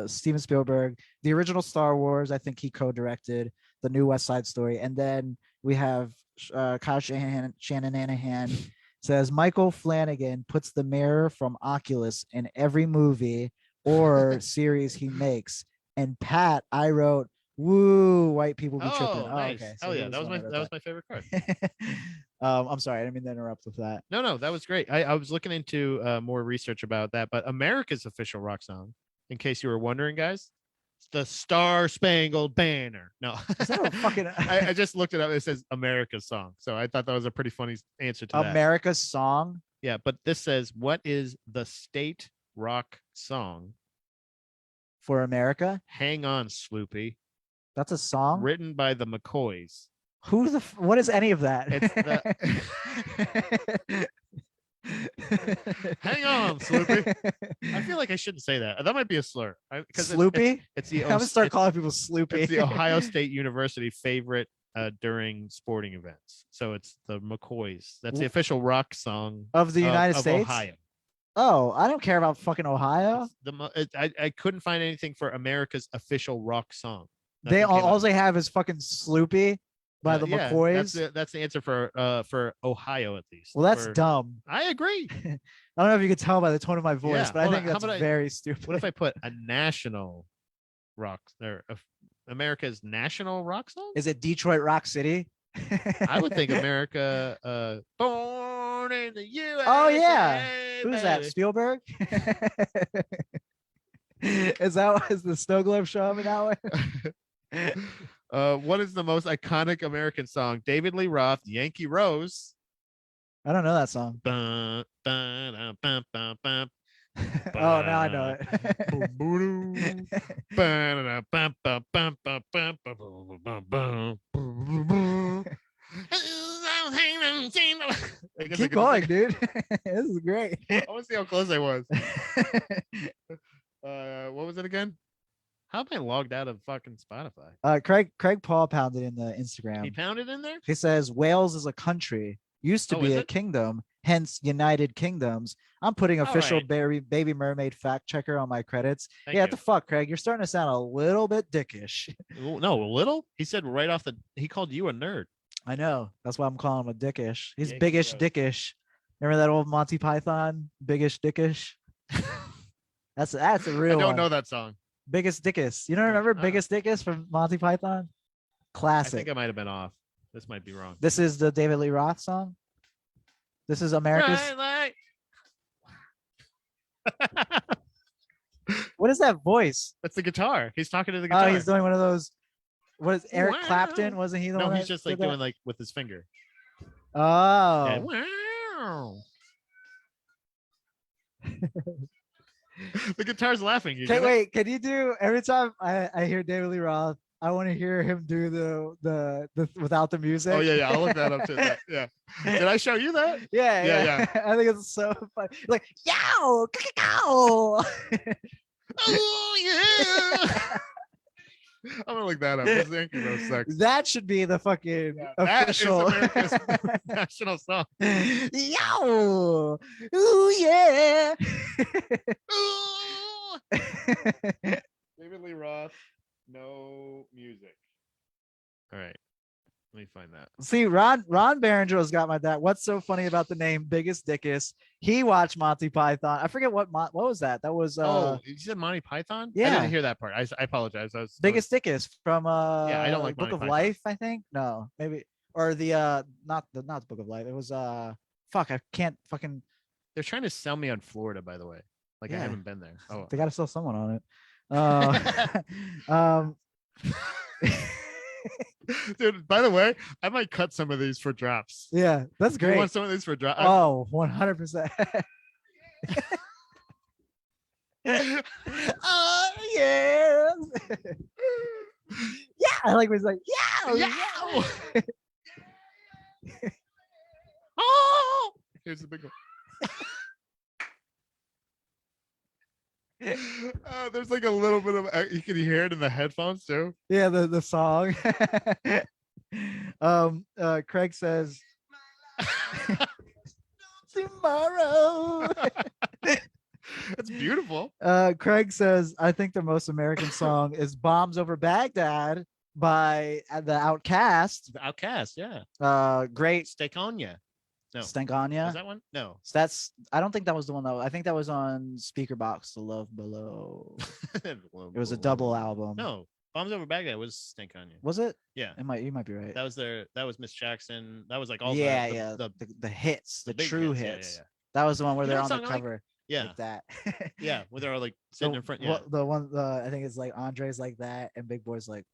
Steven Spielberg, the original Star Wars. I think he co-directed the new West Side Story, and then we have Kyle Shanahan says Michael Flanagan puts the mirror from Oculus in every movie or series he makes. And Pat, I wrote, "Woo, white people be tripping." Nice. Okay. So yeah, that was my favorite card. I'm sorry, I didn't mean to interrupt with that. No, that was great. I was looking into more research about that, but America's official rock song, in case you were wondering, guys, it's the Star Spangled Banner. No, Is that a fucking I just looked it up. It says America's song, so I thought that was a pretty funny answer to that. America's song? Yeah, but this says, what is the state rock song for America? Hang on, Sloopy. That's a song written by the McCoys. What is any of that? It's Hang on, Sloopy. I feel like I shouldn't say that. That might be a slur. Sloopy? It's the I'm gonna start calling people Sloopy. It's the Ohio State University favorite during sporting events. So it's the McCoys. That's the official rock song of the United States. Ohio. Oh, I don't care about fucking Ohio. I couldn't find anything for America's official rock song. All they have is fucking Sloopy by the McCoys. That's the answer for Ohio, at least. Well, that's dumb. I agree. I don't know if you could tell by the tone of my voice, but I think that's very stupid. What if I put a national rock there? America's national rock song? Is it Detroit Rock City? I would think America, born in the USA. Oh yeah, who's that? baby. Spielberg. Is the Snow Globe show up in that one? What is the most iconic American song? David Lee Roth, Yankee Rose. I don't know that song. Bum, ba-dum, bum, bum, bum. Oh, now I know it. Ba-da-dum, bum, bum, bum, bum, bum, bum, bum, bum, bum. I guess I Keep could going, just- dude. This is great. I want to see how close I was. What was it again? How am I logged out of fucking Spotify? Craig Paul pounded in the He Instagram. pounded in there? He says Wales is a country, used to Oh, be is a it? kingdom, hence United Kingdoms. I'm putting official right. Baby Mermaid fact checker on my credits. Thank Yeah, you. what the fuck, Craig? You're starting to sound a little bit dickish. No, a little. He said right off the. He called you a nerd. I know. That's why I'm calling him a dickish. He's Yankee biggish Rose. dickish. Remember that old Monty Python? Biggish dickish. That's a I real don't one. know that song. Biggest dickus. You don't remember Biggest Dickus from Monty Python? I Classic. think I might have been off. This might be wrong. This is the David Lee Roth song. This is America's. Right, What is that voice? That's the guitar. He's talking to the guitar. Oh, he's doing one of those. What is Eric Wow. Clapton? Wasn't he the No, one? he's that just like did that? doing like with his finger. Oh. Yeah. Wow. The guitar's laughing. You Okay, get it? wait. Can you do every time I hear David Lee Roth? I want to hear him do the without the music. Oh yeah. I'll look that up too. Yeah. Did I show you that? Yeah, Yeah, yeah. I think it's so funny. Like, yow, yow. Oh yeah. I'm gonna look that up. This Yankee Rose sucks. That should be the fucking That is official America's national song. yow. Ooh yeah. Ooh. David Lee Roth, no music. All right, let me find that. See, Ron Berenger's got my dad. What's so funny about the name Biggest Dickus? He watched Monty Python. I forget what was that? That was Oh, you said Monty Python? I yeah. didn't hear that part. I apologize. Biggest Dickus from Yeah, I don't like Book Monty of Python. Life, I think. No, maybe or the not the Book of Life. It was fuck, I can't fucking They're trying to sell me on Florida, by the way. Like I Yeah. haven't been there. Oh, they gotta sell someone on it. dude. By the way, I might cut some of these for drops. Yeah, that's Do you great. want some of these for drops? Oh, 100%. Oh yeah. Yeah, I like when he's like, yeah, Yeah. Oh, here's the big one. There's like a little bit of you can hear it in the headphones too. Yeah, the song. Craig says tomorrow. That's beautiful. Craig says, I think the most American song is Bombs Over Baghdad by the Outcast. The Outcast, yeah. Great Stake on ya. No. Stankonia. Was that one? No. So that's I don't think that was the one though. I think that was on Speaker Box, The Love Below. It was a double album. No. Bombs Over Baghdad was Stink on You. Was it? Yeah. You might be right. That was Miss Jackson. That was like all the hits, the big true hits. hits. Yeah. That was the one where You know they're what on the song I like? cover. Yeah. Like that. Yeah. Where they're all like sitting in front. Yeah. The one I think it's like Andre's like that and Big Boy's like,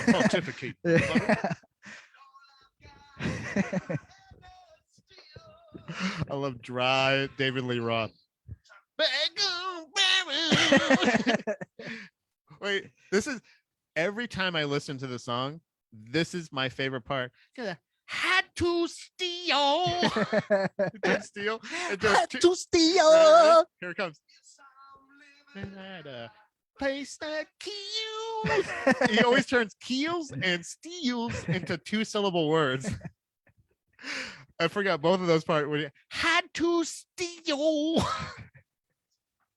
Pontificate. I love dry David Lee Roth. Wait, this is every time I listen to the song, this is my favorite part. Had to steal. It does steal. It does Had to steal. Here it comes. At a place that keels. He always turns keels and steals into 2-syllable words. I forgot both of those parts. When he had to steal.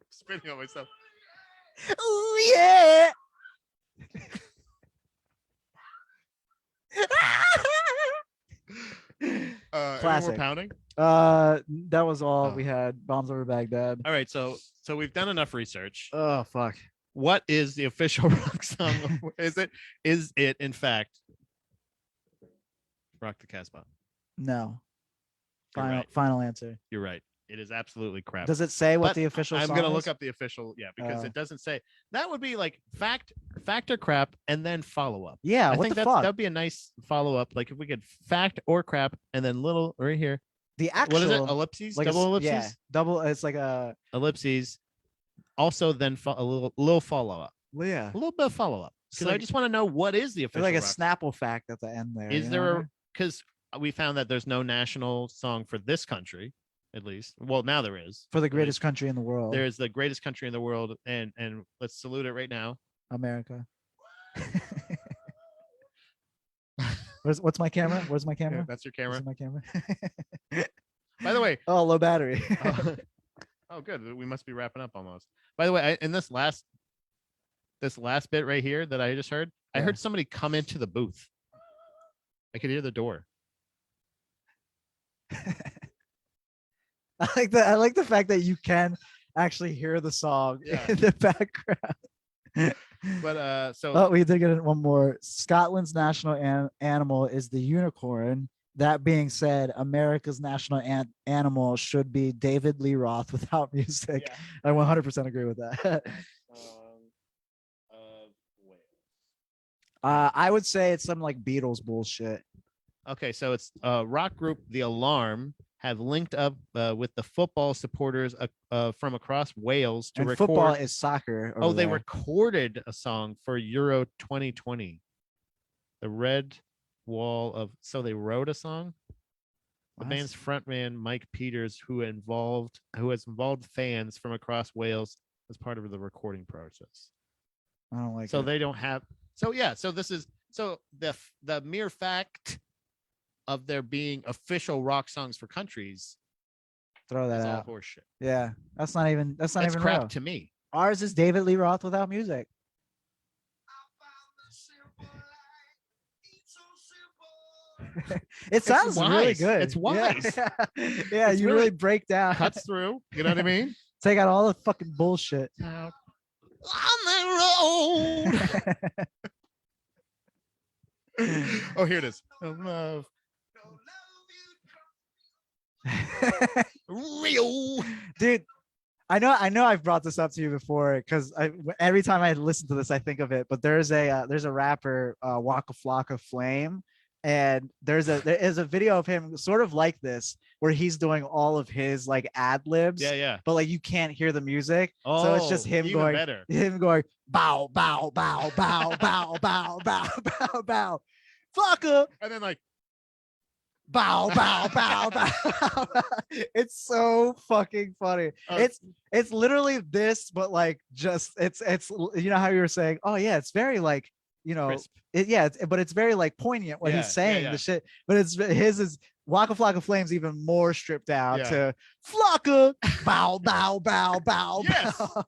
Spitting on myself. Oh yeah. Any Classic. more pounding? That was all Oh. we had. Bombs Over Baghdad. All right, so we've done enough research. Oh fuck. What is the official rock song? Is it in fact Rock the Casbah? No. You're right. Final answer. You're right. It is absolutely crap. Does it say what But the official I'm song gonna is? look up the official, because Oh. it doesn't say. That would be like fact or crap and then follow up. Yeah, I what think the fuck? that'd be a nice follow up. Like if we could fact or crap and then little right here. The actual What is it? Ellipses? like Double ellipses? Yeah, double. It's like a Ellipses. Also, then a little follow up. yeah. A little bit of follow up. Because I like- just want to know what is the It's official like a rock. Snapple fact at the end there. Is you there know? a because we found that there's no national song for this country, at least. Well, now there is. For the at greatest least. country in the world? There is the greatest country in the world, and let's salute it right now. America. What's my camera? Where's my camera? Yeah, that's your camera. This is my camera. By the way, Oh, low battery. oh, good. We must be wrapping up almost. By the way, in this last bit right here that I just heard, I Yeah. heard somebody come into the booth. I could hear the door. I like the fact that you can actually hear the song Yeah. in the background. But so Oh, we did get one more. Scotland's national animal is the unicorn. That being said, America's national animal should be David Lee Roth without music. yeah. I 100% agree with that. I would say it's some like Beatles bullshit. Okay, so it's rock group The Alarm have linked up with the football supporters from across Wales to And record. football is soccer. Oh, over they there. recorded a song for Euro 2020. The Red Wall of. So they wrote a song. The What? band's frontman Mike Peters, who has involved fans from across Wales as part of the recording process. I don't like So it. they don't have. So yeah. So this is the mere fact of there being official rock songs for countries Throw that is all out. horseshit. Yeah, that's not even That's even crap real. to me. Ours is David Lee Roth without music. It sounds really wise. good. It's wise. Yeah, yeah It's you really really break down, Cuts through. You know what I mean? take out all the fucking bullshit. On the road. Oh, here it is. Love. Real. Dude, I know I've brought this up to you before because every time I listen to this I think of it. But there's a rapper, Waka Flocka Flame, and there is a video of him sort of like this where he's doing all of his like ad libs. Yeah. But like you can't hear the music, Oh, so it's just him even going, better. bow bow bow bow bow bow bow bow bow, fucker. And then like, Bow bow bow bow. It's so fucking funny. It's literally this, but like just it's you know how you were saying, oh yeah, it's very like, you know, crisp. but it's very like poignant when Yeah, he's saying yeah. the shit. But his is Waka Flocka Flames even more stripped down Yeah. to Flocka bow bow bow bow. Yes. bow.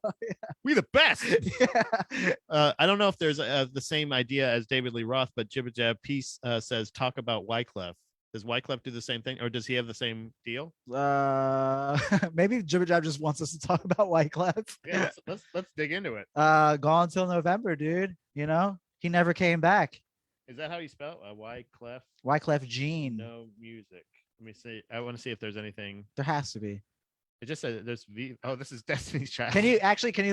We the best. Yeah. I don't know if there's the same idea as David Lee Roth, but Jibba Jab Peace says talk about Wyclef. Does Wyclef do the same thing, or does he have the same deal? Maybe Jibber Jab just wants us to talk about Wyclef. Yeah, let's dig into it. Gone till November, dude. You know, he never came back. Is that how you spell Wyclef? Wyclef Jean. No music. Let me see. I want to see if there's anything. There has to be. It just said there's V. Oh, this is Destiny's Child. Can you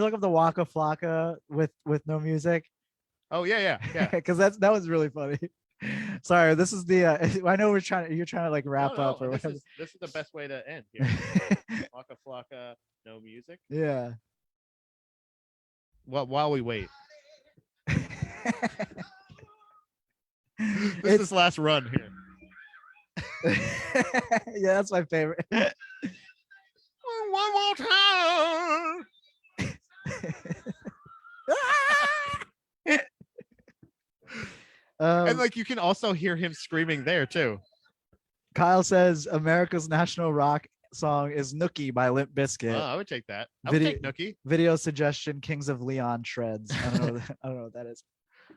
look up the Waka Flocka with no music? Oh yeah. Because that was really funny. Sorry, this is the. I know you're trying to like wrap up or this whatever. this is the best way to end here. Waka Flocka, no music. Yeah. Well, while we wait, this is It's- his last run here. Yeah, that's my favorite. One more time. And like you can also hear him screaming there too. Kyle says America's national rock song is Nookie by Limp Oh, Bizkit. I would take that. I would take Nookie. Video suggestion: Kings of Leon Shreds. I don't know. I don't know what that is.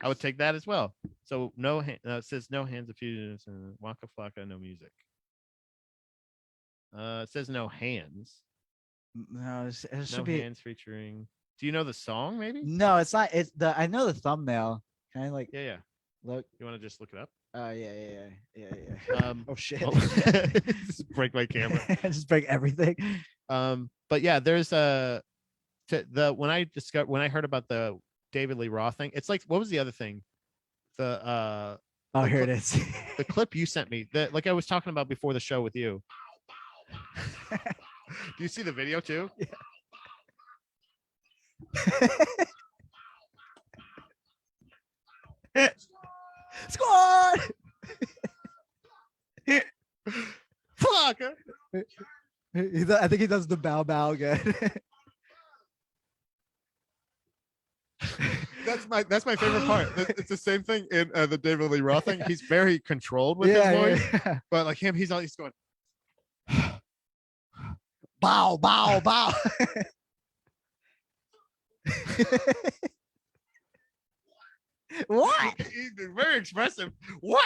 I would take that as well. So no, it says no hands of fusions and Waka Flocka, no music. It says no hands. No, it should No be. hands featuring. Do you know the song? Maybe. No, it's not. It's the. I know the thumbnail. Can I like Yeah. look? You want to just look it up? Yeah. Oh shit! Just break my camera. Just break everything. But yeah, there's when I heard about the David Lee Roth thing, it's like, what was the other thing? The Oh, the here clip, it is. the clip you sent me, that like I was talking about before the show with you. Do you see the video too? Yeah. Squad. Fuck. I think he does the bow bow again. That's my favorite part. It's the same thing in the David Lee Roth thing. He's very controlled with his voice, but like him, he's going bow bow bow. What? He's very expressive. What?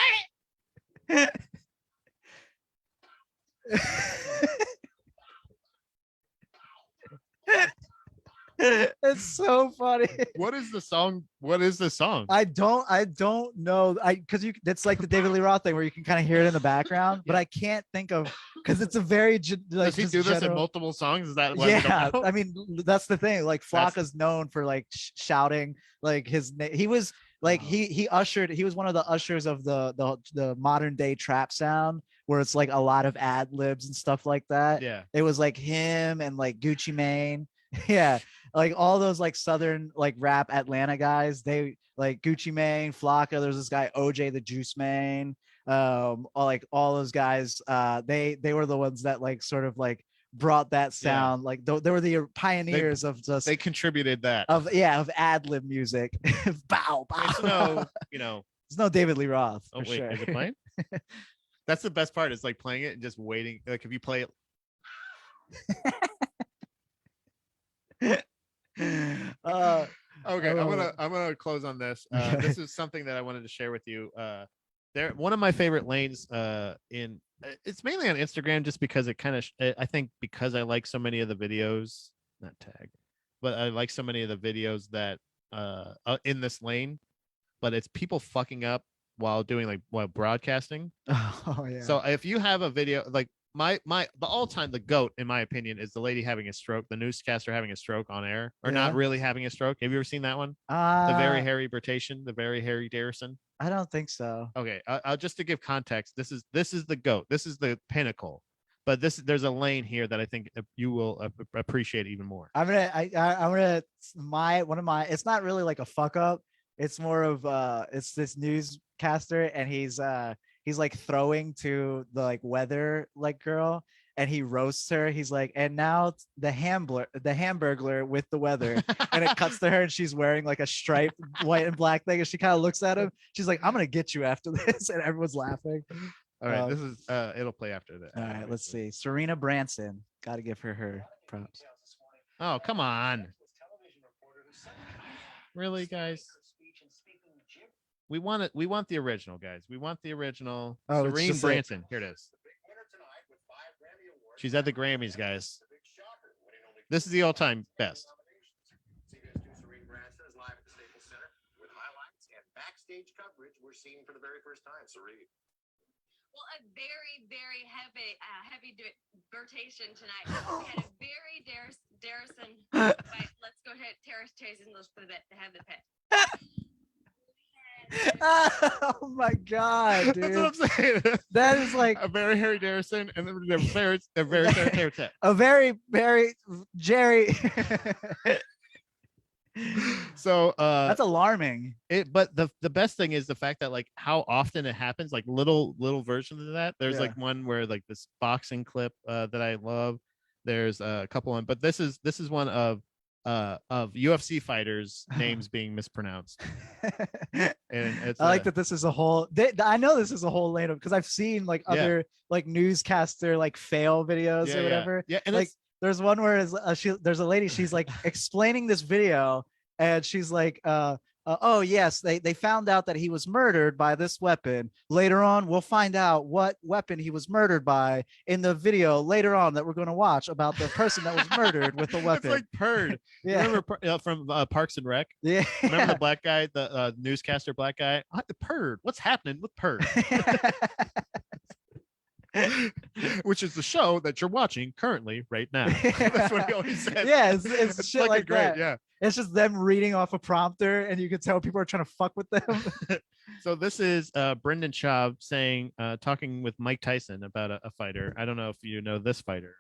It's so funny. What is the song? What is the song? I don't know. Because it's like the David Lee Roth thing where you can kind of hear it in the background, but I can't think of, because it's a very does he do this in multiple songs? Is that why yeah? I mean, that's the thing. Like Flocka's known for like shouting like his name. He was like he was one of the ushers of the modern day trap sound, where it's like a lot of ad libs and stuff like that. Yeah, it was like him and like Gucci Mane. Yeah, like all those like southern like rap Atlanta guys, they like Gucci Mane, Flocka. There's this guy OJ the Juice Man, like all those guys. They were the ones that like sort of like brought that sound. Yeah. Like they were the pioneers of just. They contributed that of ad lib music. Bow bow. It's no, you know, it's no David Lee Roth. Oh wait, sure. Is it playing? That's the best part. Is like playing it and just waiting. Like if you play it. Okay, I'm gonna close on this. This is something that I wanted to share with you. One of my favorite lanes it's mainly on Instagram, just because it kind of I think because I like so many of the videos, not tag, but I like so many of the videos that in this lane, but it's people fucking up while doing while broadcasting. Oh yeah. So if you have a video like the all-time, the GOAT in my opinion is the lady having a stroke, the newscaster having a stroke on air, or not really having a stroke. Have you ever seen that one? The very hairy Bertation, the very hairy Darrison. I don't think so. Okay, I'll just to give context. This is the GOAT. This is the pinnacle. But there's a lane here that I think you will appreciate even more. I'm gonna it's not really like a fuck up. It's more of it's this newscaster, and he's like throwing to the like weather like girl, and he roasts her. He's like, and now the hamburglar with the weather, and it cuts to her, and she's wearing like a striped white and black thing, and she kind of looks at him. She's like, I'm gonna get you after this, and everyone's laughing. All right, this is it'll play after that. All right, let's see. Serena Branson, got to give her props. Oh, come on. Really, guys? We want the original, guys. We want the original. Oh, Serena Branson. Here it is. She's at the Grammys, guys. This is the all-time best. Serena Branson is live at the Staples Center with highlights and backstage coverage we're seeing for the very first time. Serena. Well, a very, very heavy vertation tonight. We had a very Darrison. Let's go ahead, terrace chasing those for the have the pet. Oh my god, dude. That's what I'm saying. That is like a very hairy Darrison, and then a very Jerry. So that's alarming. But the best thing is the fact that like how often it happens, like little versions of that. There's like one where like this boxing clip that I love. There's a couple of, but this is one of UFC fighters names being mispronounced. And it's I like that this is a whole I know this is a whole lane of, because I've seen like other like newscaster like fail videos or whatever. Yeah, and like there's one where there's a lady, she's like explaining this video, and she's like oh yes, they found out that he was murdered by this weapon. Later on, we'll find out what weapon he was murdered by in the video later on that we're going to watch about the person that was murdered with the weapon. It's like Purd. Yeah. Remember from Parks and Rec? Yeah. Remember the black guy, the newscaster black guy? The Purd. What's happening with Purd? Which is the show that you're watching currently right now. That's what he always says. Yeah, it's shit like great, that. yeah. It's just them reading off a prompter, and you can tell people are trying to fuck with them. So this is Brendan Schaub saying, talking with Mike Tyson about a fighter. I don't know if you know this fighter.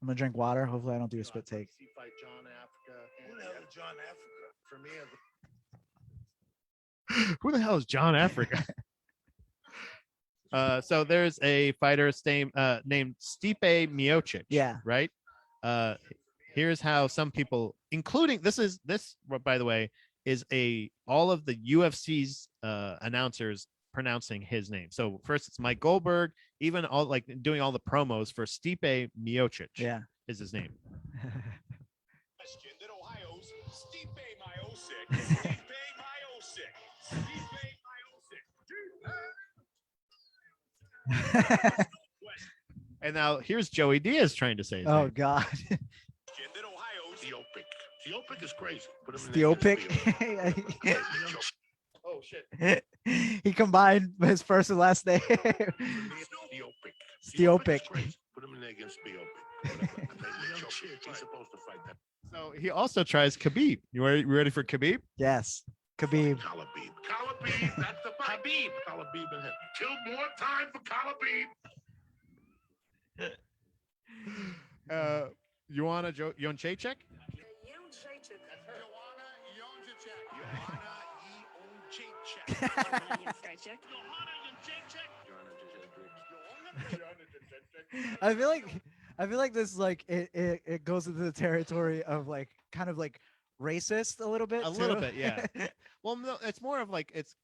I'm gonna drink water. Hopefully, I don't do a spit take. Fight John Africa. Who the hell is John Africa? For me, Who the hell is John Africa? So there's a fighter named Stipe Miocic. Yeah. Right. Here's how some people, including this, by the way, is all of the UFC's announcers pronouncing his name. So first it's Mike Goldberg, even all like doing all the promos for Stipe Miocic. Yeah. Is his name. Question that Ohio's Stipe Miocic. Stipe Miocic. Stipe Miocic. And now here's Joey Diaz trying to say his Oh name. God. That Ohio's Theopic. Theopic is crazy. Put him in Theopic. Oh shit. He combined his first and last name. Theopic. Theopic. is crazy. Put him in there against Theopic. He's supposed to fight that. So he also tries Khabib. You ready for Khabib? Yes. Khabib. Khabib. Khabib. That's the fight. Khabib. Khabib and him. Killed more time for Khabib. You want Jędrzejczyk? I feel like this like it goes into the territory of like kind of like racist a little bit. A little bit, yeah. Well, no, it's more of like it's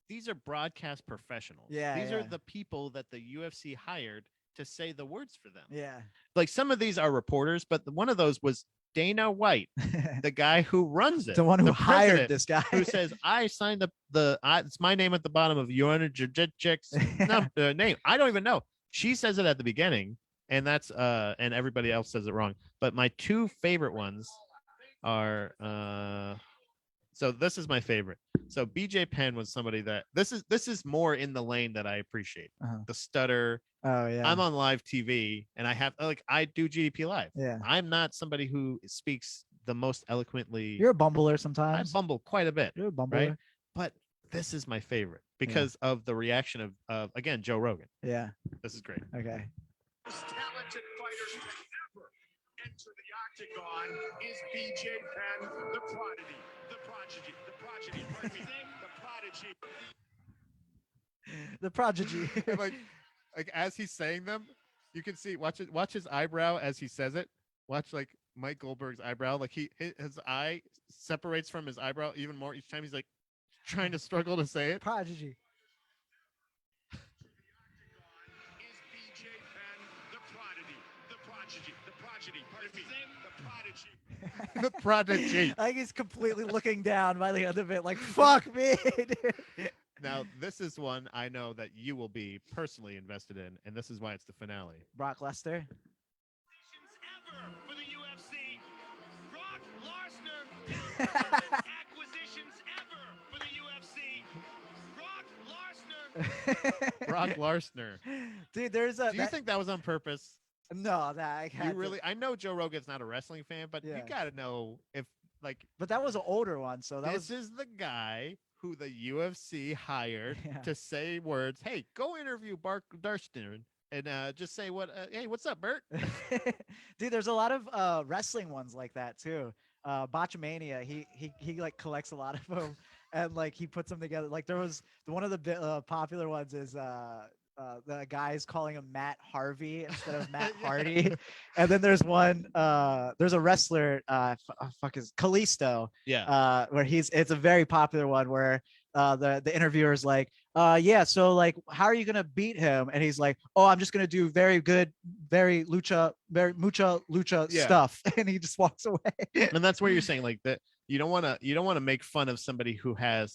these are broadcast professionals. Yeah, These yeah. are the people that the UFC hired to say the words for them. Yeah. Like some of these are reporters, but one of those was Dana White, the guy who runs it, The one who the hired president, this guy. who says, "I signed it's my name at the bottom of Jędrzejczyk's name." I don't even know. She says it at the beginning, and that's and everybody else says it wrong. But my two favorite ones are so this is my favorite. So BJ Penn was somebody that this is more in the lane that I appreciate. The stutter. Oh yeah. I'm on live TV and I do GDPLive. Yeah. I'm not somebody who speaks the most eloquently. You're a bumbler I sometimes. bumble quite a bit. You're a bumbler. Right? But this is my favorite because of the reaction of again, Joe Rogan. Yeah. This is great. Okay. Most talented fighters to ever enter the octagon is BJ Penn, the prodigy, pardon me, The prodigy. And like as he's saying them, you can see watch his eyebrow as he says it. Watch like Mike Goldberg's eyebrow, like his eye separates from his eyebrow even more each time he's like trying to struggle to say it. Prodigy. is BJ Penn, the prodigy, pardon me, The prodigy. Like he's completely looking down by the end of it, like fuck me. Dude. Now this is one I know that you will be personally invested in, and this is why it's the finale. Brock Lesnar. ever for the UFC. Brock Lesnar. Acquisitions ever for the UFC. Brock Lesnar. Brock Lesnar. Dude, there's a. Do you think that was on purpose? No, that I You had really? I know Joe Rogan's not a wrestling fan, but you Yeah. gotta know if like But that was an older one, so that this was. is the guy who the UFC hired Yeah. to say words. Hey, go interview Bark Darstein and just say what. Hey, what's up, Bert? Dude, there's a lot of wrestling ones like that too. Botchamania, he like collects a lot of them, and like he puts them together. Like there was one of the popular ones is the guys calling him Matt Harvey instead of Matt Hardy. And then there's one there's a wrestler fuck is Kalisto Yeah. where it's a very popular one where the interviewer is like, Yeah, so like, how are you gonna beat him? And he's like, oh, I'm just gonna do very good, very mucha lucha Yeah. stuff, and he just walks away. And that's where you're saying like that you don't want to make fun of somebody who has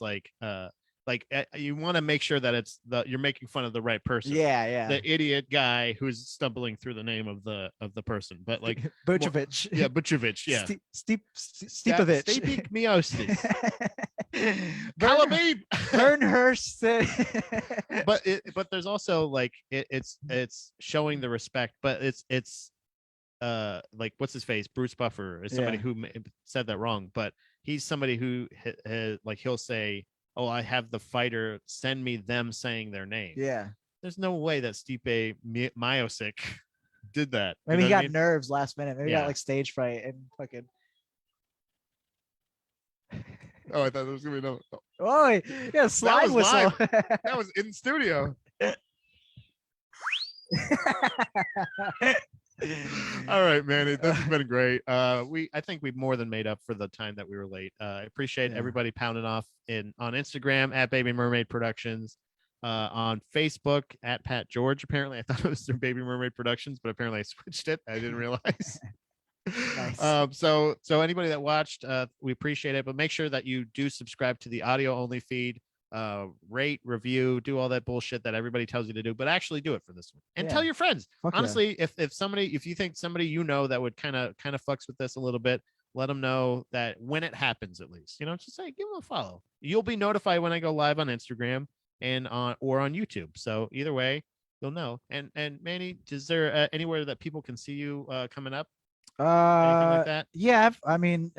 you want to make sure that you're making fun of the right person. Yeah. The idiot guy who's stumbling through the name of the person, but like Bucevic. yeah, Bucevic, yeah. Stepovich. Stepik Miostis. Burn Kalabib. Burnhurst. But there's also like it's showing the respect, but it's like what's his face, Bruce Buffer is somebody who said that wrong, but he's somebody who like he'll say, oh, I have the fighter send me them saying their name. Yeah, there's no way that Stipe Miocic did that. Maybe he got nerves last minute. Maybe he Yeah. got like stage fright and fucking. Oh, I thought there was gonna be no. Oh, yeah, slide was whistle. That was in studio. All right, Manny, this has been great. I think we've more than made up for the time that we were late. I appreciate everybody pounding off on Instagram at Baby Mermaid Productions, on Facebook at Pat George. Apparently, I thought it was their Baby Mermaid Productions, but apparently I switched it. I didn't realize. Nice. So anybody that watched, we appreciate it, but make sure that you do subscribe to the audio only feed. Rate, review, do all that bullshit that everybody tells you to do, but actually do it for this one and tell your friends. Fuck honestly, if you think somebody that would kind of fucks with this a little bit, let them know that when it happens, at least, just say give them a follow. You'll be notified when I go live on Instagram and on YouTube, so either way you'll know. And Manny, is there anywhere that people can see you coming up? Anything like that? Yeah, I mean,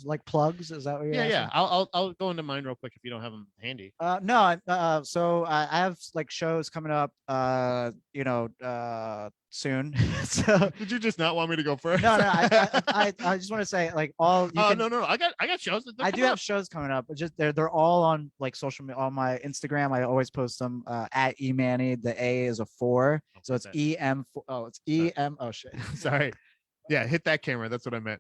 like plugs. Is that what you're asking? Yeah. I'll go into mine real quick if you don't have them handy. No. So I have like shows coming up. Soon. So did you just not want me to go first? No. I just want to say like all. No. I got shows. I do have shows coming up. Just they're all on like social media. On my Instagram, I always post them at eManny. The A is a 4, so it's EM. Oh, it's EM. Oh shit. Sorry. Yeah, hit that camera. That's what I meant.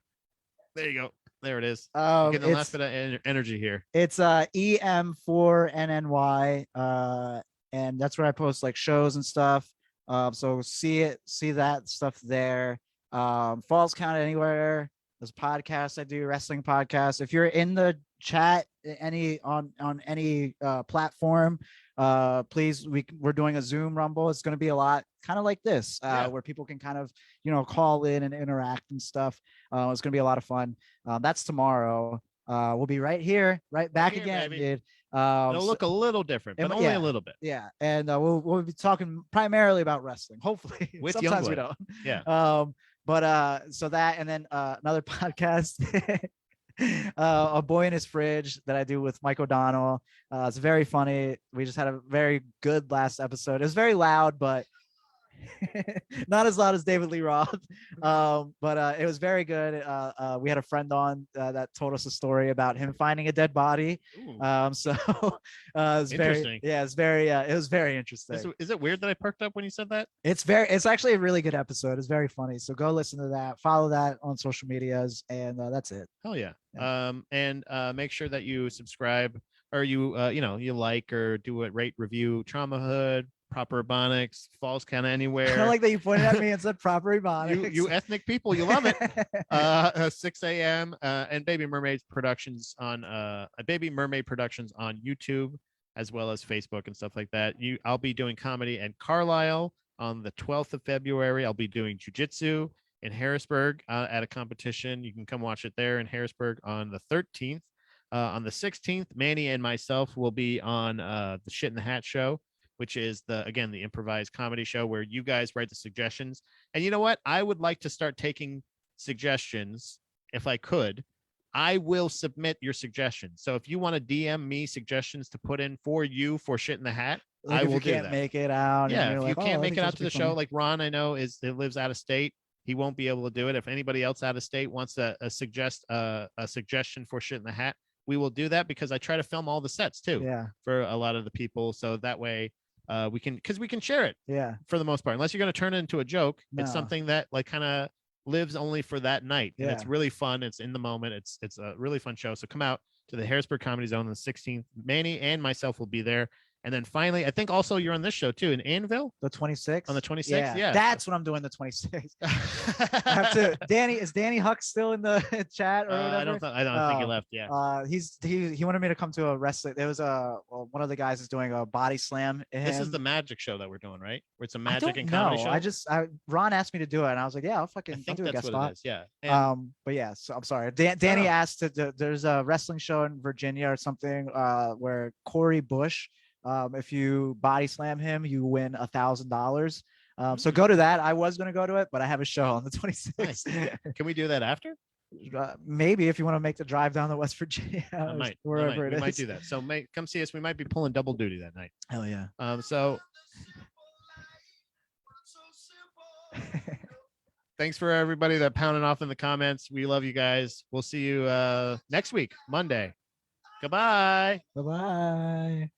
There you go. There it is. Oh, getting the last bit of energy here. It's EM4NNY, and that's where I post like shows and stuff. So see that stuff there. Falls Count Anywhere. There's a podcast I do, wrestling podcast. If you're in the chat on any platform, please, we're doing a Zoom Rumble. It's going to be a lot kind of like this, where people can kind of call in and interact and stuff. It's going to be a lot of fun. That's tomorrow. We'll be right here, right back again, dude. It'll look a little different, but only a little bit. Yeah, and we'll be talking primarily about wrestling. Hopefully, with sometimes Youngblood. we don't. Yeah. But so that, and then another podcast. A Boy in His Fridge that I do with Mike O'Donnell. It's very funny. We just had a very good last episode. It was very loud, but not as loud as David Lee Roth. But it was very good. We had a friend on that told us a story about him finding a dead body. So it's very, it was very interesting. Is it weird that I perked up when you said that? It's actually a really good episode. It's very funny. So go listen to that, follow that on social medias, and that's it. Hell yeah. And make sure that you subscribe, or you like or do a rate, review Trauma Hood, Proper Ebonics, Falls Count Anywhere. I don't like that you pointed at me and said Proper Ebonics. You ethnic people, you love it. 6 a.m. And Baby Mermaid Productions on Baby Mermaid Productions on YouTube, as well as Facebook and stuff like that. I'll be doing comedy in Carlisle on the 12th of February. I'll be doing jiu-jitsu in Harrisburg at a competition. You can come watch it there in Harrisburg on the 13th. On the 16th, Manny and myself will be on the Shit in the Hat show, which is the improvised comedy show where you guys write the suggestions. And you know what? I would like to start taking suggestions if I could. I will submit your suggestions. So if you want to DM me suggestions to put in for Shit in the Hat, like I will do that. Can't make it out. Yeah, if like, you can't make it out to the show, funny. like Ron, I know lives out of state. He won't be able to do it. If anybody else out of state wants a suggestion for Shit in the Hat, we will do that, because I try to film all the sets too. Yeah. For a lot of the people, so that way we can share it. Yeah. For the most part, unless you're going to turn it into a joke, No. it's something that like kind of lives only for that night, and Yeah. it's really fun. It's in the moment. It's a really fun show. So come out to the Harrisburg Comedy Zone on the 16th. Manny and myself will be there. And then finally, I think also you're on this show too in Anvil The 26th. on the 26th. Yeah. That's what I'm doing. The 26th. I have to. Is Danny Huck still in the chat or whatever? I don't think he left. Yeah. He wanted me to come to a wrestling. There was one of the guys is doing a body slam. This is the magic show that we're doing, right? Where it's a I magic don't and comedy know. show. Ron asked me to do it, and I was like, yeah, I'll think do a that's guest what spot. it is. Yeah. And But yeah, so I'm sorry. Danny asked there's a wrestling show in Virginia or something where Corey Bush, if you body slam him, you win $1,000. So go to that. I was going to go to it, but I have a show on the 26th. Nice. Can we do that after? Maybe if you want to make the drive down to West Virginia, wherever it is. We might do that. So come see us. We might be pulling double duty that night. Hell yeah. So thanks for everybody that pounded off in the comments. We love you guys. We'll see you next week, Monday. Goodbye. Bye-bye.